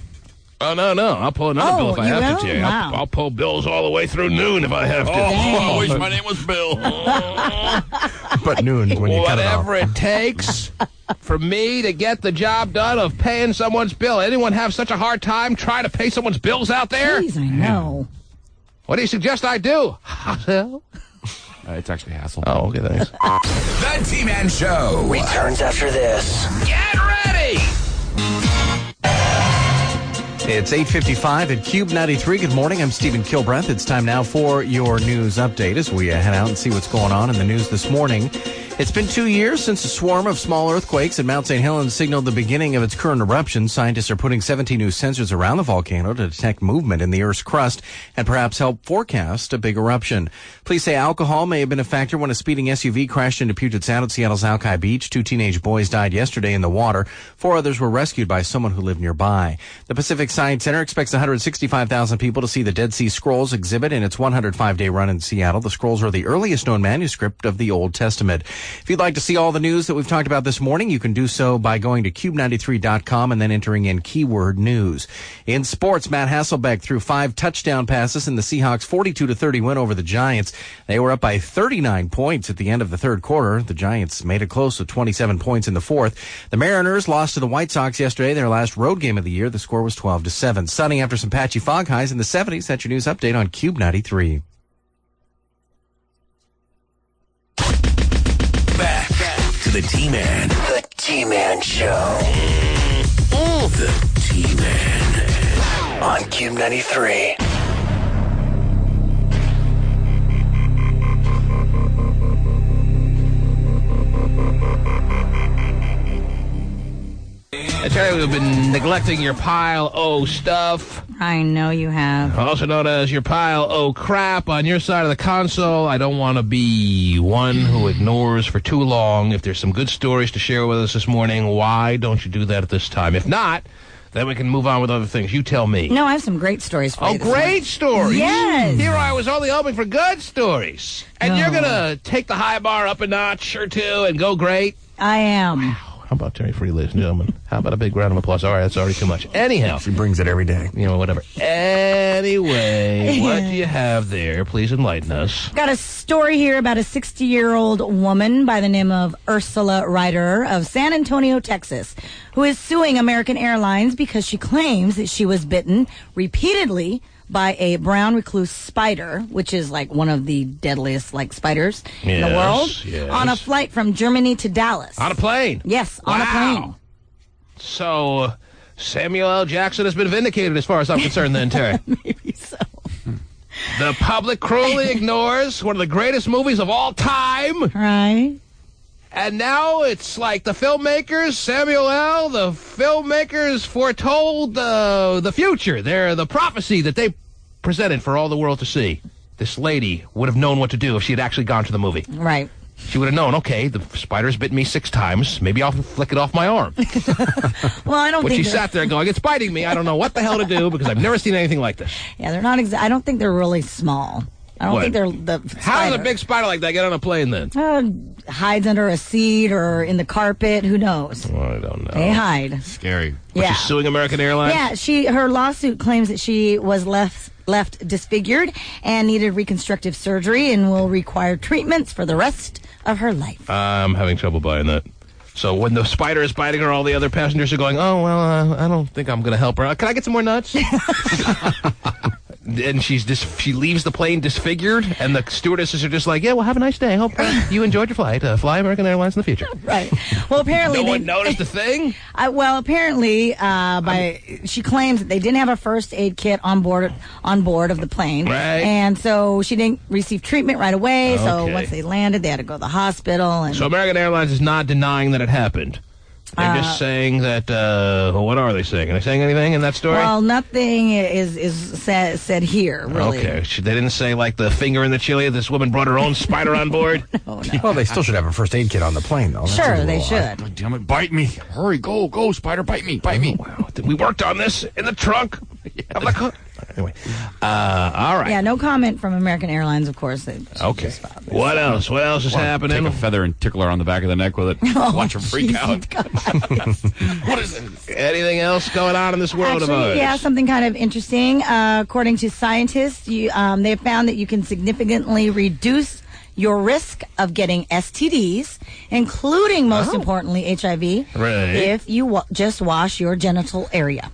Oh, no. I'll pull another bill if I have to, Terry. Wow. I'll pull bills all the way through noon if I have to. I wish my name was Bill. But noon when you cut it off. Whatever it takes for me to get the job done of paying someone's bill. Anyone have such a hard time trying to pay someone's bills out there? Please, I know. What do you suggest I do? Hassel? It's actually hassle. Oh, okay, thanks. The T-Man Show returns after this. Get ready! It's 8:55 at Cube 93. Good morning. I'm Stephen Kilbreth. It's time now for your news update as we head out and see what's going on in the news this morning. It's been 2 years since a swarm of small earthquakes at Mount St. Helens signaled the beginning of its current eruption. Scientists are putting 17 new sensors around the volcano to detect movement in the Earth's crust and perhaps help forecast a big eruption. Police say alcohol may have been a factor when a speeding SUV crashed into Puget Sound at Seattle's Alki Beach. 2 teenage boys died yesterday in the water. 4 others were rescued by someone who lived nearby. The Pacific Science Center expects 165,000 people to see the Dead Sea Scrolls exhibit in its 105-day run in Seattle. The scrolls are the earliest known manuscript of the Old Testament. If you'd like to see all the news that we've talked about this morning, you can do so by going to cube93.com and then entering in keyword news. In sports, Matt Hasselbeck threw 5 touchdown passes in the Seahawks' 42-30 win over the Giants. They were up by 39 points at the end of the third quarter. The Giants made it close with 27 points in the fourth. The Mariners lost to the White Sox yesterday, their last road game of the year. The score was 12-7. Sunny after some patchy fog, highs in the 70s. That's your news update on Cube 93. Back to the T-Man. The T-Man Show. The T-Man. On Cube 93. I tell you, we've been neglecting your pile O stuff. I know you have. Also known as your pile O crap on your side of the console. I don't want to be one who ignores for too long. If there's some good stories to share with us this morning, why don't you do that at this time? If not, then we can move on with other things. You tell me. No, I have some great stories for you. Oh, great stories? Yes. Here I was only hoping for good stories. And you're going to take the high bar up a notch or two and go great? I am. Wow. How about Terry Free, ladies and gentlemen? How about a big round of applause? All right, that's already too much. Anyhow. She brings it every day. You know, whatever. Anyway, what do you have there? Please enlighten us. Got a story here about a 60-year-old woman by the name of Ursula Ryder of San Antonio, Texas, who is suing American Airlines because she claims that she was bitten repeatedly by a brown recluse spider, which is like one of the deadliest spiders in the world, on a flight from Germany to Dallas. On a plane? Yes, on a plane. So Samuel L. Jackson has been vindicated as far as I'm concerned then, Terry. Maybe so. The public cruelly ignores one of the greatest movies of all time. Right. And now it's like the filmmakers, Samuel L., the filmmakers foretold the future. They're the prophecy that they presented for all the world to see. This lady would have known what to do if she had actually gone to the movie. Right. She would have known, okay, the spider's bitten me 6 times. Maybe I'll flick it off my arm. Well, I don't but think she sat there going, it's biting me. I don't know what the hell to do because I've never seen anything like this. Yeah, they're not I don't think they're really small. I don't think they're the spider. How does a big spider like that get on a plane then? Hides under a seat or in the carpet. Who knows? Well, I don't know. They hide. Scary. But she's suing American Airlines? Yeah, her lawsuit claims that she was left disfigured and needed reconstructive surgery and will require treatments for the rest of her life. I'm having trouble buying that. So when the spider is biting her, all the other passengers are going, oh, well, I don't think I'm going to help her. Can I get some more nuts? And she leaves the plane disfigured, and the stewardesses are just like, yeah, well, have a nice day. Hope you enjoyed your flight. Fly American Airlines in the future. Right. Well, apparently no one noticed a thing? Apparently, she claims that they didn't have a first aid kit on board of the plane. Right. And so she didn't receive treatment right away. Okay. So once they landed, they had to go to the hospital. And so American Airlines is not denying that it happened. They're just saying that, what are they saying? Are they saying anything in that story? Well, nothing is said here, really. Okay. They didn't say, like, the finger in the chili, this woman brought her own spider on board? No. Well, they still should have a first aid kit on the plane, though. Sure, they should. God damn it, bite me. Hurry, go, spider, bite me. Wow. We worked on this in the trunk of the car. Anyway, all right. Yeah, no comment from American Airlines, of course. Okay. What else? What else is happening? Take a feather and tickle her on the back of the neck with it. Watch her freak out. What is it? Anything else going on in this world of ours? Yeah, something kind of interesting. According to scientists, they have found that you can significantly reduce your risk of getting STDs, including, most importantly, HIV, if you just wash your genital area.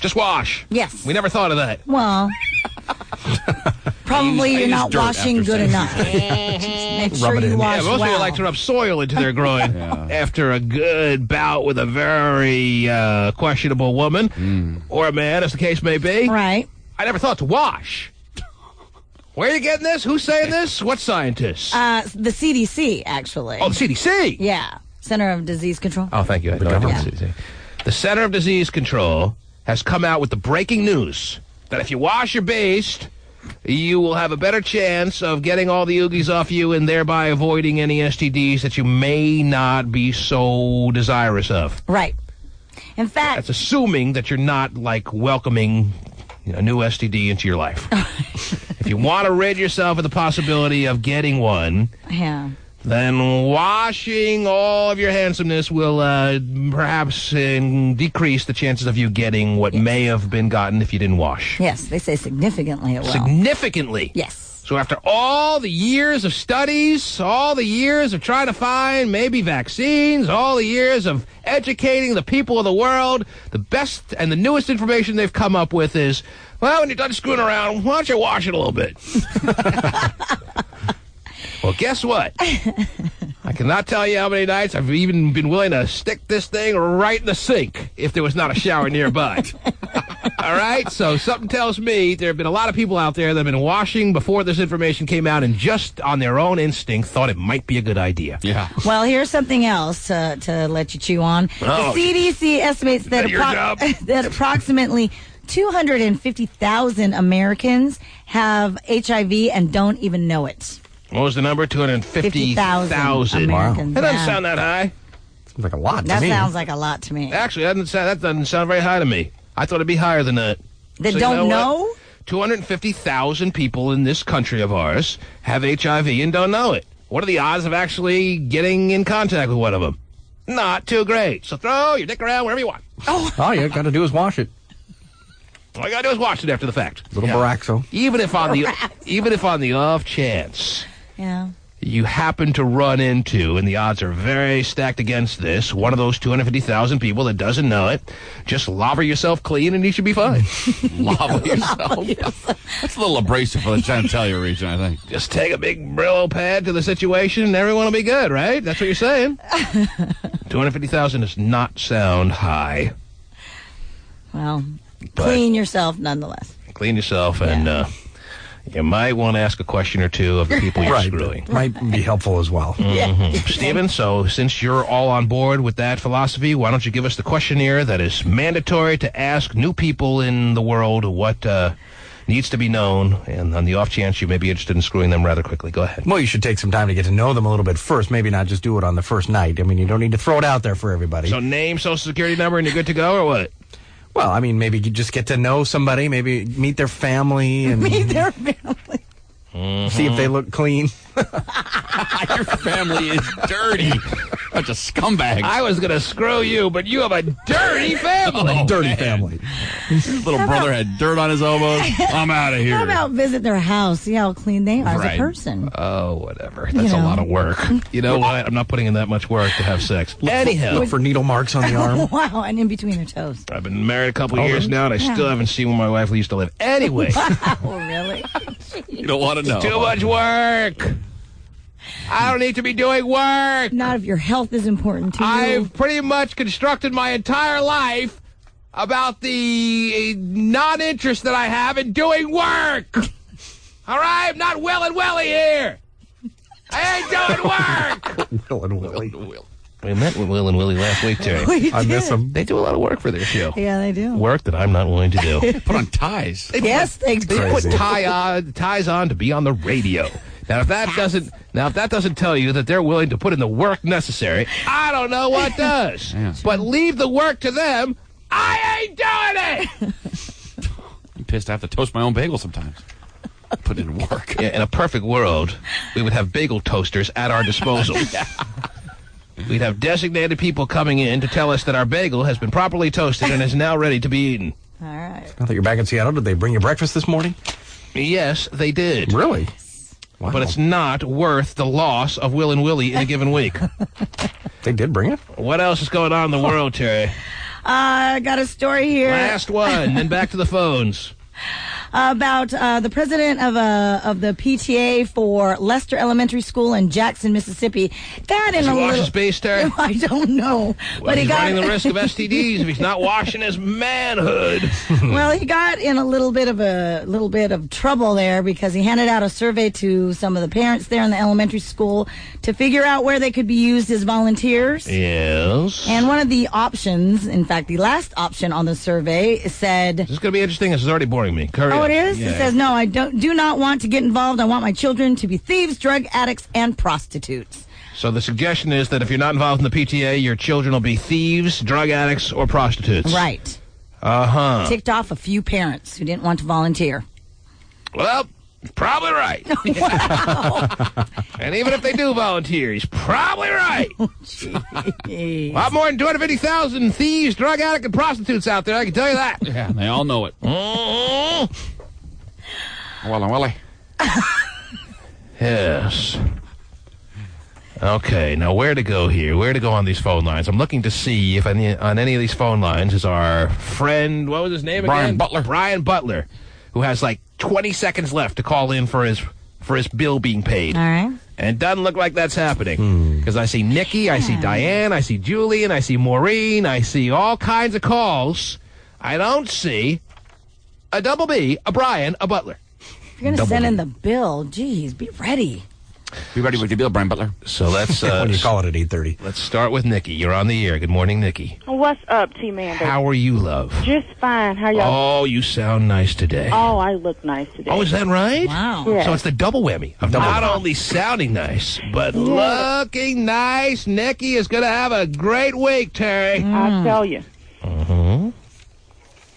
Just wash? Yes. We never thought of that. Well, probably you're not washing good enough. Make sure you wash most people well. like to rub soil into their groin after a good bout with a very questionable woman or a man, as the case may be. Right. I never thought to wash. Where are you getting this? Who's saying this? What scientists? The CDC, actually. Oh, the CDC? Yeah. Center of Disease Control. Oh, thank you. I know the CDC. The Center of Disease Control has come out with the breaking news that if you wash your baste, you will have a better chance of getting all the oogies off you and thereby avoiding any STDs that you may not be so desirous of. Right. In fact... That's assuming that you're not, like, welcoming a new STD into your life. If you want to rid yourself of the possibility of getting one... Yeah. Then washing all of your handsomeness will perhaps decrease the chances of you getting what may have been gotten if you didn't wash. Yes, they say significantly it will. Significantly? Yes. So after all the years of studies, all the years of trying to find maybe vaccines, all the years of educating the people of the world, the best and the newest information they've come up with is, well, when you're done screwing around, why don't you wash it a little bit? Well, guess what? I cannot tell you how many nights I've even been willing to stick this thing right in the sink if there was not a shower nearby. All right? So something tells me there have been a lot of people out there that have been washing before this information came out and just on their own instinct thought it might be a good idea. Yeah. Well, here's something else to let you chew on. Oh, the CDC estimates that, that approximately 250,000 Americans have HIV and don't even know it. What was the number? 250,000 Americans. That doesn't sound that high. Seems like a lot to That me. sounds like a lot to me. Actually, that doesn't sound very high to me. I thought it'd be higher than that. That So don't you know? 250,000 people in this country of ours have HIV and don't know it. What are the odds of actually getting in contact with one of them? Not too great. So throw your dick around wherever you want. All you got to do is wash it. All you got to do is watch it after the fact. Little Baraxo. Even if on the off chance Yeah. you happen to run into, and the odds are very stacked against this, one of those 250,000 people that doesn't know it, just lobber yourself clean and you should be fine. Lava yourself. That's a little abrasive for the genitalia region, I think. Just take a big Brillo pad to the situation and everyone will be good, right? That's what you're saying. 250,000 does not sound high. Well, But clean yourself nonetheless. clean yourself, and you might want to ask a question or two of the people you're screwing. Might be helpful as well. Stephen, so since you're all on board with that philosophy, why don't you give us the questionnaire that is mandatory to ask new people in the world what needs to be known, and on the off chance you may be interested in screwing them rather quickly. Go ahead. Well, you should take some time to get to know them a little bit first. Maybe not just do it on the first night. I mean, you don't need to throw it out there for everybody. So name, social security number, and you're good to go, or what? Well, I mean, maybe you just get to know somebody, maybe meet their family, and Meet their family. see if they look clean. Your family is dirty. Bunch of scumbags. I was going to screw you, but you have a dirty family. Dirty family. His little brother had dirt on his elbows. I'm out of here. How about visit their house, see how clean they are as a person? Oh, whatever. That's a lot of work. You know what? I'm not putting in that much work to have sex. Anyhow. Look for needle marks on the arm. Wow, and in between their toes. I've been married a couple years now, and I still haven't seen where my wife used to live. Anyway. Oh, really? You don't want to know. Too much work. I don't need to be doing work. Not if your health is important to you. I've pretty much constructed my entire life about the non-interest that I have in doing work. All right? I'm not Will and Willie here. I ain't doing work. Will and Willie. We met with Will and Willie last week, Terry. I miss them. They do a lot of work for their show. Yeah, they do. Work that I'm not willing to do. Put on ties. Yes, they do. They put ties on to be on the radio. Now, if that doesn't tell you that they're willing to put in the work necessary, I don't know what does. Yeah. But leave the work to them. I ain't doing it. I'm pissed I have to toast my own bagel sometimes. Put in work. Yeah, in a perfect world, we would have bagel toasters at our disposal. We'd have designated people coming in to tell us that our bagel has been properly toasted and is now ready to be eaten. All right. Now that you're back in Seattle, did they bring you breakfast this morning? Yes, they did. Really? Wow. But it's not worth the loss of Will and Willie in a given week. They did bring it? What else is going on in the world, Terry? I got a story here. Last one, then back to the phones. about the president of the PTA for Lester Elementary School in Jackson, Mississippi. Got in Does a he wash little. his face, Terry? I don't know, Well, but he he's got running the risk of STDs if he's not washing his manhood. Well, he got in a little bit of trouble there because he handed out a survey to some of the parents there in the elementary school to figure out where they could be used as volunteers. Yes. And one of the options, in fact, the last option on the survey said, This is going to be interesting. This is already boring me. Oh, it is? Yeah. It says, no, I do not want to get involved. I want my children to be thieves, drug addicts, and prostitutes. So the suggestion is that if you're not involved in the PTA, your children will be thieves, drug addicts, or prostitutes. Right. Uh-huh. Ticked off a few parents who didn't want to volunteer. Well, probably right. And even if they do volunteer, he's probably right. A lot more than 250,000 thieves, drug addicts, and prostitutes out there, I can tell you that. Yeah, they all know it. Willie. Yes. Okay, now where to go here? Where to go on these phone lines? I'm looking to see if on any of these phone lines is our friend, what was his name again? Brian Butler, who has like 20 seconds left to call in for his bill being paid. All right. And it doesn't look like that's happening. Because I see Nikki, I see Diane, I see Julian, I see Maureen, I see all kinds of calls. I don't see a double B, a Brian, a Butler. If you're going to send in the bill, geez, be ready. Be ready with your bill, Brian Butler. So let's... when you call it at 8:30. Let's start with Nikki. You're on the air. Good morning, Nikki. What's up, T-Man? How are you, love? Just fine. How y'all? Oh, you sound nice today. Oh, I look nice today. Oh, is that right? Wow. Yeah. So it's the double whammy of not only sounding nice, but looking nice. Nikki is going to have a great week, Terry. I'll tell you. Mm-hmm.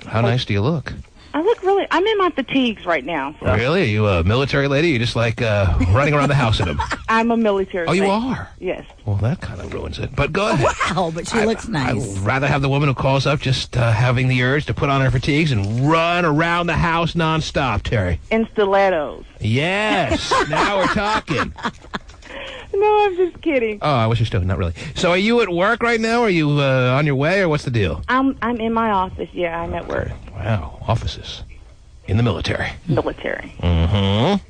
How nice do you look? I look really... I'm in my fatigues right now. So. Really? Are you a military lady? You just like running around the house in them? I'm a military Oh, you lady. are? Yes. Well, that kind of ruins it. But go ahead. Wow, but she looks nice. I'd rather have the woman who calls up just having the urge to put on her fatigues and run around the house nonstop, Terry. In stilettos. Yes. Now we're talking. No, I'm just kidding. Oh, I wish you still. Not really. So are you at work right now? Are you on your way, or what's the deal? I'm in my office. Yeah, I'm at work. Wow, offices. In the military. Military. Mm-hmm.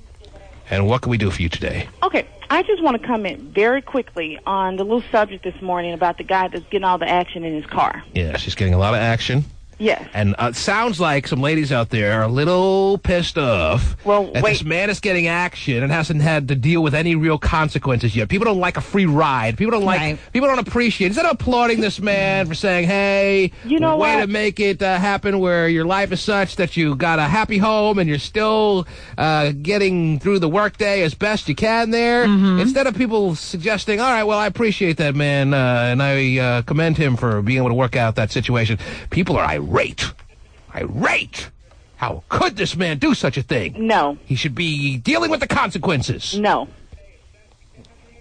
And what can we do for you today? Okay, I just want to comment very quickly on the little subject this morning about the guy that's getting all the action in his car. Yeah, she's getting a lot of action. Yes. And it sounds like some ladies out there are a little pissed off that wait. this man is getting action and hasn't had to deal with any real consequences yet. People don't like a free ride. People don't like. People don't appreciate. Instead of applauding this man for saying, "Hey, you know way what? to make it happen where your life is such that you got a happy home and you're still getting through the workday as best you can there." Instead of people suggesting, "All right, well, I appreciate that man and I commend him for being able to work out that situation," people are irate. How could this man do such a thing? No. He should be dealing with the consequences. No.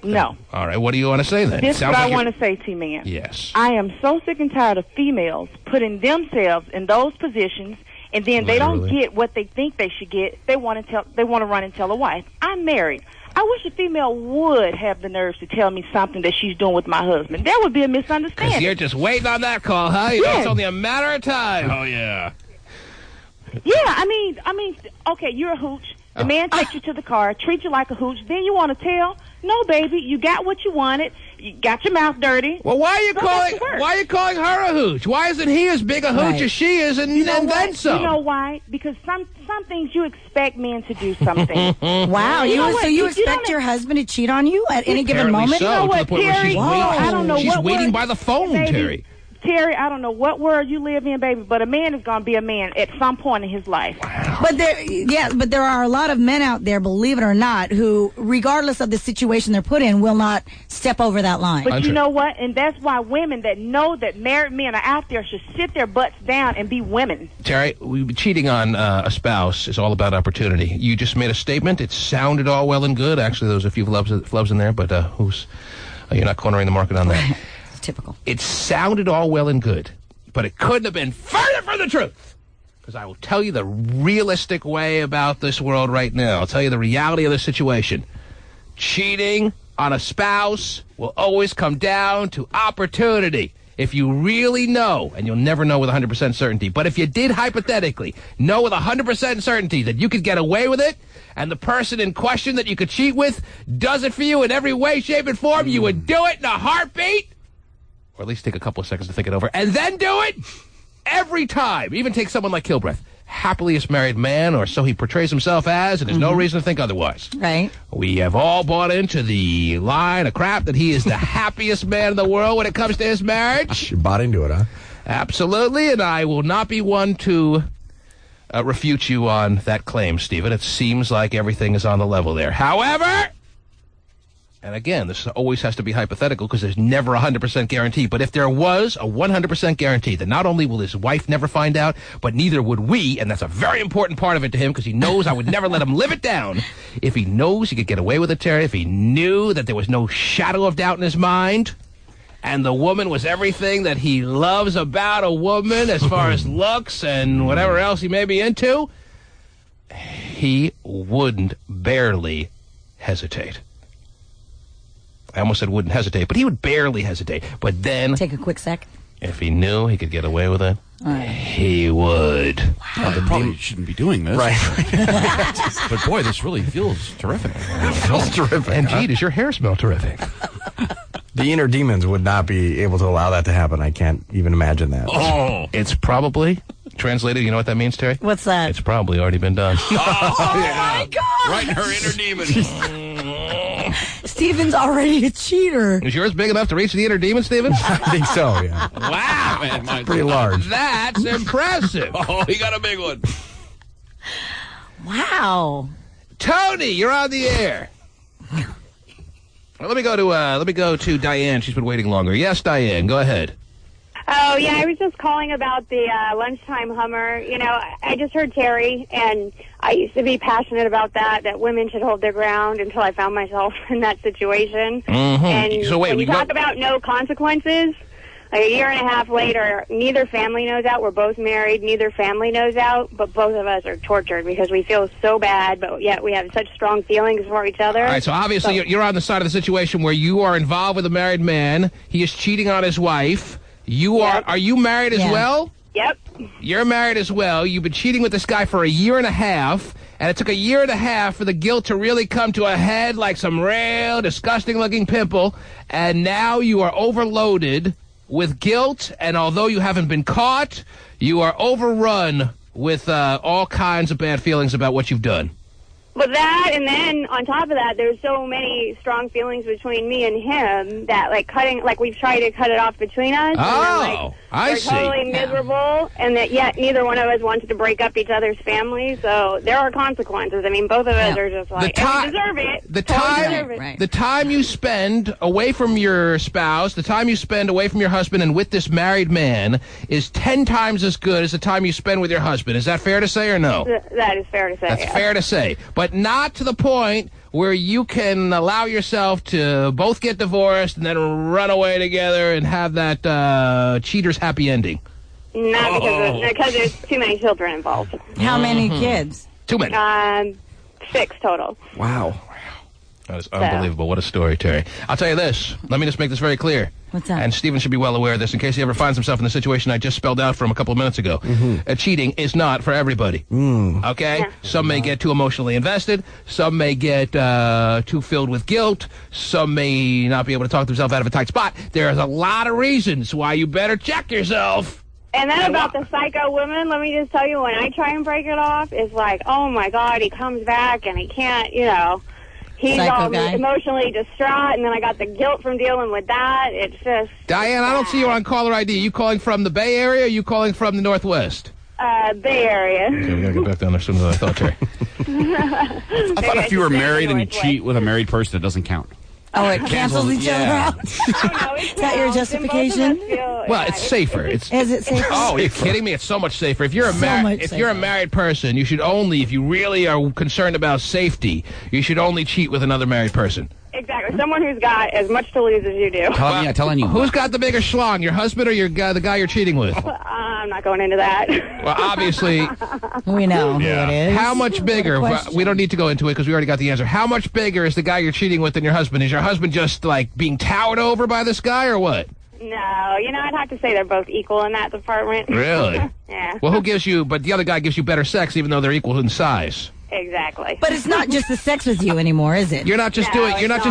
No. All right, what do you want to say then? This is what I want to say, T-Man. Yes. I am so sick and tired of females putting themselves in those positions, and then they don't get what they think they should get. They want to run and tell a wife, "I'm married." I wish a female would have the nerves to tell me something that she's doing with my husband. There would be a misunderstanding. Because you're just waiting on that call, huh? You know it's only a matter of time. Oh, yeah. Yeah, I mean, okay, you're a hooch. The man takes you to the car, treats you like a hooch. Then you want to tell, "No, baby, you got what you wanted. You got your mouth dirty." Well, why are you calling her a hooch? Why isn't he as big a hooch as she is, and then some? You know why? Because some things you expect men to do something. Wow, so you expect your husband to cheat on you at any given moment? So, you know what, to the point Terry? I don't know she's what waiting word, by the phone, baby, Terry. Terry, I don't know what world you live in, baby, but a man is going to be a man at some point in his life. But there are a lot of men out there, believe it or not, who, regardless of the situation they're put in, will not step over that line. But you know what? And that's why women that know that married men are out there should sit their butts down and be women. Terry, cheating on a spouse is all about opportunity. You just made a statement. It sounded all well and good. Actually, there was a few flubs in there, but you're not cornering the market on that. Typical. It sounded all well and good, but it couldn't have been further from the truth. Because I will tell you the realistic way about this world right now. I'll tell you the reality of the situation. Cheating on a spouse will always come down to opportunity. if you really know, and you'll never know with 100% certainty, but if you did hypothetically know with 100% certainty that you could get away with it, and the person in question that you could cheat with does it for you in every way, shape, and form, you would do it in a heartbeat? Or at least take a couple of seconds to think it over, and then do it every time. Even take someone like Kilbreath. Happiest married man, or so he portrays himself as, and there's no reason to think otherwise. Right. We have all bought into the line of crap that he is the happiest man in the world when it comes to his marriage. You bought into it, huh? Absolutely, and I will not be one to refute you on that claim, Stephen. It seems like everything is on the level there. However, and again, this always has to be hypothetical because there's never a 100% guarantee. But if there was a 100% guarantee that not only will his wife never find out, but neither would we, and that's a very important part of it to him because he knows I would never let him live it down. If he knows he could get away with it, Terry, if he knew that there was no shadow of doubt in his mind, and the woman was everything that he loves about a woman as far as looks and whatever else he may be into, he wouldn't barely hesitate. I almost said wouldn't hesitate, but he would barely hesitate. But then... Take a quick sec. If he knew he could get away with it, he would. Wow. They probably shouldn't be doing this. Right. But boy, this really feels terrific. It feels terrific. And gee, does your hair smell terrific? The inner demons would not be able to allow that to happen. I can't even imagine that. Oh, it's probably... Translated, you know what that means, Terry? What's that? It's probably already been done. My God! Right in her inner demon. Stephen's already a cheater. Is yours big enough to reach the inner demon, Stephen? I think so, yeah. Wow. Man, mine's pretty large. That's impressive. Oh, he got a big one. Wow. Tony, you're on the air. Well, let me go to Diane. She's been waiting longer. Yes, Diane, go ahead. Oh, yeah, I was just calling about the lunchtime Hummer. You know, I just heard Terry, and I used to be passionate about that women should hold their ground until I found myself in that situation. Mm-hmm. And so wait, when you talk about no consequences, like a year and a half later, neither family knows out. We're both married. Neither family knows out, but both of us are tortured because we feel so bad, but yet we have such strong feelings for each other. All right, so obviously you're on the side of the situation where you are involved with a married man. He is cheating on his wife. Are you married as well? Yep. You're married as well. You've been cheating with this guy for a year and a half, and it took a year and a half for the guilt to really come to a head like some real disgusting-looking pimple, and now you are overloaded with guilt, and although you haven't been caught, you are overrun with all kinds of bad feelings about what you've done. But that, and then on top of that, there's so many strong feelings between me and him that, we've tried to cut it off between us. Oh, I see. We're totally miserable, and that yet neither one of us wanted to break up each other's families. So there are consequences. I mean, both of us are just like, and we deserve it. The time you spend away from your spouse, the time you spend away from your husband and with this married man is 10 times as good as the time you spend with your husband. Is that fair to say or no? That is fair to say. That's fair to say. But not to the point where you can allow yourself to both get divorced and then run away together and have that cheater's happy ending. Not because there's too many children involved. How many kids? Too many. 6 total. Wow. That is unbelievable. What a story, Terry. I'll tell you this. Let me just make this very clear. What's that? And Stephen should be well aware of this in case he ever finds himself in the situation I just spelled out for him a couple of minutes ago. Cheating is not for everybody. Okay? Yeah. Some may get too emotionally invested. Some may get too filled with guilt. Some may not be able to talk themselves out of a tight spot. There's a lot of reasons why you better check yourself. And then about the psycho women, let me just tell you, when I try and break it off, it's like, oh, my God, he comes back and he can't, he's all emotionally distraught, and then I got the guilt from dealing with that. It's just... Diane, I don't see you on caller ID. Are you calling from the Bay Area or are you calling from the Northwest? Bay Area. Okay, we got to get back down there sooner than I thought, Terry. I thought if you were married and you cheat with a married person, it doesn't count. Oh, it cancels each other out? Is that your justification? Well, it's safer. Is it safer? Oh, are you kidding me? It's so much safer. If you're a married person, you should only, if you really are concerned about safety, you should only cheat with another married person. Exactly. Someone who's got as much to lose as you do. Telling you. Who's got the bigger schlong, your husband or the guy you're cheating with? I'm not going into that. Well, obviously. We know who it is. How much bigger? We don't need to go into it because we already got the answer. How much bigger is the guy you're cheating with than your husband? Is your husband just, being towered over by this guy or what? No, I'd have to say they're both equal in that department. Really? Yeah. Well, but the other guy gives you better sex even though they're equal in size. Exactly. But it's not just the sex with you anymore, is it? You're not just doing not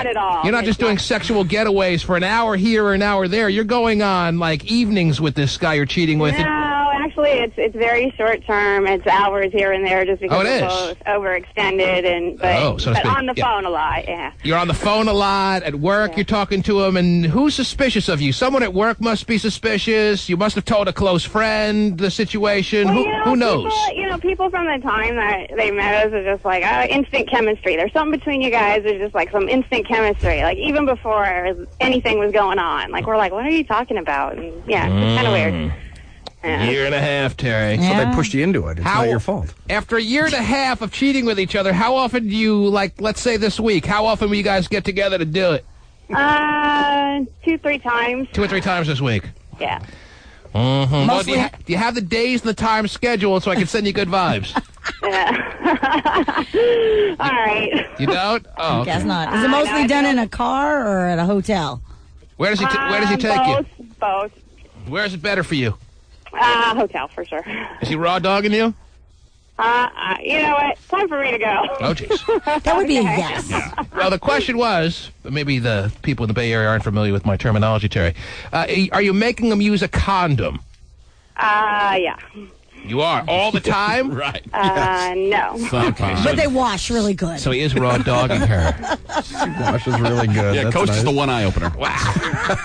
at all. You're not just doing sexual getaways for an hour here or an hour there. You're going on like evenings with this guy you're cheating with. No, actually, it's very short term. It's hours here and there, just because it we're is both overextended but on the phone a lot. Yeah. You're on the phone a lot at work. You're talking to him, and who's suspicious of you? Someone at work must be suspicious. You must have told a close friend the situation. Well, who knows? People from the time that they met us are just like instant chemistry. There's something between you guys. There's just like some instant chemistry. Like even before anything was going on. Like we're like, what are you talking about? And it's kind of weird. Yeah. Year and a half, Terry. So they pushed you into it. It's not your fault. After a year and a half of cheating with each other, how often do you, let's say this week, how often will you guys get together to do it? 2-3 times. 2 or 3 times this week. Yeah. Mm-hmm. Well, do you have the days and the time scheduled so I can send you good vibes? Yeah. All right. You don't? Oh, okay. Guess not. Is it mostly done in a car or at a hotel? Where does he take you? Both. Where is it better for you? Hotel, for sure. Is he raw dogging you? You know what? Time for me to go. Oh, jeez. That would be a yes. Yeah. Well, the question was, maybe the people in the Bay Area aren't familiar with my terminology, Terry. Are you making them use a condom? Yeah. You are? All the time? Right. No. Okay. But they wash really good. So he is raw dogging her. She washes really good. Yeah, That's Coach nice. is the one eye opener. Wow.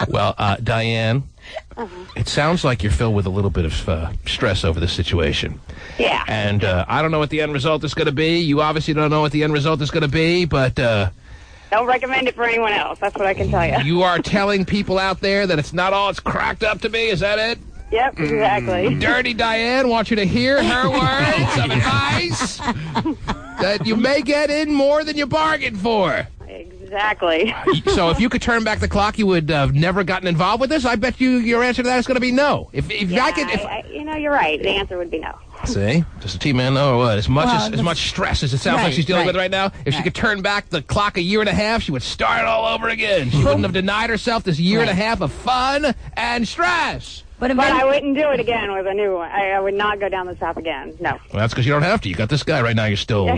Well, Diane, it sounds like you're filled with a little bit of stress over the situation. Yeah. And I don't know what the end result is going to be. You obviously don't know what the end result is going to be, but... don't recommend it for anyone else. That's what I can tell you. You are telling people out there that it's not all it's cracked up to be. Is that it? Yep, exactly. Dirty Diane wants you to hear her words of advice that you may get in more than you bargained for. Exactly. So if you could turn back the clock, you would have never gotten involved with this? I bet your answer to that is going to be no. You're right. The answer would be no. See? Does the T-Man know or what? As much stress as it sounds like she's dealing with right now, if she could turn back the clock a year and a half, she would start all over again. She wouldn't have denied herself this year and a half of fun and stress. But I wouldn't do it again with a new one. I would not go down this path again. No. Well, that's because you don't have to. You got this guy right now you're still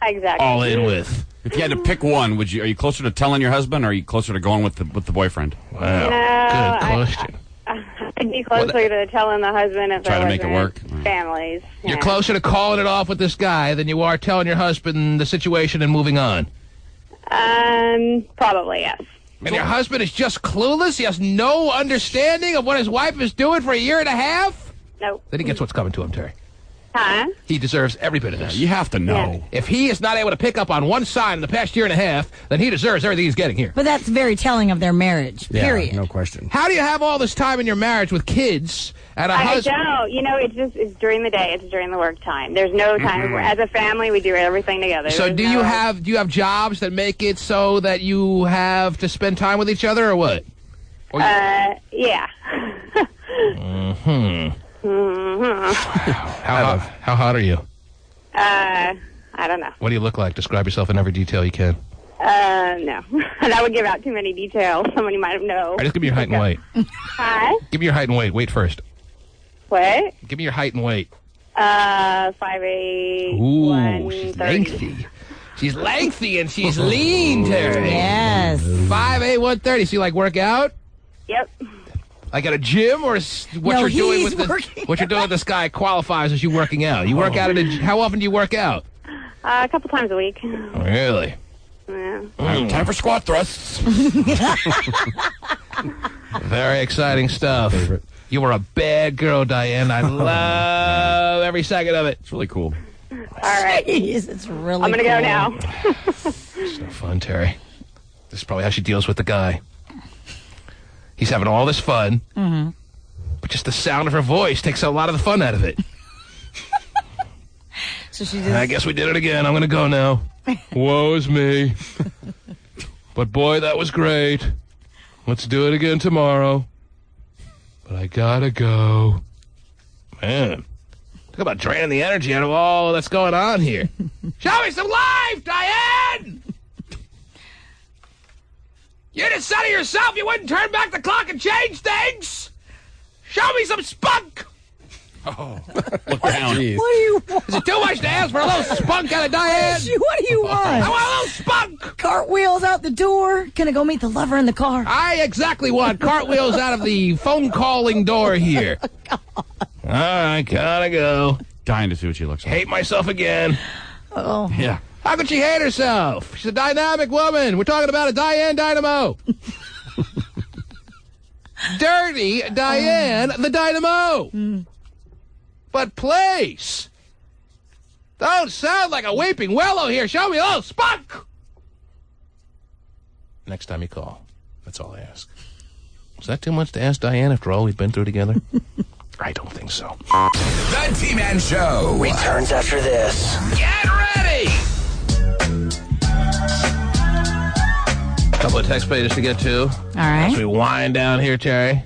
exactly all in with. If you had to pick one, are you closer to telling your husband or are you closer to going with the boyfriend? Wow. Good question. I'd be closer to telling the husband if try to make it work. Families. You're closer to calling it off with this guy than you are telling your husband the situation and moving on. Probably, yes. And your husband is just clueless? He has no understanding of what his wife is doing for a year and a half? Nope. Then he gets what's coming to him, Terry. Huh? He deserves every bit of this. You have to know. Yeah. If he is not able to pick up on one sign in the past year and a half, then he deserves everything he's getting here. But that's very telling of their marriage, period. No question. How do you have all this time in your marriage with kids and a husband? I don't. It's during the day. It's during the work time. There's no time. As a family, we do everything together. So do you have jobs that make it so that you have to spend time with each other or what? Yeah. How hot are you? I don't know. What do you look like? Describe yourself in every detail you can. No. That would give out too many details. Somebody might have known. All right, just give me your height and weight. Hi? Give me your height and weight. Weight first. What? Give me your height and weight. 5'8". Ooh, she's lengthy. She's lengthy and she's lean, Terry. Yes. 5'8", 130. So you like work out? Yep. Like at a gym, or what you're doing with this guy qualifies as you working out? You work out at how often do you work out? A couple times a week. Really? Yeah. Time for squat thrusts. Very exciting stuff. Favorite. You were a bad girl, Diane. I love every second of it. It's really cool. All right. Jeez, it's really I'm going to go now. It's no fun, Terry. This is probably how she deals with the guy. He's having all this fun, but just the sound of her voice takes a lot of the fun out of it. So she just... I guess we did it again. I'm going to go now. Woe is me. But boy, that was great. Let's do it again tomorrow. But I gotta go. Man, talk about draining the energy out of all that's going on here. Show me some life, Diane! You just said to yourself you wouldn't turn back the clock and change things. Show me some spunk. Oh, look down. What do you want? Is it too much to ask for a little spunk out of Diane? What do you want? I want a little spunk. Cartwheels out the door. Gonna go meet the lover in the car. I exactly want cartwheels out of the phone calling door here. All right, gotta go. Dying to see what she looks like. Hate myself again. Oh. Yeah. How could she hate herself? She's a dynamic woman. We're talking about a Diane Dynamo. Dirty Diane the Dynamo. But please, don't sound like a weeping willow here. Show me a little spunk. Next time you call, that's all I ask. Is that too much to ask Diane after all we've been through together? I don't think so. The T-Man Show returns after this. Get ready! A couple of text pages to get to. All right. As we wind down here, Terry.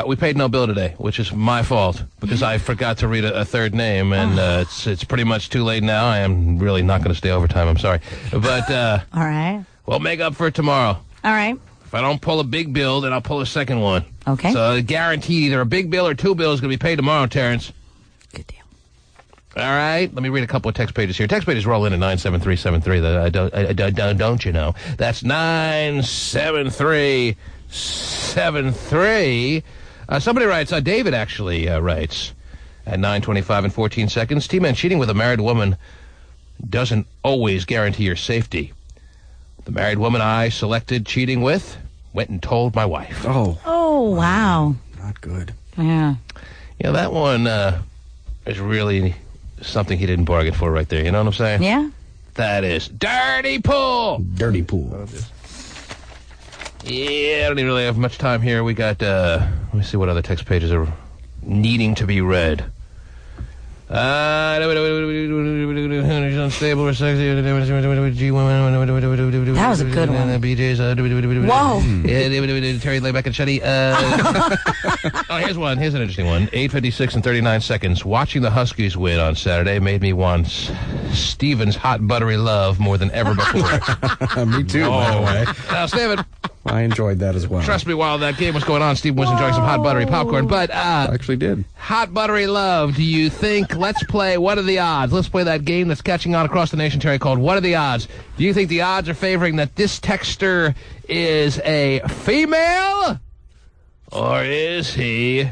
We paid no bill today, which is my fault, because I forgot to read a third name, and it's pretty much too late now. I am really not going to stay overtime. I'm sorry. But all right. We'll make up for it tomorrow. All right. If I don't pull a big bill, then I'll pull a second one. Okay. So guaranteed either a big bill or two bills is going to be paid tomorrow, Terrence. Good deal. All right. Let me read a couple of text pages here. Text pages roll in at 97373. Don't you know? That's 97373. Somebody writes, David actually writes, at 9:25 and 14 seconds, T-Man, cheating with a married woman doesn't always guarantee your safety. The married woman I selected cheating with went and told my wife. Oh, wow. Not good. Yeah. Yeah, that one is really something he didn't bargain for right there. You know what I'm saying? Yeah. That is dirty pool. Dirty pool. Yeah, I don't even really have much time here. We got, let me see what other text pages are needing to be read. Unstable or sexy. That was a good one. BJ's. Whoa. Terry, lay back and shutty. Oh, here's one. Here's an interesting one. 8:56 and 39 seconds. Watching the Huskies win on Saturday made me want Steven's hot buttery love more than ever before. Me too, by the way. Now, Steven. I enjoyed that as well. Trust me, while that game was going on, Steve was enjoying some hot buttery popcorn. But I actually did. Hot buttery love. Do you think? Let's play. What are the odds? Let's play that game that's catching on across the nation, Terry, called What Are the Odds? Do you think the odds are favoring that this texter is a female, or is he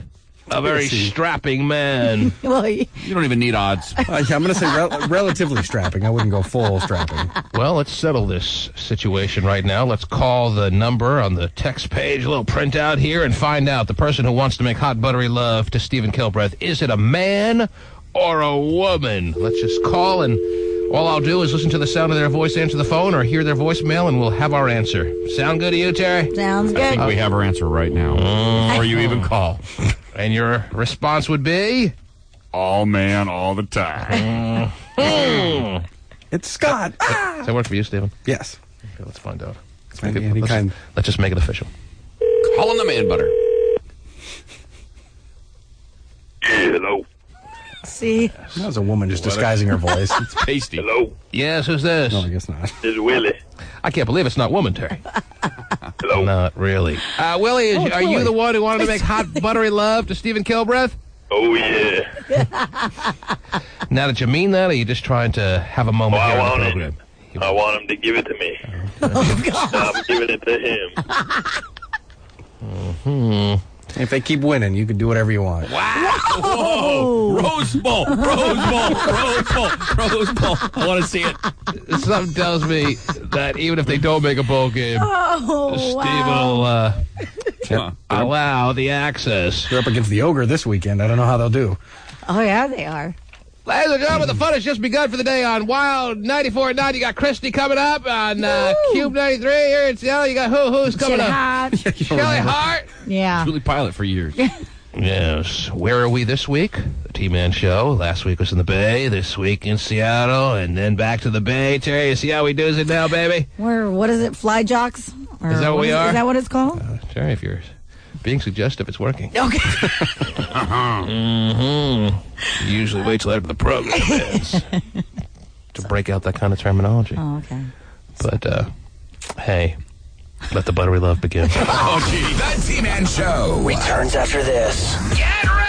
a very strapping man? Well, you don't even need odds. I'm going to say relatively strapping. I wouldn't go full strapping. Well, let's settle this situation right now. Let's call the number on the text page, a little printout here, and find out the person who wants to make hot buttery love to Stephen Kilbreth. Is it a man or a woman? Let's just call, and all I'll do is listen to the sound of their voice, answer the phone, or hear their voicemail, and we'll have our answer. Sound good to you, Terry? Sounds good. I think we have our answer right now. Before you even call. And your response would be? All man, all the time. It's Scott. Does that work for you, Stephen? Yes. Okay, let's find out. Let's just make it official. Call him the man butter. Hello. See? That was a woman just disguising her voice. It's pasty. Hello. Yes, who's this? No, I guess not. This is Willie. I can't believe it's not woman, Terry. Hello. Not really. Willie, are you the one who wanted to make hot buttery love to Stephen Kilbreth? Oh, yeah. Now, did you mean that, or are you just trying to have a moment here on the program? I want him to give it to me. Oh, God. I'm giving it to him. If they keep winning, you can do whatever you want. Wow! Whoa! Rose Bowl! Rose Bowl! Rose Bowl! Rose Bowl! I want to see it. Something tells me that even if they don't make a bowl game, Steve will allow the access. They're up against the Ogre this weekend. I don't know how they'll do. Oh, yeah, they are. Ladies and gentlemen, the fun has just begun for the day on Wild 94.9. You got Christy coming up on Cube 93 here in Seattle. You got who's coming up? Shelly Hart. Yeah. Julie Pilot for years. Yes. Where are we this week? The T-Man Show. Last week was in the Bay. This week in Seattle. And then back to the Bay. Terry, you see how we do it now, baby? What is it? Fly jocks? Or is that what we are? Is that what it's called? Terry, if you're being suggestive, it's working. Okay. Usually wait till after the program ends to break out that kind of terminology. Oh, okay. But, hey, Let the buttery love begin. Oh, gee. The T-Man Show returns after this. Get ready.